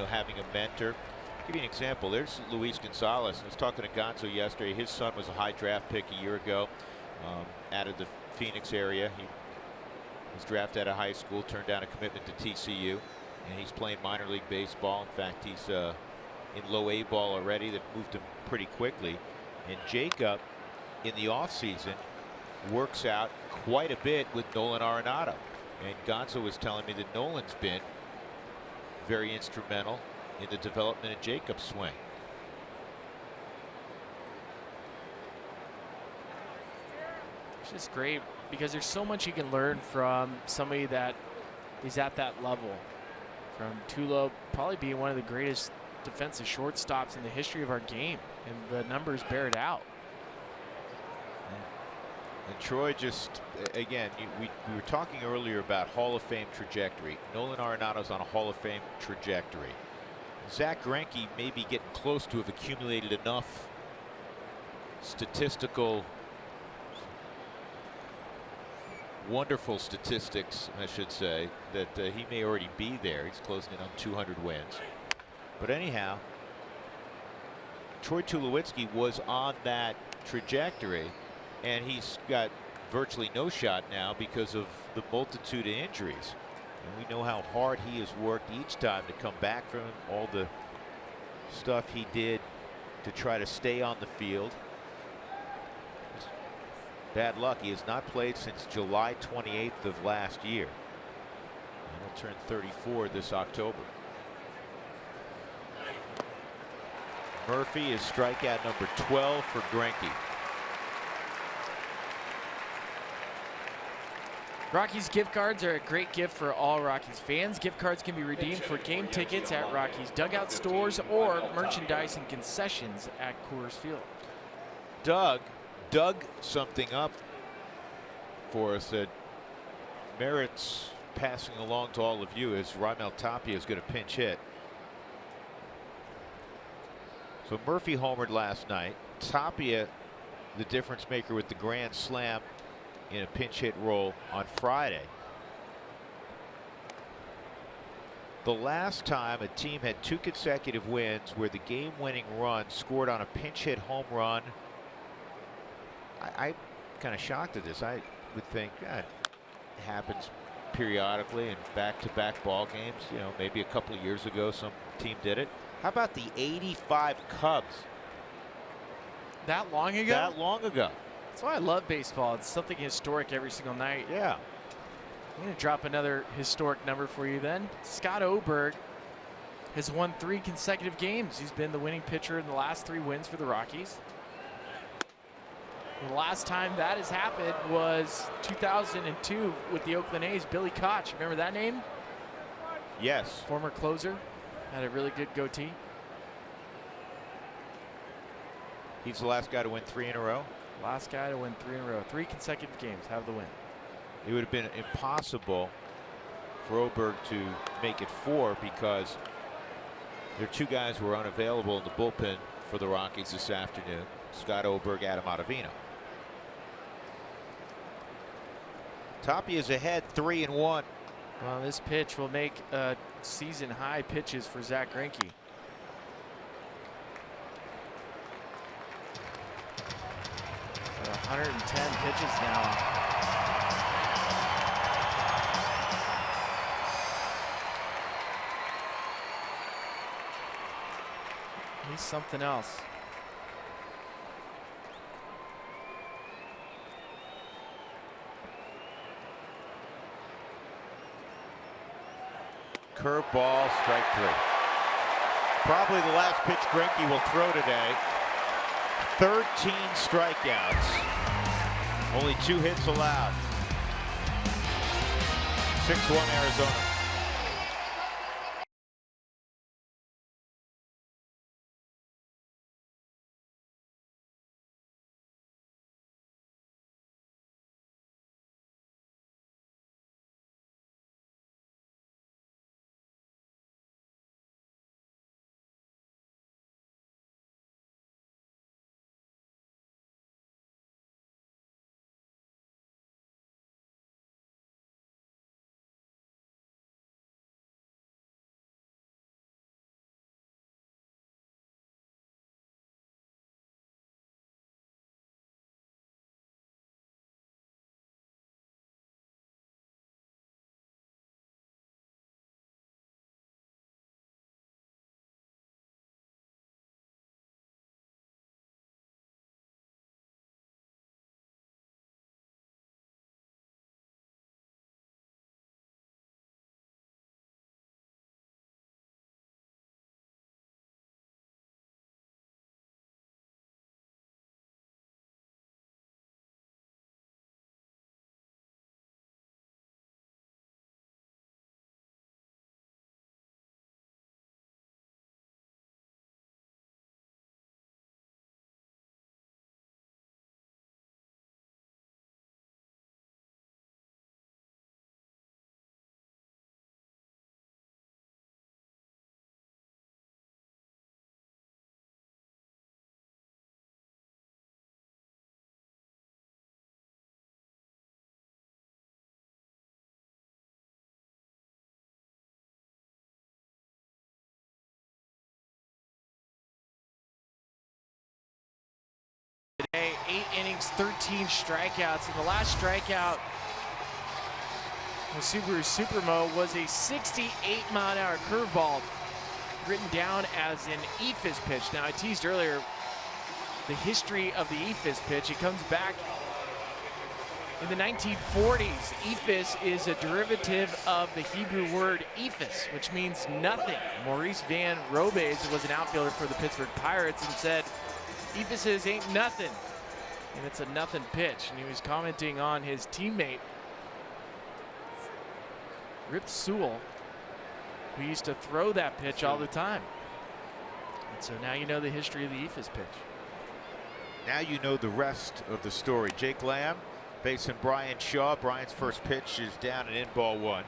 having a mentor. I'll give you an example. There's Luis Gonzalez. I was talking to Gonzo yesterday. His son was a high draft pick a year ago, out of the Phoenix area. He was drafted out of high school, turned down a commitment to TCU, and he's playing minor league baseball. In fact, he's in low A ball already. That moved him pretty quickly. And Jacob, in the offseason, works out quite a bit with Nolan Arenado. And Gonzo was telling me that Nolan's been very instrumental in the development of Jacob's swing. It's just great because there's so much you can learn from somebody that is at that level. From Tulo probably being one of the greatest defensive shortstops in the history of our game, and the numbers bear it out. And Troy just, again, we were talking earlier about Hall of Fame trajectory. Nolan Arenado's on a Hall of Fame trajectory. Zach Greinke may be getting close to have accumulated enough statistical, wonderful statistics, I should say, that he may already be there. He's closing in on 200 wins. But anyhow, Troy Tulowitzki was on that trajectory, and he's got virtually no shot now because of the multitude of injuries. And we know how hard he has worked each time to come back from all the stuff he did to try to stay on the field. Bad luck. He has not played since July 28th of last year. And he'll turn 34 this October. Murphy is strikeout number 12 for Greinke. Rockies gift cards are a great gift for all Rockies fans. Gift cards can be redeemed for game tickets at Rockies dugout stores or merchandise and concessions at Coors Field. Doug dug something up for us that merits passing along to all of you, as Raimel Tapia is going to pinch hit. So Murphy homered last night. Tapia, the difference maker with the grand slam in a pinch hit role on Friday. The last time a team had 2 consecutive wins where the game-winning run scored on a pinch hit home run, I'm kind of shocked at this. I would think it happens periodically in back-to-back ball games. Maybe a couple of years ago some team did it. How about the '85 Cubs? That long ago? That long ago. That's why I love baseball. It's something historic every single night. Yeah. I'm going to drop another historic number for you then. Scott Oberg has won 3 consecutive games. He's been the winning pitcher in the last 3 wins for the Rockies. The last time that has happened was 2002 with the Oakland A's. Billy Koch, remember that name? Yes. Former closer, had a really good goatee. He's the last guy to win 3 in a row. Last guy to win 3 in a row. 3 consecutive games, have the win. It would have been impossible for Oberg to make it 4 because there are 2 guys who are unavailable in the bullpen for the Rockies this afternoon. Scott Oberg, Adam Ottavino. Tapia is ahead 3-1. Well, this pitch will make season high pitches for Zach Greinke. At 110 pitches now. He's something else. Curveball, strike 3. Probably the last pitch Greinke will throw today. 13 strikeouts. Only 2 hits allowed. 6-1 Arizona. today. 8 innings, 13 strikeouts. And the last strikeout with Subaru Supermo was a 68-mile-an-hour curveball written down as an ephus pitch. Now, I teased earlier the history of the ephus pitch. It comes back in the 1940s. Ephus is a derivative of the Hebrew word ephus, which means nothing. Maurice Van Robes was an outfielder for the Pittsburgh Pirates and said, "Ephuses ain't nothing," and it's a nothing pitch. And he was commenting on his teammate, Rip Sewell, who used to throw that pitch all the time. And so now you know the history of the ephus pitch. Now you know the rest of the story. Jake Lamb facing Brian Shaw. Brian's first pitch is down and in, ball 1.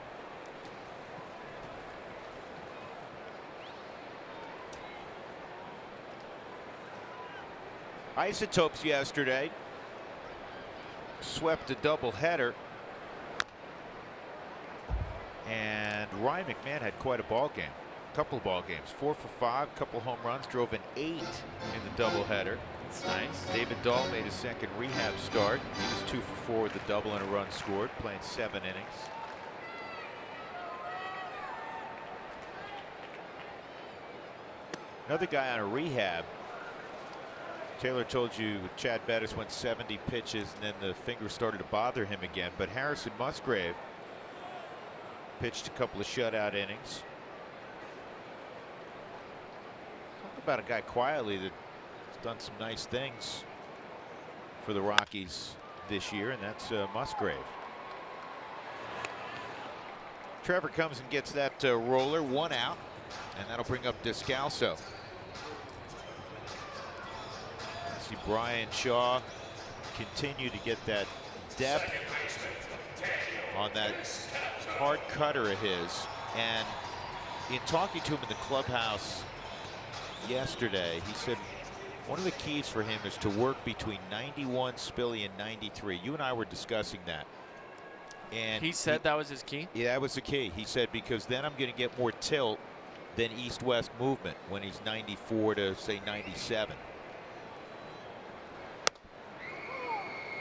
Isotopes yesterday swept a doubleheader, and Ryan McMahon had quite a ball game. Couple of ball games, 4 for 5, couple home runs, drove an 8 in the doubleheader. That's nice. David Dahl made his second rehab start. He was 2 for 4 with a double and a run scored, playing 7 innings. Another guy on a rehab. Taylor told you Chad Bettis went 70 pitches and then the finger started to bother him again. But Harrison Musgrave pitched a couple of shutout innings. Talk about a guy quietly that's done some nice things for the Rockies this year, and that's Musgrave. Trevor comes and gets that roller, 1 out, and that'll bring up Descalso. See Brian Shaw continue to get that depth on that hard cutter of his. And in talking to him in the clubhouse yesterday, he said one of the keys for him is to work between 91 Spilly and 93. You and I were discussing that. And he said that was his key? Yeah, that was the key. He said, because then I'm going to get more tilt than east-west movement when he's 94 to, say, 97.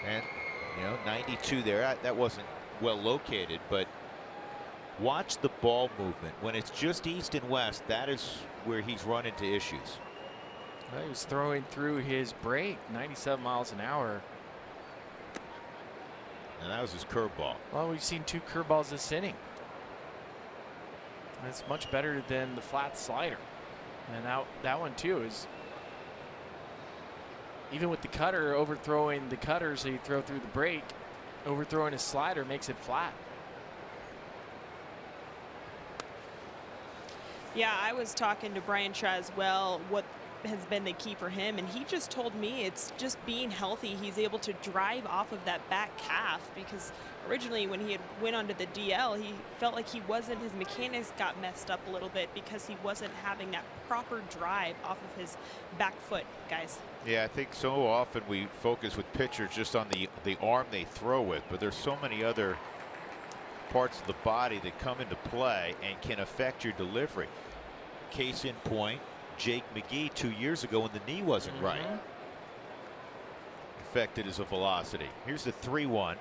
And, you know, 92 there. That wasn't well located, but watch the ball movement. When it's just east and west, that is where he's run into issues. Well, he was throwing through his break, 97 miles an hour. And that was his curveball. Well, we've seen 2 curveballs this inning. That's much better than the flat slider. And that one, too, is even with the cutter, overthrowing the cutter so you throw through the break, overthrowing a slider makes it flat. Yeah, I was talking to Brian Shaw as well, what has been the key for him, and he just told me it's just being healthy. He's able to drive off of that back calf, because originally when he had went onto the DL, he felt like his mechanics got messed up a little bit because he wasn't having that proper drive off of his back foot, guys. Yeah, I think so often we focus with pitchers just on the arm they throw with, but there's so many other parts of the body that come into play and can affect your delivery. Case in point, Jake McGee 2 years ago when the knee wasn't right. Affected his velocity. Here's the 3-1.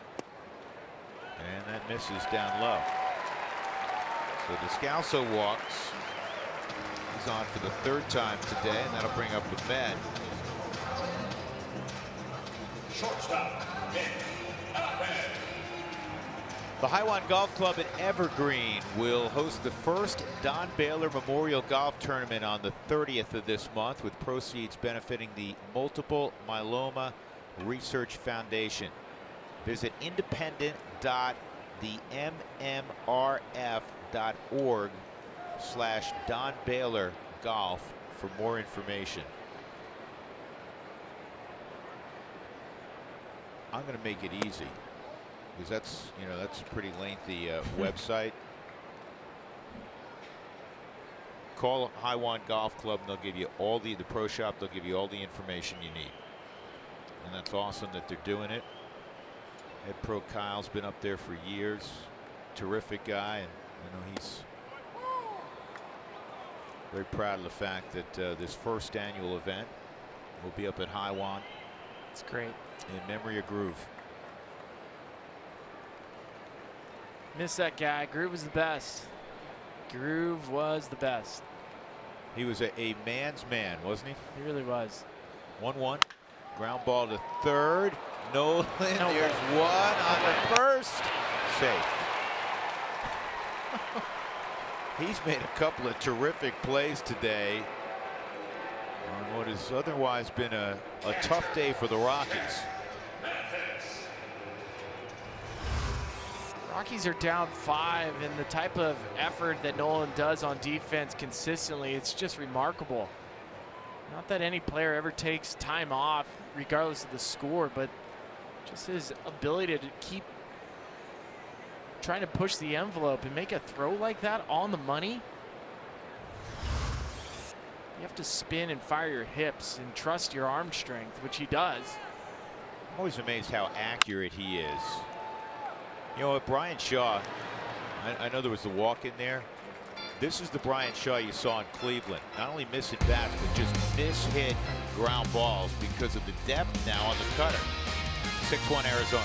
And that misses down low. So Descalso walks. He's on for the 3rd time today, and that'll bring up Ahmed. Shortstop, Ahmed. The Highwan Golf Club at Evergreen will host the first Don Baylor Memorial Golf Tournament on the 30th of this month, with proceeds benefiting the Multiple Myeloma Research Foundation. Visit independent.themmrf.org/Don Baylor Golf for more information. I'm going to make it easy, because that's a pretty lengthy website. Call Highwan Golf Club and they'll give you all the pro shop. They'll give you all the information you need, and that's awesome that they're doing it. Head pro Kyle's been up there for years. Terrific guy, and he's very proud of the fact that this first annual event will be up at Highwan. It's great. In memory of Groove. Miss that guy. Groove was the best. Groove was the best. He was a man's man, wasn't he? He really was. 1-1. Ground ball to third. Nolan, there's way. one on the first. Safe. He's made a couple of terrific plays today on what has otherwise been a tough day for the Rockies. Rockies are down 5, and the type of effort that Nolan does on defense consistently, it's just remarkable. Not that any player ever takes time off, regardless of the score, but just his ability to keep trying to push the envelope and make a throw like that on the money. You have to spin and fire your hips and trust your arm strength, which he does. I'm always amazed how accurate he is. You know what, Brian Shaw, I know there was the walk in there. This is the Brian Shaw you saw in Cleveland. Not only missing bats, but just miss-hit ground balls because of the depth now on the cutter. 6-1 Arizona.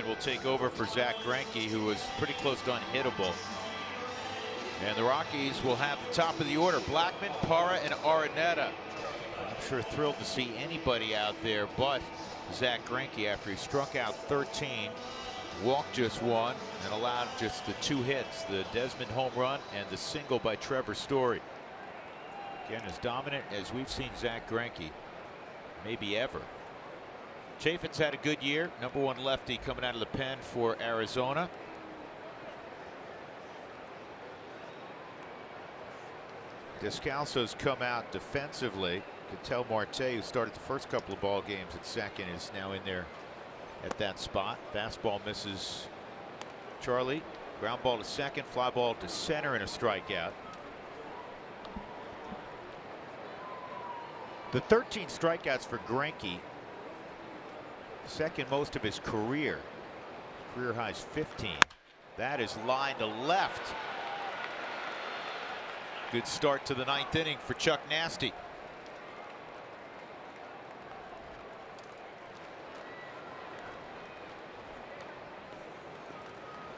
Will take over for Zach Greinke, who was pretty close to unhittable. And the Rockies will have the top of the order: Blackman, Parra, and Arenetta. I'm sure thrilled to see anybody out there but Zach Greinke after he struck out 13, walked just 1, and allowed just the 2 hits, the Desmond home run and the single by Trevor Story. Again, as dominant as we've seen Zach Greinke, maybe ever. Chafin's had a good year. #1 lefty coming out of the pen for Arizona. Descalso's come out defensively. Ketel Marte, who started the first couple of ball games at second, is now in there at that spot. Fastball misses Charlie. Ground ball to second, fly ball to center, and a strikeout. The 13 strikeouts for Greinke, second most of his career. Career high's 15. That is line to left. Good start to the 9th inning for Chuck Nasty.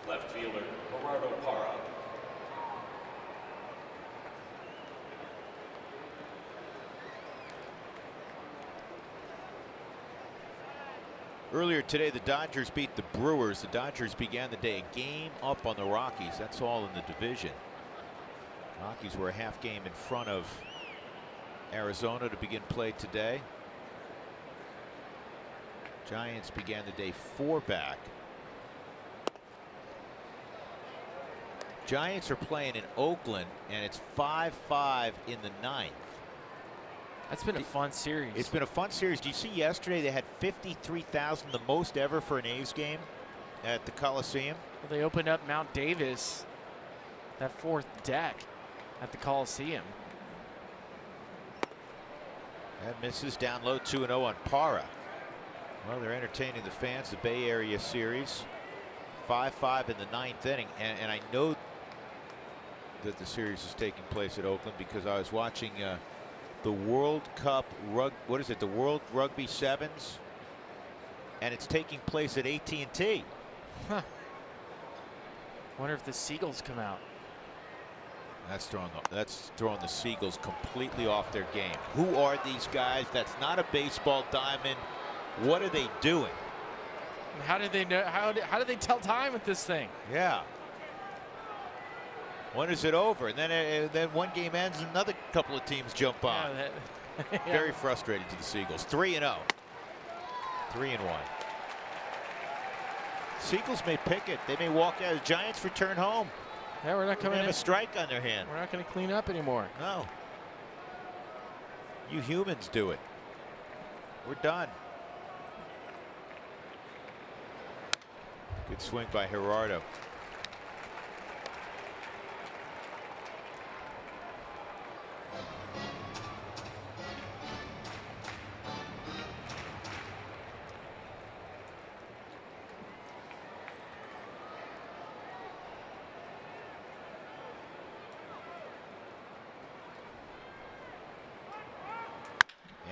Left fielder, Gerardo Parra. Earlier today, the Dodgers beat the Brewers. The Dodgers began the day a game up on the Rockies. That's all in the division. Rockies were a half game in front of Arizona to begin play today. Giants began the day 4 back. Giants are playing in Oakland, and it's 5-5 in the ninth. That's been a fun series. It's been a fun series. Do you see yesterday they had 53,000, the most ever for an A's game at the Coliseum? Well, they opened up Mount Davis, that fourth deck at the Coliseum. That misses down low, 2-0 on Para. Well, they're entertaining the fans, the Bay Area series. 5-5 in the ninth inning, and I know that the series is taking place at Oakland because I was watching the World Cup what is it, the World Rugby Sevens, and it's taking place at AT&T. Huh. Wonder if the Seagulls come out. That's throwing the Seagulls completely off their game. Who are these guys? That's not a baseball diamond. What are they doing? How did they know? How did they tell time with this thing? Yeah. When is it over? And then one game ends, and another couple of teams jump on. Yeah, Very frustrating to the Seagulls. 3-0. 3-1. Seagulls may pick it. They may walk out. The Giants return home. Yeah, we're not coming They have in. a strike on their hand. We're not going to clean up anymore. No. You humans do it. We're done. Good swing by Gerardo.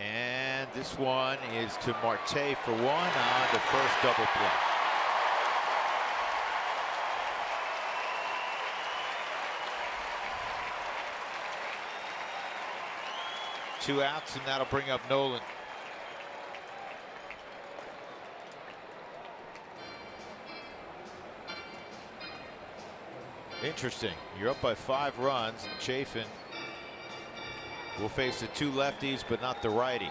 And this one is to Marte for one on the first double play. Two outs, and that'll bring up Nolan. Interesting. You're up by 5 runs, and Chafin will face the two lefties, but not the righty.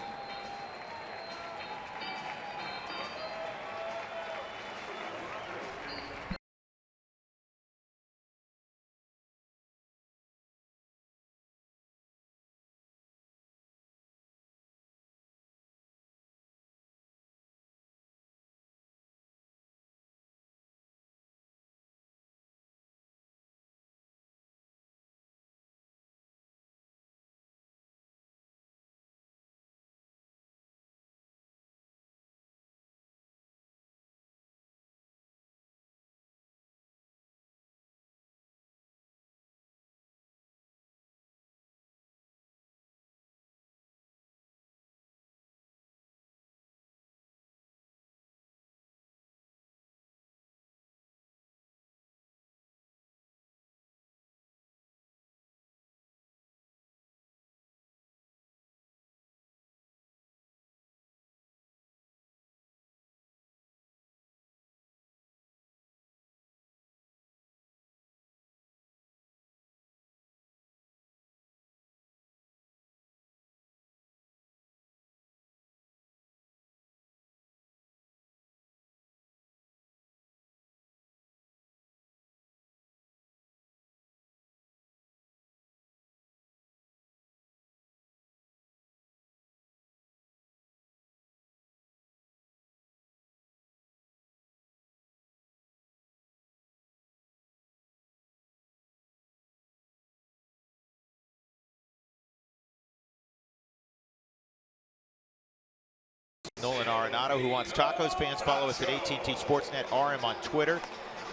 Nolan Arenado, who wants tacos. Fans follow us at AT&T Sportsnet RM on Twitter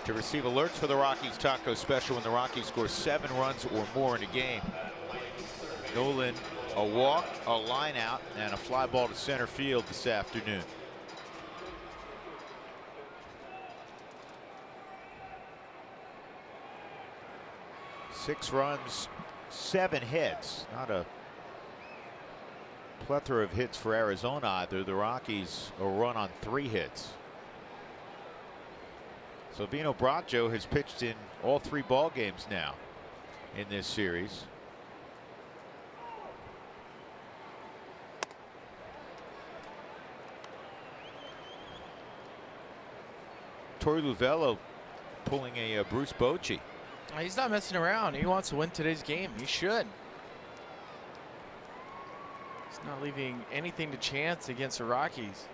to receive alerts for the Rockies taco special when the Rockies score 7 runs or more in a game. Nolan, a walk, a line out, and a fly ball to center field this afternoon. Six runs, 7 hits. Not a plethora of hits for Arizona either. The Rockies a run on 3 hits. So Vino Bracho has pitched in all 3 ball games now in this series. Torey Luvello pulling a Bruce Bochy. He's not messing around. He wants to win today's game. He should. He's not leaving anything to chance against the Rockies.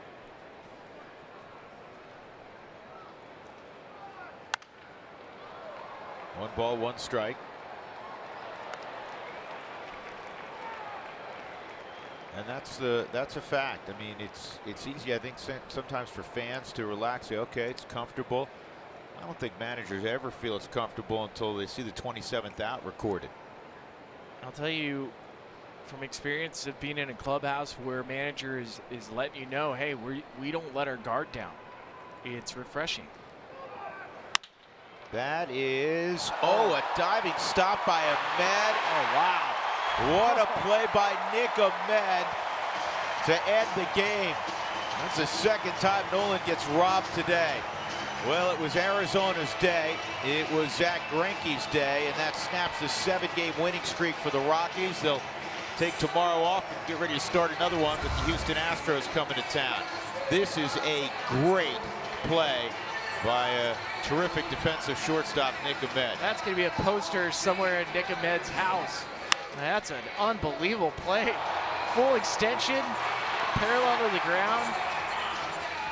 One ball, one strike. And that's a fact. I mean, it's easy, I think, sometimes for fans to relax, say, okay, it's comfortable. I don't think managers ever feel it's comfortable until they see the 27th out recorded. I'll tell you from experience of being in a clubhouse where manager is letting you know, hey, we don't let our guard down. It's refreshing. That is, a diving stop by Ahmed. Oh, wow. What a play by Nick Ahmed to end the game. That's the second time Nolan gets robbed today. Well, it was Arizona's day. It was Zach Greinke's day, and that snaps the 7-game winning streak for the Rockies. They'll take tomorrow off and get ready to start another one with the Houston Astros coming to town. This is a great play by a terrific defensive shortstop, Nick Ahmed. That's going to be a poster somewhere in Nick Ahmed's house. That's an unbelievable play. Full extension, parallel to the ground.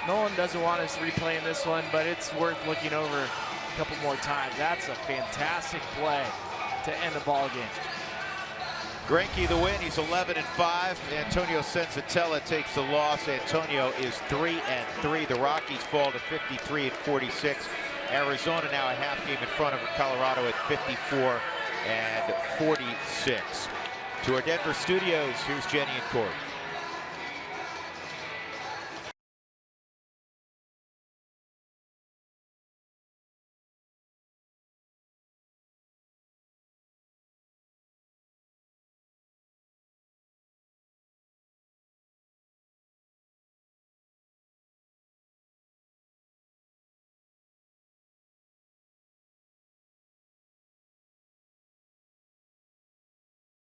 Nolan doesn't want us replaying this one, but it's worth looking over a couple more times. That's a fantastic play to end the ball game. Greinke the win. He's 11-5. Antonio Senzatella takes the loss. Antonio is 3-3. The Rockies fall to 53-46. Arizona now a half game in front of Colorado at 54-46. To our Denver studios, here's Jenny and Corey.